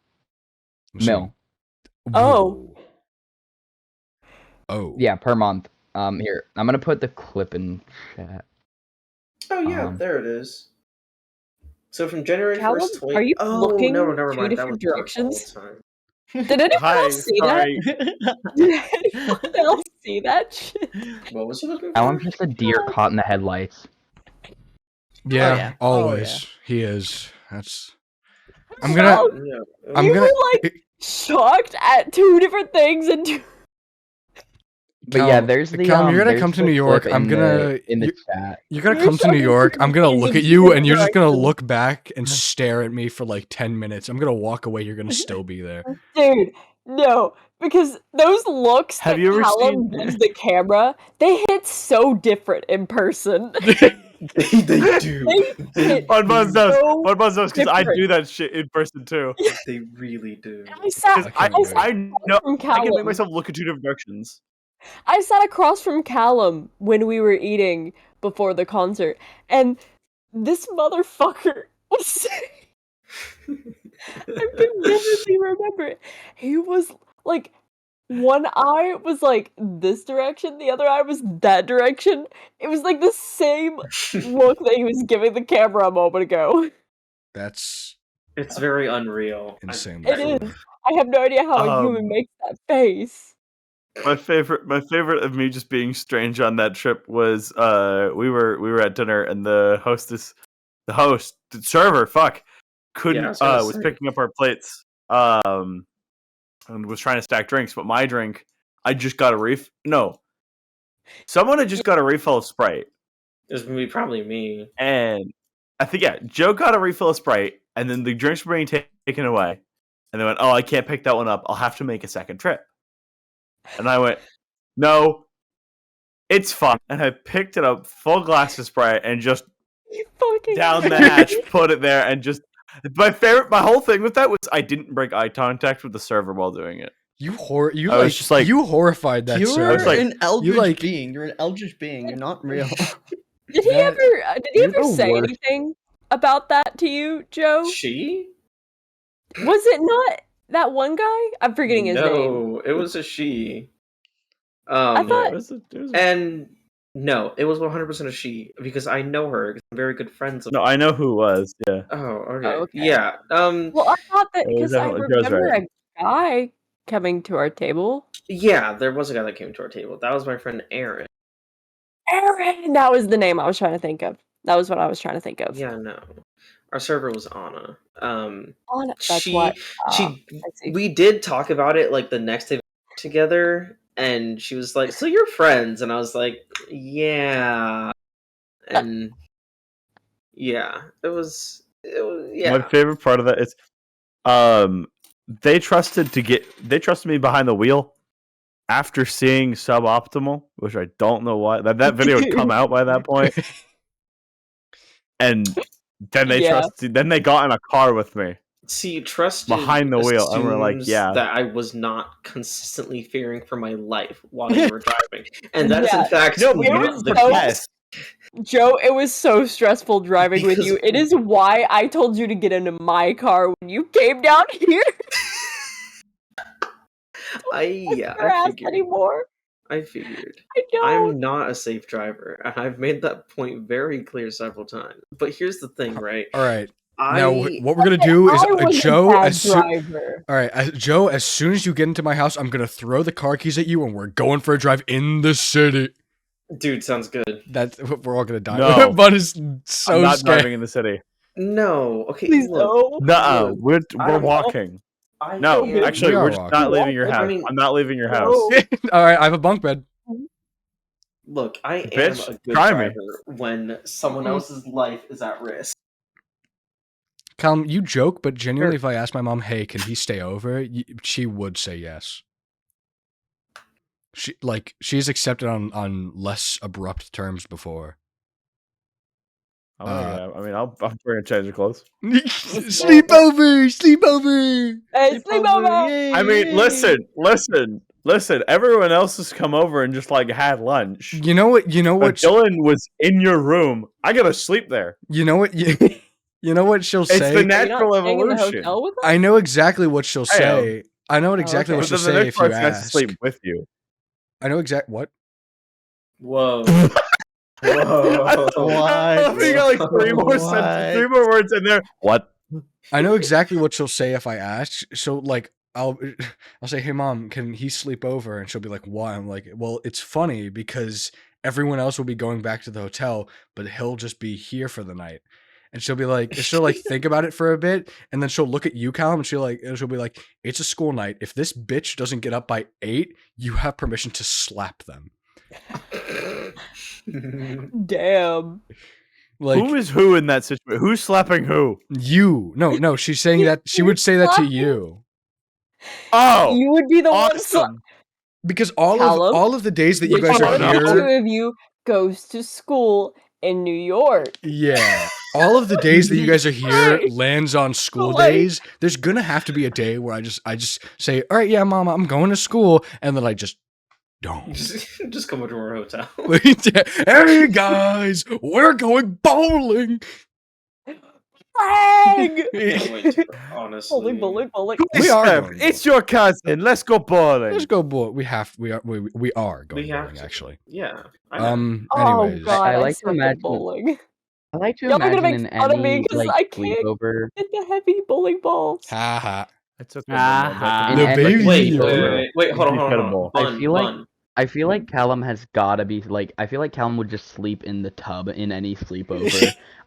Speaker 3: I'm assuming-
Speaker 6: Mil.
Speaker 4: Oh.
Speaker 3: Oh.
Speaker 6: Yeah, per month. Here, I'm gonna put the clip in chat.
Speaker 2: Oh yeah, there it is. So from January
Speaker 4: Callum,
Speaker 2: 1st,
Speaker 4: are you looking
Speaker 2: no, never
Speaker 4: two
Speaker 2: mind. That was
Speaker 4: different
Speaker 2: dark all the
Speaker 4: directions?
Speaker 2: time.
Speaker 4: Did anyone
Speaker 5: Hi,
Speaker 4: else see
Speaker 5: sorry.
Speaker 4: that? Did anyone else see that shit?
Speaker 2: What was he looking
Speaker 6: That one's
Speaker 2: for?
Speaker 6: just a deer caught in the headlights.
Speaker 3: Yeah,
Speaker 7: yeah.
Speaker 3: always. He is. That's. I'm
Speaker 4: Callum,
Speaker 3: gonna.
Speaker 2: Yeah.
Speaker 3: I'm
Speaker 4: you
Speaker 3: gonna.
Speaker 4: were like shocked at two different things and two.
Speaker 6: But yeah, there's the
Speaker 3: Callum, you're gonna
Speaker 6: there's
Speaker 3: come to
Speaker 6: the
Speaker 3: New York.
Speaker 6: clip
Speaker 3: I'm
Speaker 6: in
Speaker 3: gonna.
Speaker 6: the chat.
Speaker 3: You're gonna
Speaker 4: You're
Speaker 3: come to New
Speaker 4: showing
Speaker 3: York.
Speaker 4: two
Speaker 3: I'm gonna
Speaker 4: things
Speaker 3: look
Speaker 4: in
Speaker 3: at you,
Speaker 4: two
Speaker 3: and you're just gonna
Speaker 4: directions.
Speaker 3: look back and stare at me for like 10 minutes. I'm gonna walk away. You're gonna still be there.
Speaker 4: Dude, no, because those looks
Speaker 5: Have
Speaker 4: that
Speaker 5: you ever
Speaker 4: Callum
Speaker 5: seen-
Speaker 4: gives the camera, they hit so different in person.
Speaker 2: They do.
Speaker 4: They hit
Speaker 5: One Buzz does.
Speaker 4: so
Speaker 5: One Buzz does because I
Speaker 4: different.
Speaker 5: do that shit in person too.
Speaker 2: They really do.
Speaker 4: I sat,
Speaker 5: Because
Speaker 3: I
Speaker 5: I,
Speaker 3: can't
Speaker 4: sat
Speaker 5: I know
Speaker 4: from
Speaker 5: I can make
Speaker 4: Callum.
Speaker 5: myself look in two different directions.
Speaker 4: I sat across from Callum when we were eating before the concert, and this motherfucker was. I can vividly remember it. He was like, one eye was like this direction, the other eye was that direction. It was like the same look that he was giving the camera a moment ago.
Speaker 3: That's
Speaker 2: It's very unreal.
Speaker 3: insane.
Speaker 4: It is. I have no idea how a human
Speaker 5: Um,
Speaker 4: makes that face.
Speaker 5: My favorite of me just being strange on that trip was we were at dinner and the server couldn't
Speaker 2: Yeah, I was gonna
Speaker 5: was
Speaker 2: say.
Speaker 5: picking up our plates and was trying to stack drinks, but my drink I just got a someone had just got a refill of Sprite,
Speaker 2: It was gonna be probably me.
Speaker 5: and I think Joe got a refill of Sprite, and then the drinks were being taken away, and they went, "Oh, I can't pick that one up. I'll have to make a second trip." And I went, "No, it's fine." And I picked it up, full glass of Sprite, and just
Speaker 4: You fucking
Speaker 5: down the hatch, put it there, and just my whole thing with that was I didn't break eye contact with the server while doing it.
Speaker 3: You
Speaker 5: I was just like-
Speaker 3: you horrified that
Speaker 7: You're
Speaker 3: server.
Speaker 5: like-
Speaker 7: an eldritch
Speaker 3: like-
Speaker 7: being. You're an eldritch being. You're not real.
Speaker 4: Did he
Speaker 3: That-
Speaker 6: you're
Speaker 4: ever
Speaker 6: the
Speaker 4: say
Speaker 6: worst.
Speaker 4: anything about that to you, Joe?
Speaker 2: She?
Speaker 4: Was it not that one guy? I'm forgetting his name.
Speaker 2: No, it was a she.
Speaker 4: I thought-
Speaker 5: It was
Speaker 2: And no, it was 100% a she because I know her. 'Cause I'm very good friends with.
Speaker 5: no, I know who it was. Yeah,
Speaker 2: Oh, okay.
Speaker 4: Oh, okay.
Speaker 2: Yeah.
Speaker 4: Well, I thought that
Speaker 5: It was
Speaker 4: because I
Speaker 5: definitely- Joe's
Speaker 4: remember
Speaker 5: right.
Speaker 4: a guy coming to our table.
Speaker 2: Yeah, there was a guy that came to our table. That was my friend Aaron.
Speaker 4: Aaron, that was the name I was trying to think of. That was what I was trying to think of.
Speaker 2: Yeah, no. Our server was Anna.
Speaker 4: Oh, that's
Speaker 2: she
Speaker 4: what.
Speaker 2: she
Speaker 4: I see.
Speaker 2: we did talk about it like the next day together, and she was like, "So you're friends?" And I was like, "Yeah." And yeah, it was yeah.
Speaker 5: My favorite part of that is, they trusted me behind the wheel after seeing Suboptimal, which I don't know why that video had come out by that point, and then they
Speaker 4: Yeah.
Speaker 5: Then they got in a car with me.
Speaker 2: See, trust
Speaker 5: Behind the wheel, and we're like,
Speaker 2: assumes
Speaker 5: yeah.
Speaker 2: that I was not consistently fearing for my life while you were driving, and that is
Speaker 4: Yeah.
Speaker 2: in fact
Speaker 5: No, but
Speaker 4: it
Speaker 2: not
Speaker 4: was
Speaker 2: the
Speaker 4: so-
Speaker 2: case.
Speaker 4: Joe, it was so stressful driving with
Speaker 2: Because-
Speaker 4: you. It is why I told you to get into my car when you came down here.
Speaker 2: I
Speaker 4: Harass
Speaker 2: figured.
Speaker 4: anymore.
Speaker 2: I figured.
Speaker 4: I don't.
Speaker 2: I'm not a safe driver, and I've made that point very clear several times. But here's the thing, right?
Speaker 3: All right.
Speaker 2: I
Speaker 3: Now what we're gonna do is
Speaker 4: I was a
Speaker 3: Joe
Speaker 4: bad
Speaker 3: as soon.
Speaker 4: driver.
Speaker 3: All right, Joe. As soon as you get into my house, I'm gonna throw the car keys at you, and we're going for a drive in the city.
Speaker 2: dude sounds good.
Speaker 3: That we're all gonna die.
Speaker 5: No.
Speaker 3: Bud is so
Speaker 5: I'm not
Speaker 3: scared.
Speaker 5: driving in the city.
Speaker 2: No, okay,
Speaker 4: Please
Speaker 2: look,
Speaker 4: no.
Speaker 5: No,
Speaker 2: Look,
Speaker 5: we're
Speaker 2: I-
Speaker 5: walking.
Speaker 2: I
Speaker 5: No,
Speaker 2: am-
Speaker 5: actually,
Speaker 3: We are
Speaker 5: we're just
Speaker 3: walking.
Speaker 5: not leaving your
Speaker 2: I
Speaker 5: house.
Speaker 2: mean-
Speaker 5: I'm not leaving your house.
Speaker 4: No.
Speaker 3: All right, I have a bunk bed.
Speaker 2: Look, I am
Speaker 5: Bitch,
Speaker 2: a good
Speaker 5: try me.
Speaker 2: driver when someone else's life is at risk.
Speaker 3: Callum, you joke, but genuinely, if I asked my mom, "Hey, can he stay over?" She would say yes. she's accepted on less abrupt terms before.
Speaker 5: Oh yeah, I mean, I'll bring a change of clothes.
Speaker 3: Sleepover.
Speaker 4: Hey, sleepover!
Speaker 7: Yay,
Speaker 5: I mean,
Speaker 7: yay.
Speaker 5: listen. Everyone else has come over and just like had lunch.
Speaker 3: You know what?
Speaker 5: But Dylan was in your room. I gotta sleep there.
Speaker 3: You know what? You know what she'll
Speaker 5: It's
Speaker 3: say.
Speaker 5: the
Speaker 4: Are you
Speaker 5: natural
Speaker 4: not staying in the
Speaker 5: evolution.
Speaker 4: hotel with us?
Speaker 3: I know exactly what she'll say. I know exactly
Speaker 4: okay.
Speaker 3: what
Speaker 5: But
Speaker 3: she'll
Speaker 5: then the
Speaker 3: say
Speaker 5: next
Speaker 3: if you
Speaker 5: person has to
Speaker 3: ask.
Speaker 5: sleep with you.
Speaker 3: I know what.
Speaker 2: Whoa.
Speaker 5: I
Speaker 2: Whoa.
Speaker 5: love you got like three more words in there. What?
Speaker 3: I know exactly what she'll say if I ask. So like I'll say, "Hey mom, can he sleep over?" And she'll be like, "Why?" I'm like, "Well, it's funny because everyone else will be going back to the hotel, but he'll just be here for the night." And she'll think about it for a bit, and then she'll look at you, Callum, and she'll be like, "It's a school night. If this bitch doesn't get up by 8, you have permission to slap them."
Speaker 4: Damn.
Speaker 3: Like
Speaker 5: Who is who in that situation? Who's slapping who?
Speaker 3: you. No, she's saying that she would say that to you.
Speaker 5: Oh,
Speaker 4: You would be the one
Speaker 5: awesome.
Speaker 3: Because
Speaker 4: Callum,
Speaker 3: all of the days that you
Speaker 4: which
Speaker 3: guys
Speaker 4: one
Speaker 3: are
Speaker 4: of the two
Speaker 3: here,
Speaker 4: of you goes to school in New York?
Speaker 3: yeah, all of the days that you guys are here
Speaker 4: Right.
Speaker 3: lands on school
Speaker 4: Like-
Speaker 3: days. There's gonna have to be a day where I just say, "All right, yeah, mom, I'm going to school," and then I just don't.
Speaker 2: Just come over to our hotel.
Speaker 3: Hey guys, we're going bowling.
Speaker 4: Flag!
Speaker 2: Can't wait to, honestly.
Speaker 4: Bowling.
Speaker 3: We are
Speaker 5: Steph,
Speaker 3: going
Speaker 5: it's your cousin. Let's go bowling.
Speaker 3: Let's go bowling. We are going
Speaker 2: We have
Speaker 3: bowling
Speaker 2: to.
Speaker 3: actually.
Speaker 2: Yeah. I know.
Speaker 3: Anyways,
Speaker 4: Oh god,
Speaker 6: I
Speaker 4: I
Speaker 6: like to
Speaker 4: suck at
Speaker 6: imagine-
Speaker 4: bowling.
Speaker 6: I like to
Speaker 4: Y'all are gonna
Speaker 6: imagine
Speaker 4: make
Speaker 6: in
Speaker 4: fun of me
Speaker 6: any
Speaker 4: 'cause
Speaker 6: like
Speaker 4: I can't
Speaker 6: sleepover.
Speaker 4: Get the heavy bowling balls.
Speaker 3: ha ha.
Speaker 5: It's okay.
Speaker 1: Ah,
Speaker 6: In
Speaker 3: The
Speaker 6: any
Speaker 3: baby
Speaker 2: Wait,
Speaker 3: here.
Speaker 2: hold on.
Speaker 5: Incredible.
Speaker 2: Bun,
Speaker 6: I feel like-
Speaker 2: bun.
Speaker 6: I feel like Callum has gotta be like. I feel like Callum would just sleep in the tub in any sleepover.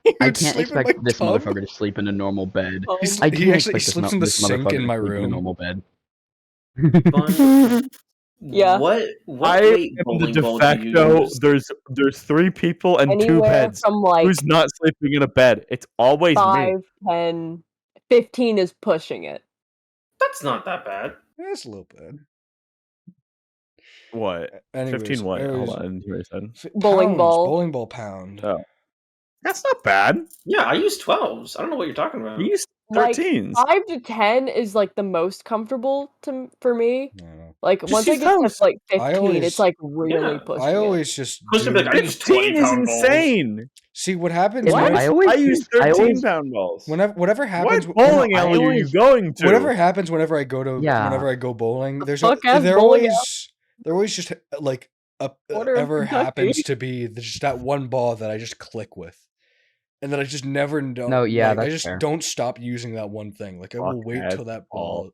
Speaker 3: He
Speaker 6: I
Speaker 3: would
Speaker 6: can't
Speaker 3: sleep in
Speaker 6: expect
Speaker 3: my
Speaker 6: this
Speaker 3: tub.
Speaker 6: motherfucker to sleep in a normal bed.
Speaker 3: He's-
Speaker 6: I
Speaker 3: he
Speaker 6: can't
Speaker 3: actually
Speaker 6: expect
Speaker 3: sleeps in the
Speaker 6: this
Speaker 3: sink
Speaker 6: motherfucker
Speaker 3: in
Speaker 6: to
Speaker 3: my
Speaker 6: sleep in a
Speaker 3: room.
Speaker 6: normal bed.
Speaker 2: Bun.
Speaker 4: Yeah.
Speaker 2: What
Speaker 5: I
Speaker 2: weight
Speaker 5: am the
Speaker 2: bowling
Speaker 5: de
Speaker 2: ball do you
Speaker 5: facto.
Speaker 2: use?
Speaker 5: There's 3 people and 2
Speaker 4: Anywhere
Speaker 5: beds.
Speaker 4: from like
Speaker 5: Who's not sleeping in a bed? It's always me.
Speaker 4: 5, 10, 15 is pushing it.
Speaker 2: That's not that bad.
Speaker 3: That's a little bit.
Speaker 5: What?
Speaker 3: Anyways,
Speaker 5: 15 what?
Speaker 3: anyways,
Speaker 5: Hold on, I didn't hear what you said.
Speaker 4: Bowling
Speaker 3: pounds,
Speaker 4: ball.
Speaker 3: bowling ball pound.
Speaker 5: Oh. That's not bad.
Speaker 2: Yeah, I use 12s. I don't know what you're talking about.
Speaker 5: You used
Speaker 4: Like
Speaker 5: 13s.
Speaker 4: 5 to 10 is like the most comfortable for me.
Speaker 3: I don't know.
Speaker 4: Like
Speaker 5: Just
Speaker 4: once I
Speaker 5: use
Speaker 4: get to
Speaker 5: those.
Speaker 4: like
Speaker 3: I
Speaker 4: 15,
Speaker 3: always-
Speaker 4: it's like really
Speaker 2: Yeah.
Speaker 4: pushing
Speaker 3: I
Speaker 4: it.
Speaker 3: always just
Speaker 2: Supposed to be like, I
Speaker 3: do.
Speaker 2: use
Speaker 5: 15 is
Speaker 2: 20-pound balls.
Speaker 5: insane.
Speaker 3: See what happens.
Speaker 4: What?
Speaker 5: I use 13-pound balls.
Speaker 3: Whatever happens.
Speaker 5: What bowling
Speaker 6: I
Speaker 5: alley are you
Speaker 6: always-
Speaker 5: going to?
Speaker 3: Whatever happens whenever I go to
Speaker 6: Yeah.
Speaker 3: whenever I go bowling, there's
Speaker 4: fuck-ass
Speaker 3: there
Speaker 4: bowling
Speaker 3: always just like
Speaker 4: Order of
Speaker 3: ever
Speaker 4: Kentucky.
Speaker 3: happens to be just that one ball that I just click with, and then I just never don't.
Speaker 6: No, yeah,
Speaker 3: like, I
Speaker 6: that's
Speaker 3: just
Speaker 6: fair.
Speaker 3: don't stop using that one thing. Like I will wait
Speaker 5: Fuckhead
Speaker 3: till that
Speaker 5: ball.
Speaker 3: ball.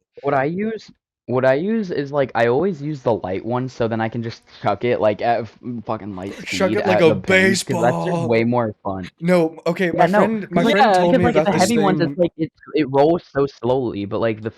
Speaker 6: What I use is like I always use the light one, so then I can just chuck it like at fucking light speed.
Speaker 3: Chuck it like
Speaker 6: at
Speaker 3: a
Speaker 6: the pins, 'cause that's just
Speaker 3: baseball.
Speaker 6: way more fun.
Speaker 3: No, okay.
Speaker 6: Yeah, no,
Speaker 3: My
Speaker 6: because,
Speaker 3: friend told
Speaker 6: because
Speaker 3: me
Speaker 6: like
Speaker 3: about
Speaker 6: the
Speaker 3: this
Speaker 6: heavy ones,
Speaker 3: thing.
Speaker 6: it's like it rolls so slowly, but like the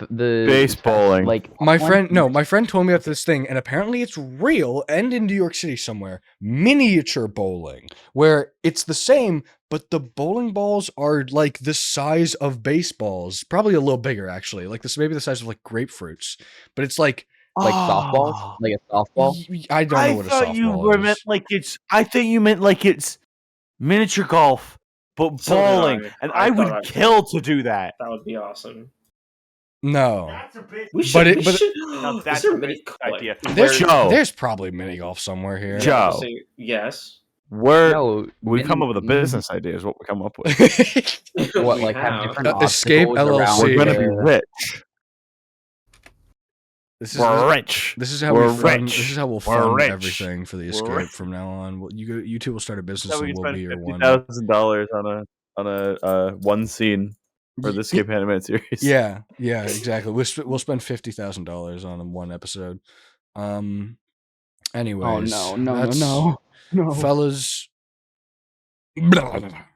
Speaker 5: Base bowling.
Speaker 6: like
Speaker 3: My
Speaker 6: one-
Speaker 3: friend told me about this thing, and apparently it's real and in New York City somewhere. Miniature bowling, where it's the same, but the bowling balls are like the size of baseballs, probably a little bigger actually, like this maybe the size of like grapefruits. But it's like
Speaker 6: softballs, like a softball.
Speaker 3: I don't know what a
Speaker 5: thought you
Speaker 3: softball
Speaker 5: meant
Speaker 3: is.
Speaker 5: like it's. I think you meant like it's miniature golf, but
Speaker 2: So did
Speaker 5: bowling,
Speaker 2: I.
Speaker 5: and
Speaker 2: I
Speaker 5: I
Speaker 2: thought
Speaker 5: would
Speaker 2: I-
Speaker 5: kill to do that.
Speaker 2: That would be awesome.
Speaker 3: No,
Speaker 2: We should.
Speaker 3: But
Speaker 2: we should.
Speaker 5: Now
Speaker 2: Is
Speaker 5: that's
Speaker 2: there
Speaker 5: a
Speaker 2: mini
Speaker 5: basic idea.
Speaker 3: there's
Speaker 5: Joe.
Speaker 3: there's probably mini golf somewhere here.
Speaker 5: Joe.
Speaker 2: Obviously, yes.
Speaker 5: We come up with a business idea. Is what we come up with.
Speaker 6: What
Speaker 2: We
Speaker 6: like have
Speaker 2: have.
Speaker 6: different
Speaker 3: Escape
Speaker 6: obstacles around
Speaker 3: LLC.
Speaker 5: We're gonna be
Speaker 6: the-
Speaker 5: rich.
Speaker 3: This is
Speaker 5: We're rich.
Speaker 3: This is how
Speaker 5: We're
Speaker 3: we fund,
Speaker 5: rich.
Speaker 3: This is how we'll
Speaker 5: We're
Speaker 3: fund
Speaker 5: rich.
Speaker 3: everything for the
Speaker 5: We're
Speaker 3: escape
Speaker 5: rich.
Speaker 3: from now on. Well, you two will start a business
Speaker 5: So we
Speaker 3: and
Speaker 5: can
Speaker 3: we'll
Speaker 5: spend
Speaker 3: be your one.
Speaker 5: $50,000 on a one scene for the Escape Animated series.
Speaker 3: Yeah, exactly. We'll spend $50,000 on one episode. Anyways,
Speaker 6: Oh
Speaker 3: that's-
Speaker 6: no.
Speaker 3: fellas.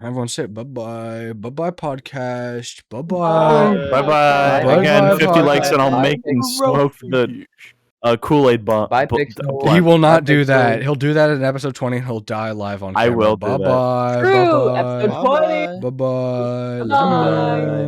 Speaker 3: Everyone say bye bye podcast, bye
Speaker 2: Bye.
Speaker 5: Bye bye.
Speaker 3: Bye-bye,
Speaker 5: Again, 50
Speaker 3: bye-bye.
Speaker 5: likes and I'll
Speaker 6: Bye.
Speaker 5: make them smoke the Kool-Aid bomb.
Speaker 6: Bye, Pixel.
Speaker 3: He will not
Speaker 6: Bye,
Speaker 3: do that.
Speaker 6: Pixel.
Speaker 3: He'll do that in episode 20 and he'll die live on
Speaker 5: I
Speaker 3: camera.
Speaker 5: will do
Speaker 3: Bye
Speaker 5: that.
Speaker 3: bye.
Speaker 4: True,
Speaker 3: Bye
Speaker 4: episode
Speaker 3: bye.
Speaker 4: 20.
Speaker 3: Bye bye.
Speaker 4: Bye-bye.